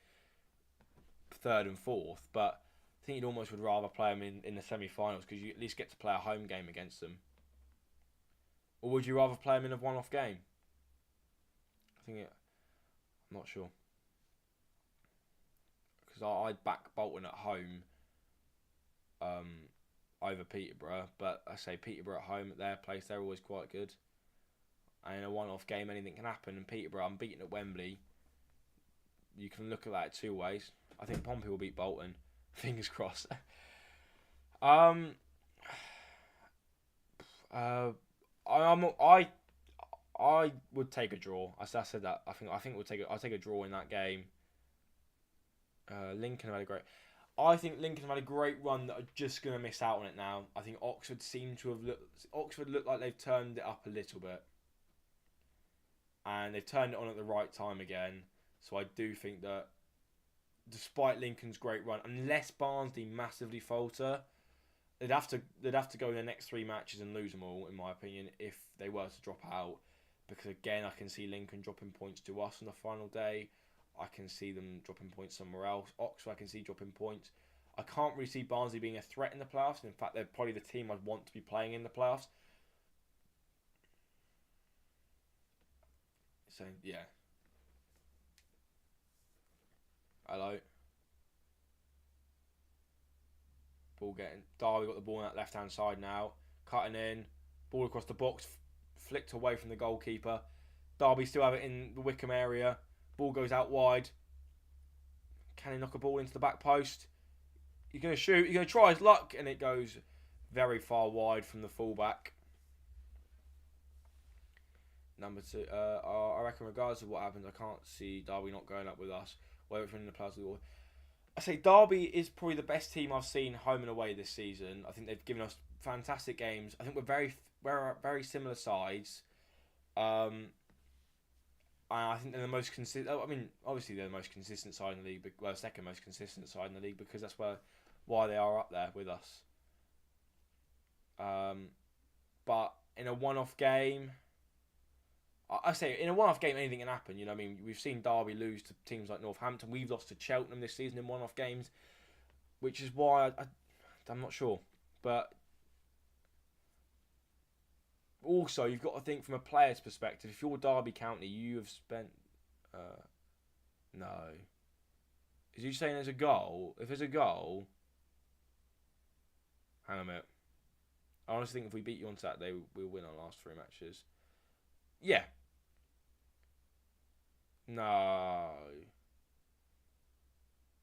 3rd and 4th. But I think you'd almost would rather play them in the semi-finals, because you at least get to play a home game against them. Or would you rather play them in a one-off game? I'm not sure. Because I'd back Bolton at home over Peterborough. But I say Peterborough at home at their place, they're always quite good. And in a one-off game, anything can happen. And Peterborough, unbeaten at Wembley. You can look at that 2 ways. I think Pompey will beat Bolton. Fingers crossed. I would take a draw. I said that. I think I'll take a draw in that game. Lincoln have had a great. I think Lincoln have had a great run that are just going to miss out on it now. I think Oxford look like they've turned it up a little bit, and they've turned it on at the right time again. So I do think that, despite Lincoln's great run, unless Barnsley massively falter, they'd have to go in the next 3 matches and lose them all, in my opinion, if they were to drop out. Because again, I can see Lincoln dropping points to us on the final day. I can see them dropping points somewhere else. Oxford, I can see dropping points. I can't really see Barnsley being a threat in the playoffs. In fact, they're probably the team I'd want to be playing in the playoffs. So, yeah. Hello. Derby got the ball on that left-hand side now. Cutting in. Ball across the box. Flicked away from the goalkeeper. Derby still have it in the Wycombe area. Ball goes out wide. Can he knock a ball into the back post? He's going to shoot. He's going to try his luck. And it goes very far wide from the fullback. Number 2. I reckon regardless of what happens, I can't see Derby not going up with us. Whether it's winning the playoffs or... I say Derby is probably the best team I've seen home and away this season. I think they've given us fantastic games. I think we're very similar sides. And I think they're the most consistent. I mean, obviously they're the most consistent side in the league. Well, second most consistent side in the league, because that's where why they are up there with us. But in a one-off game, I say in a one-off game anything can happen. You know, what I mean, we've seen Derby lose to teams like Northampton. We've lost to Cheltenham this season in one-off games, which is why I'm not sure. But also, you've got to think from a player's perspective. If you're Derby County, you have spent. No. Is you saying there's a goal? If there's a goal, hang on a minute. I honestly think if we beat you on Saturday, we'll win our last 3 matches. Yeah. No.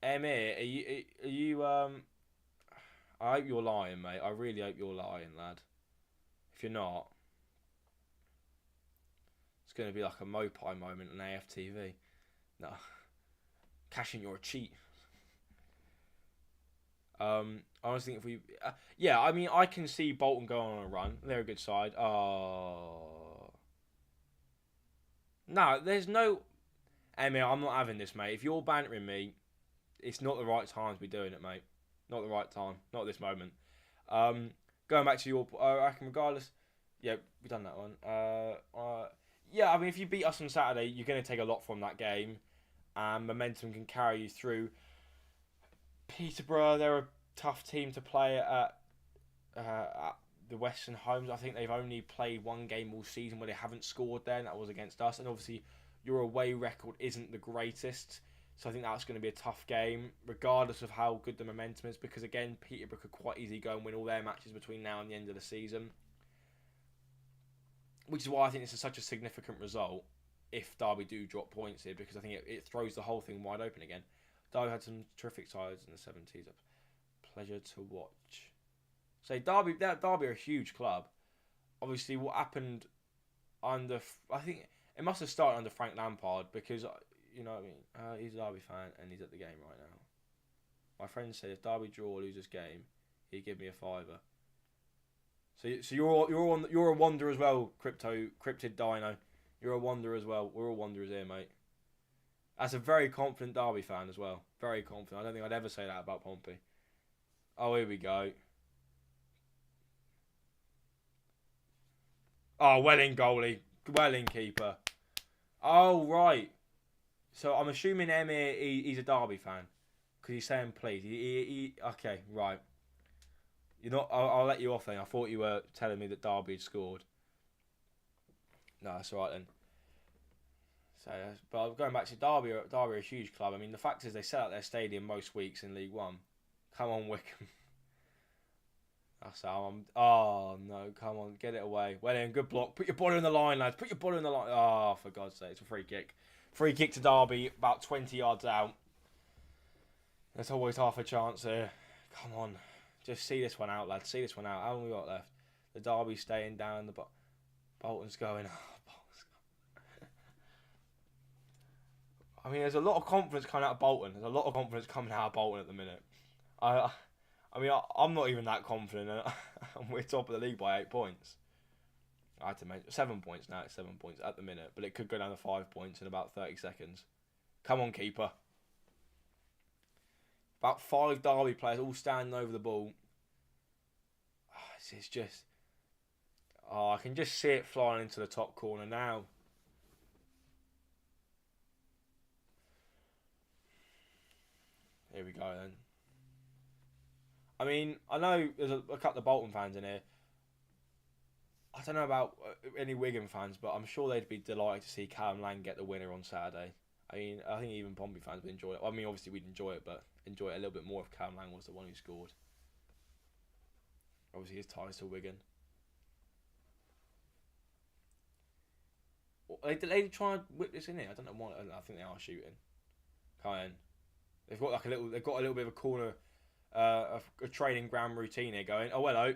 Emir, are you I hope you're lying, mate. I really hope you're lying, lad. If you're not, it's going to be like a Mopai moment on AFTV. No. Cashing, you're a cheat. I honestly think if we... yeah, I mean, I can see Bolton going on a run. They're a good side. Oh. No, there's no... Emil, I'm not having this, mate. If you're bantering me, it's not the right time to be doing it, mate. Not the right time. Not at this moment. Going back to your... I reckon regardless... Yeah, we've done that one. Yeah, I mean, if you beat us on Saturday, you're going to take a lot from that game. And momentum can carry you through. Peterborough, they're a tough team to play at the Western Homes. I think they've only played one game all season where they haven't scored there, and that was against us. And obviously, your away record isn't the greatest. So I think that's going to be a tough game, regardless of how good the momentum is. Because again, Peterborough could quite easily go and win all their matches between now and the end of the season. Which is why I think this is such a significant result if Derby do drop points here, because I think it throws the whole thing wide open again. Derby had some terrific sides in the 70s. Pleasure to watch. So Derby are a huge club. Obviously, what happened under... I think it must have started under Frank Lampard, because, you know what I mean, he's a Derby fan and he's at the game right now. My friend said if Derby draw or lose this game, he'd give me a fiver. So you're a wonder as well, Cryptid Dino. You're a wonder as well. We're all wanderers here, mate. That's a very confident Derby fan as well. Very confident. I don't think I'd ever say that about Pompey. Oh, here we go. Oh, well in goalie. Well in keeper. Oh, right. So I'm assuming Emir, he's a Derby fan. Because he's saying please. Okay, right. You're not. I'll let you off then. I thought you were telling me that Derby had scored. No, that's all right then. So, but going back to Derby are a huge club. I mean, the fact is they sell out their stadium most weeks in League One. Come on, Wycombe. That's how I'm... Oh, no, come on, get it away. Well then, good block. Put your body on the line, lads. Put your body on the line. Oh, for God's sake, it's a free kick. Free kick to Derby, about 20 yards out. There's always half a chance here. Come on. Just see this one out, lads. See this one out. How long we got left? The Derby's staying down. The Bolton's going... I mean, there's a lot of confidence coming out of Bolton. There's a lot of confidence coming out of Bolton at the minute. I'm not even that confident. And we're top of the league by 8 points. I had to make 7 points now. It's 7 points at the minute. But it could go down to 5 points in about 30 seconds. Come on, keeper. About 5 Derby players all standing over the ball. It's just... Oh, I can just see it flying into the top corner now. Here we go then. I mean, I know there's a couple of Bolton fans in here. I don't know about any Wigan fans, but I'm sure they'd be delighted to see Callum Lang get the winner on Saturday. I mean, I think even Pompey fans would enjoy it. I mean, obviously we'd enjoy it, but enjoy it a little bit more if Callum Lang was the one who scored. Obviously his ties to Wigan. Are they trying to whip this in here? I don't know why. I think they are shooting. Come on. They've got a little bit of a corner, a training ground routine here going. Oh hello,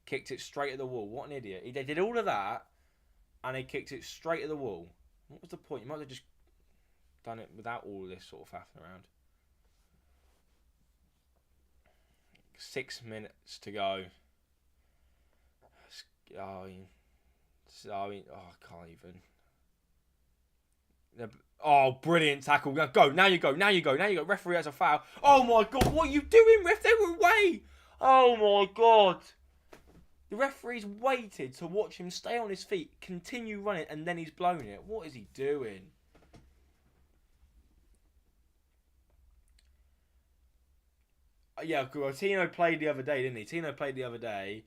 kicked it straight at the wall. What an idiot! They did all of that, and they kicked it straight at the wall. What was the point? You might have just done it without all of this sort of faffing around. 6 minutes to go. I can't even. Oh, brilliant tackle. Now go. Now you go. Now you go. Now you go. Referee has a foul. Oh my God. What are you doing, ref? They were away. Oh my God. The referee's waited to watch him stay on his feet, continue running, and then he's blown it. What is he doing? Yeah, well, Tino played the other day, didn't he? Tino played the other day.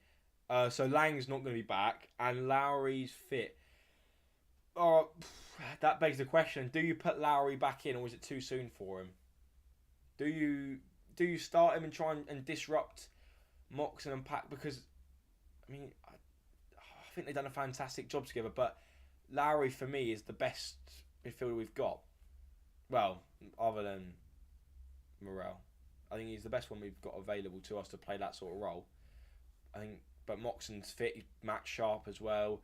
So Lang's not going to be back, and Lowry's fit. Oh, that begs the question: do you put Lowry back in, or is it too soon for him? Do you start him and try and disrupt Moxon and Pack? Because I mean, I think they've done a fantastic job together. But Lowry, for me, is the best midfielder we've got. Well, other than Morel, I think he's the best one we've got available to us to play that sort of role. I think, but Moxon's fit, he's match sharp as well,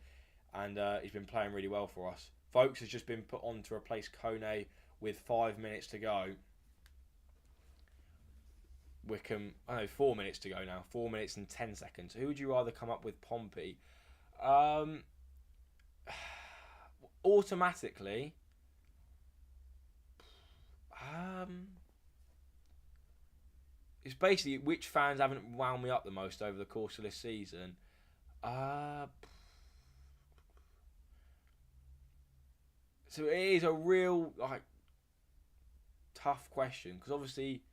and he's been playing really well for us. Folks has just been put on to replace Kone with 5 minutes to go. Wycombe, 4 minutes to go now. 4 minutes and 10 seconds. Who would you rather come up with, Pompey? Automatically, it's basically which fans haven't wound me up the most over the course of this season. So it is a real tough question, because obviously,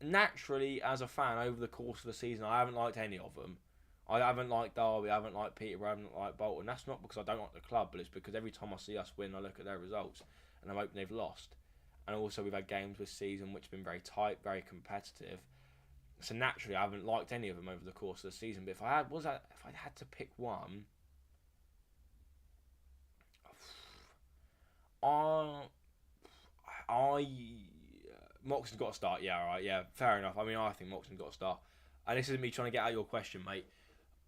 naturally, as a fan over the course of the season, I haven't liked any of them. I haven't liked Derby, I haven't liked Peterborough, I haven't liked Bolton. That's not because I don't like the club, but it's because every time I see us win, I look at their results and I'm hoping they've lost. And also, we've had games this season which have been very tight, very competitive. So naturally, I haven't liked any of them over the course of the season. But if I had to pick one, Moxon's got to start. Yeah, all right, yeah, fair enough. I mean, I think Moxon's got to start. And this isn't me trying to get out your question, mate.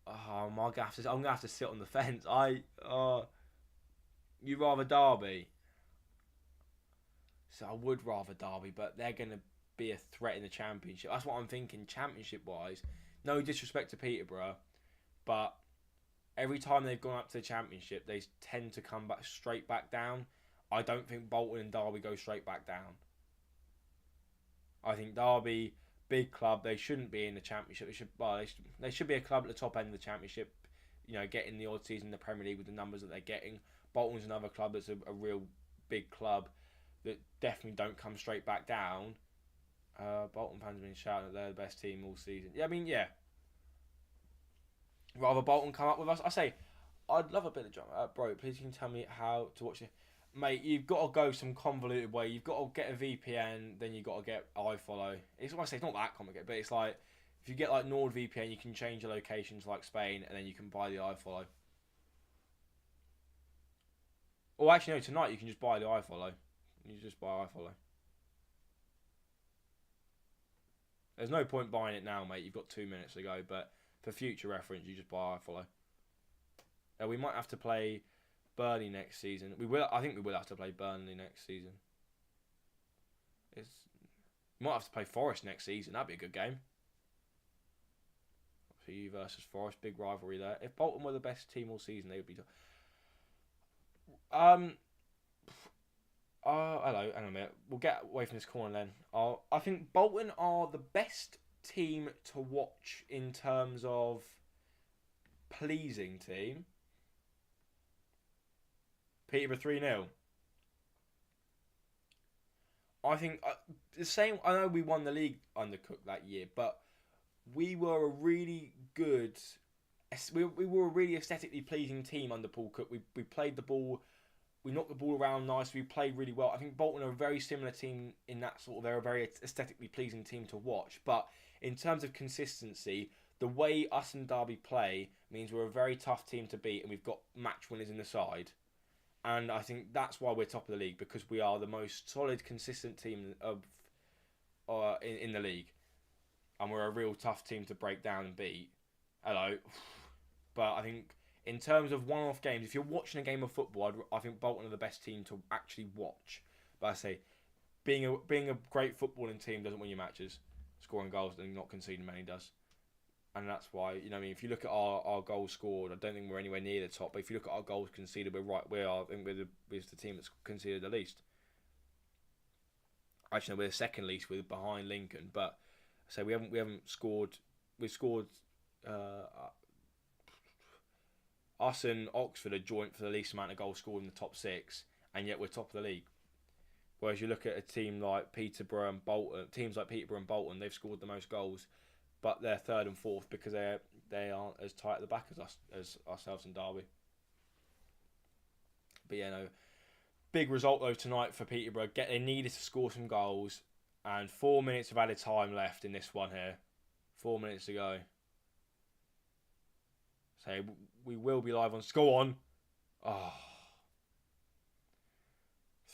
I'm gonna have to sit on the fence. You rather Derby? So I would rather Derby, but they're gonna be a threat in the Championship. That's what I'm thinking. Championship-wise, no disrespect to Peterborough, but every time they've gone up to the Championship, they tend to come back straight back down. I don't think Bolton and Derby go straight back down. I think Derby, big club, they shouldn't be in the Championship. They should be a club at the top end of the Championship, getting the odd season in the Premier League with the numbers that they're getting. Bolton's another club that's a real big club that definitely don't come straight back down. Bolton fans have been shouting that they're the best team all season. Yeah, I mean, yeah. Rather Bolton come up with us. I say, I'd love a bit of drama. Bro, please can you tell me how to watch it. Mate, you've got to go some convoluted way. You've got to get a VPN, then you've got to get iFollow. It's what I say, it's not that complicated, but it's like, if you get like NordVPN, you can change your location to like Spain, and then you can buy the iFollow. Or actually, no, tonight you can just buy the iFollow. You just buy iFollow. There's no point buying it now, mate. You've got 2 minutes to go, but for future reference, you just buy iFollow. We might have to play Burnley next season. I think we will have to play Burnley next season. We might have to play Forest next season. That'd be a good game. For you versus Forest, big rivalry there. If Bolton were the best team all season, they would be. Hello, hang on a minute. We'll get away from this corner then. I think Bolton are the best team to watch in terms of pleasing team. Peterborough 3-0. I think the same. I know we won the league under Cook that year, but we were a really good. We were a really aesthetically pleasing team under Paul Cook. We played the ball. We knocked the ball around nicely. We played really well. I think Bolton are a very similar team in that sort of. They're a very aesthetically pleasing team to watch. But in terms of consistency, the way us and Derby play means we're a very tough team to beat, and we've got match winners in the side. And I think that's why we're top of the league, because we are the most solid, consistent team in the league. And we're a real tough team to break down and beat. Hello. But I think in terms of one-off games, if you're watching a game of football, I think Bolton are the best team to actually watch. But I say, being a great footballing team doesn't win you matches. Scoring goals and not conceding many does. And that's why, you know, I mean, if you look at our goals scored, I don't think we're anywhere near the top. But if you look at our goals conceded, we're right. I think we're the team that's conceded the least. Actually, no, we're the second least. We're behind Lincoln, but so we haven't scored. We've scored. Us and Oxford are joint for the least amount of goals scored in the top 6, and yet we're top of the league. Whereas you look at a team like Peterborough and Bolton, they've scored the most goals, but they're third and fourth because they aren't as tight at the back as ourselves and Derby. But yeah, no, big result though tonight for Peterborough. They needed to score some goals, and 4 minutes of added time left in this one here. 4 minutes to go. So we will be live on. Go on. Oh.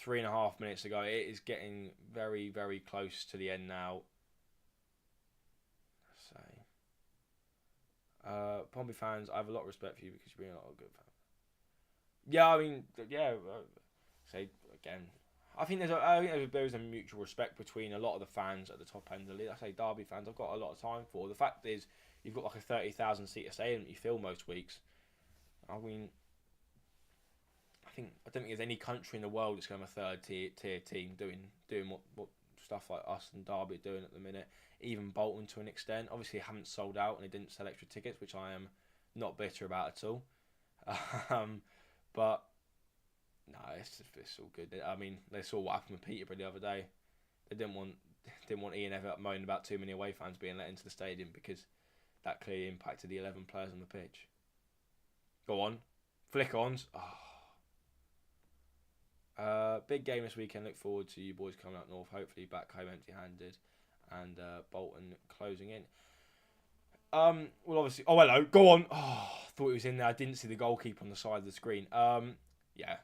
3.5 minutes to go. It is getting very, very close to the end now. So, Pompey fans, I have a lot of respect for you because you're being a lot of good fans. Yeah, I mean, yeah. Say again, I think there's a mutual respect between a lot of the fans at the top end of the league. I say Derby fans, I've got a lot of time for. The fact is, you've got like a 30,000 seat stadium that you fill most weeks. I mean, I don't think there's any country in the world that's going to have a third tier team doing what stuff like us and Derby are doing at the minute. Even Bolton to an extent. Obviously, they haven't sold out and they didn't sell extra tickets, which I am not bitter about at all. But no, it's all good. I mean, they saw what happened with Peterborough the other day. They didn't want Ian Everett moaning about too many away fans being let into the stadium because that clearly impacted the 11 players on the pitch. Go on, flick-ons. Big game this weekend. Look forward to you boys coming up north. Hopefully back home empty-handed, and Bolton closing in. Well, obviously. Oh, hello. Go on. Oh, thought it was in there. I didn't see the goalkeeper on the side of the screen. Yeah.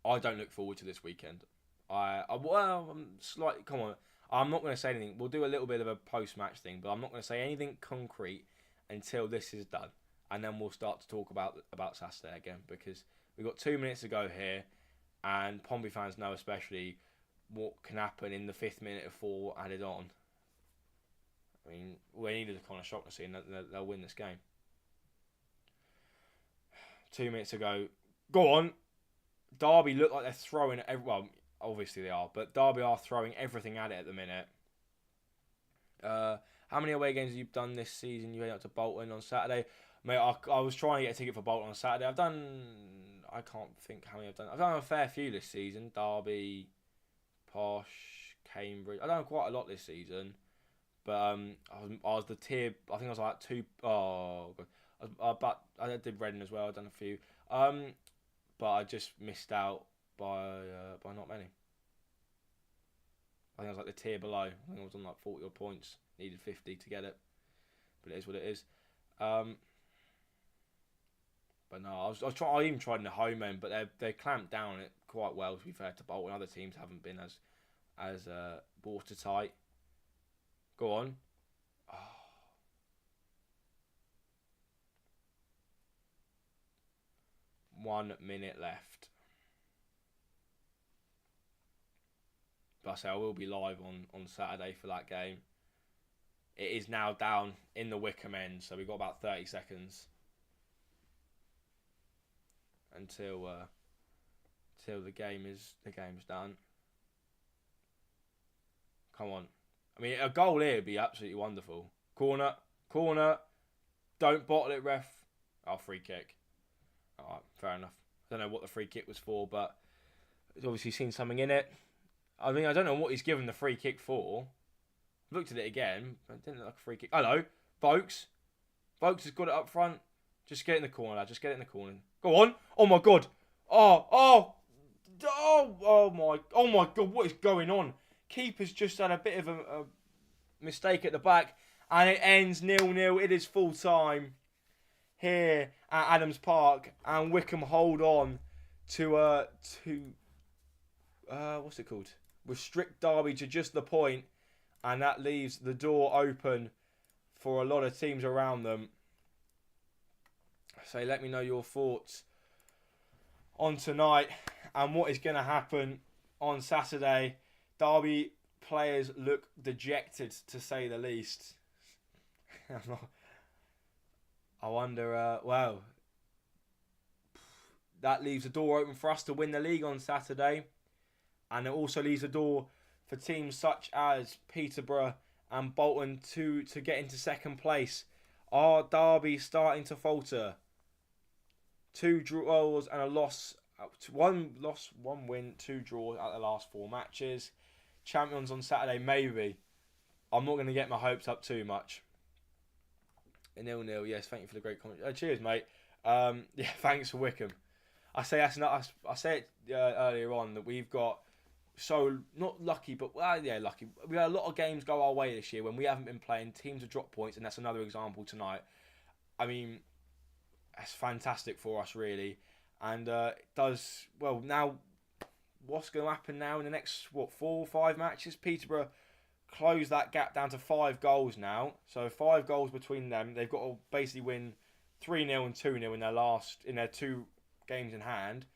I don't look forward to this weekend. I'm slightly. Come on. I'm not going to say anything. We'll do a little bit of a post-match thing, but I'm not going to say anything concrete until this is done, and then we'll start to talk about Saturday again because we've got 2 minutes to go here, and Pompey fans know especially what can happen in the 5th minute of 4 added on. I mean, we needed a kind of shock to see, and they'll win this game. 2 minutes to go. Go on. Derby look like they're throwing well, obviously they are, but Derby are throwing everything at it at the minute. How many away games have you done this season? You went up to Bolton on Saturday. Mate, I was trying to get a ticket for Bolton on Saturday. I can't think how many I've done. I've done a fair few this season. Derby, Posh, Cambridge. I've done quite a lot this season. But I was the tier. I think I was like 2. Oh, God. But I did Reading as well. I've done a few. But I just missed out by not many. I think I was like the tier below. I think I was on like 40 odd points. Needed 50 to get it. But it is what it is. But no, I even tried in the home end, but they clamped down on it quite well. To be fair to Bolton, other teams haven't been as watertight. Go on. Oh. 1 minute left. But I say I will be live on Saturday for that game. It is now down in the Wycombe end, so we've got about 30 seconds until the game's done. Come on. I mean, a goal here would be absolutely wonderful. Corner. Don't bottle it, ref. Oh, free kick. Alright, fair enough. I don't know what the free kick was for, but he's obviously seen something in it. I mean, I don't know what he's given the free kick for. I've looked at it again. It didn't look like a free kick. Hello, Vokes. Vokes has got it up front. Just get in the corner, lad. Just get it in the corner. Go on. Oh, my God. Oh, my God. What is going on? Keeper's just had a bit of a mistake at the back, and it ends 0-0. It is full time here at Adams Park, and Wycombe hold on to what's it called? Restrict Derby to just the point, and that leaves the door open for a lot of teams around them. So let me know your thoughts on tonight and what is going to happen on Saturday. Derby players look dejected, to say the least. I wonder. Well, that leaves the door open for us to win the league on Saturday, and it also leaves the door for teams such as Peterborough and Bolton to get into second place. Are Derby starting to falter? 2 draws and a loss. 1 loss, 1 win, 2 draws out of the last 4 matches. Champions on Saturday, maybe. I'm not going to get my hopes up too much. 0-0, yes. Thank you for the great comment. Cheers, mate. Yeah, thanks for Wycombe. I say that's not. I said it earlier on that we've got so not lucky, but lucky. We had a lot of games go our way this year when we haven't been playing. Teams have dropped points, and that's another example tonight. I mean, that's fantastic for us, really, and it does well. Now, what's going to happen now in the next 4 or 5 matches? Peterborough close that gap down to 5 goals now, so 5 goals between them. They've got to basically win 3-0 and 2-0 in their 2 games in hand.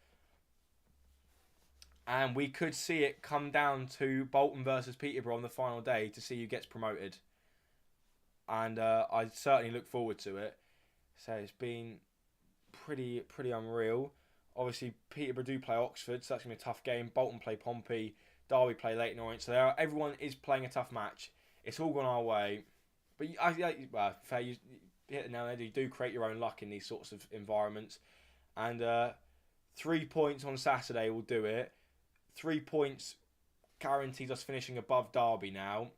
And we could see it come down to Bolton versus Peterborough on the final day to see who gets promoted. And I certainly look forward to it. So it's been pretty unreal. Obviously, Peterborough do play Oxford, so that's going to be a tough game. Bolton play Pompey. Derby play Leyton Orient. So everyone is playing a tough match. It's all gone our way. But fair, you hit it now. You do create your own luck in these sorts of environments. And 3 points on Saturday will do it. 3 points guarantees us finishing above Derby now.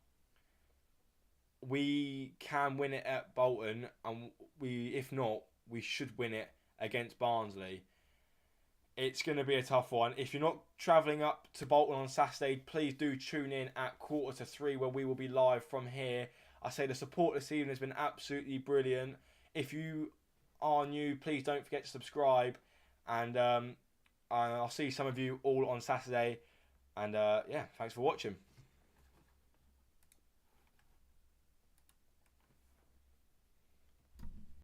We can win it at Bolton, and if not, we should win it against Barnsley. It's going to be a tough one. If you're not travelling up to Bolton on Saturday, please do tune in at 2:45 where we will be live from here. I say the support this evening has been absolutely brilliant. If you are new, please don't forget to subscribe, and I'll see some of you all on Saturday. And thanks for watching.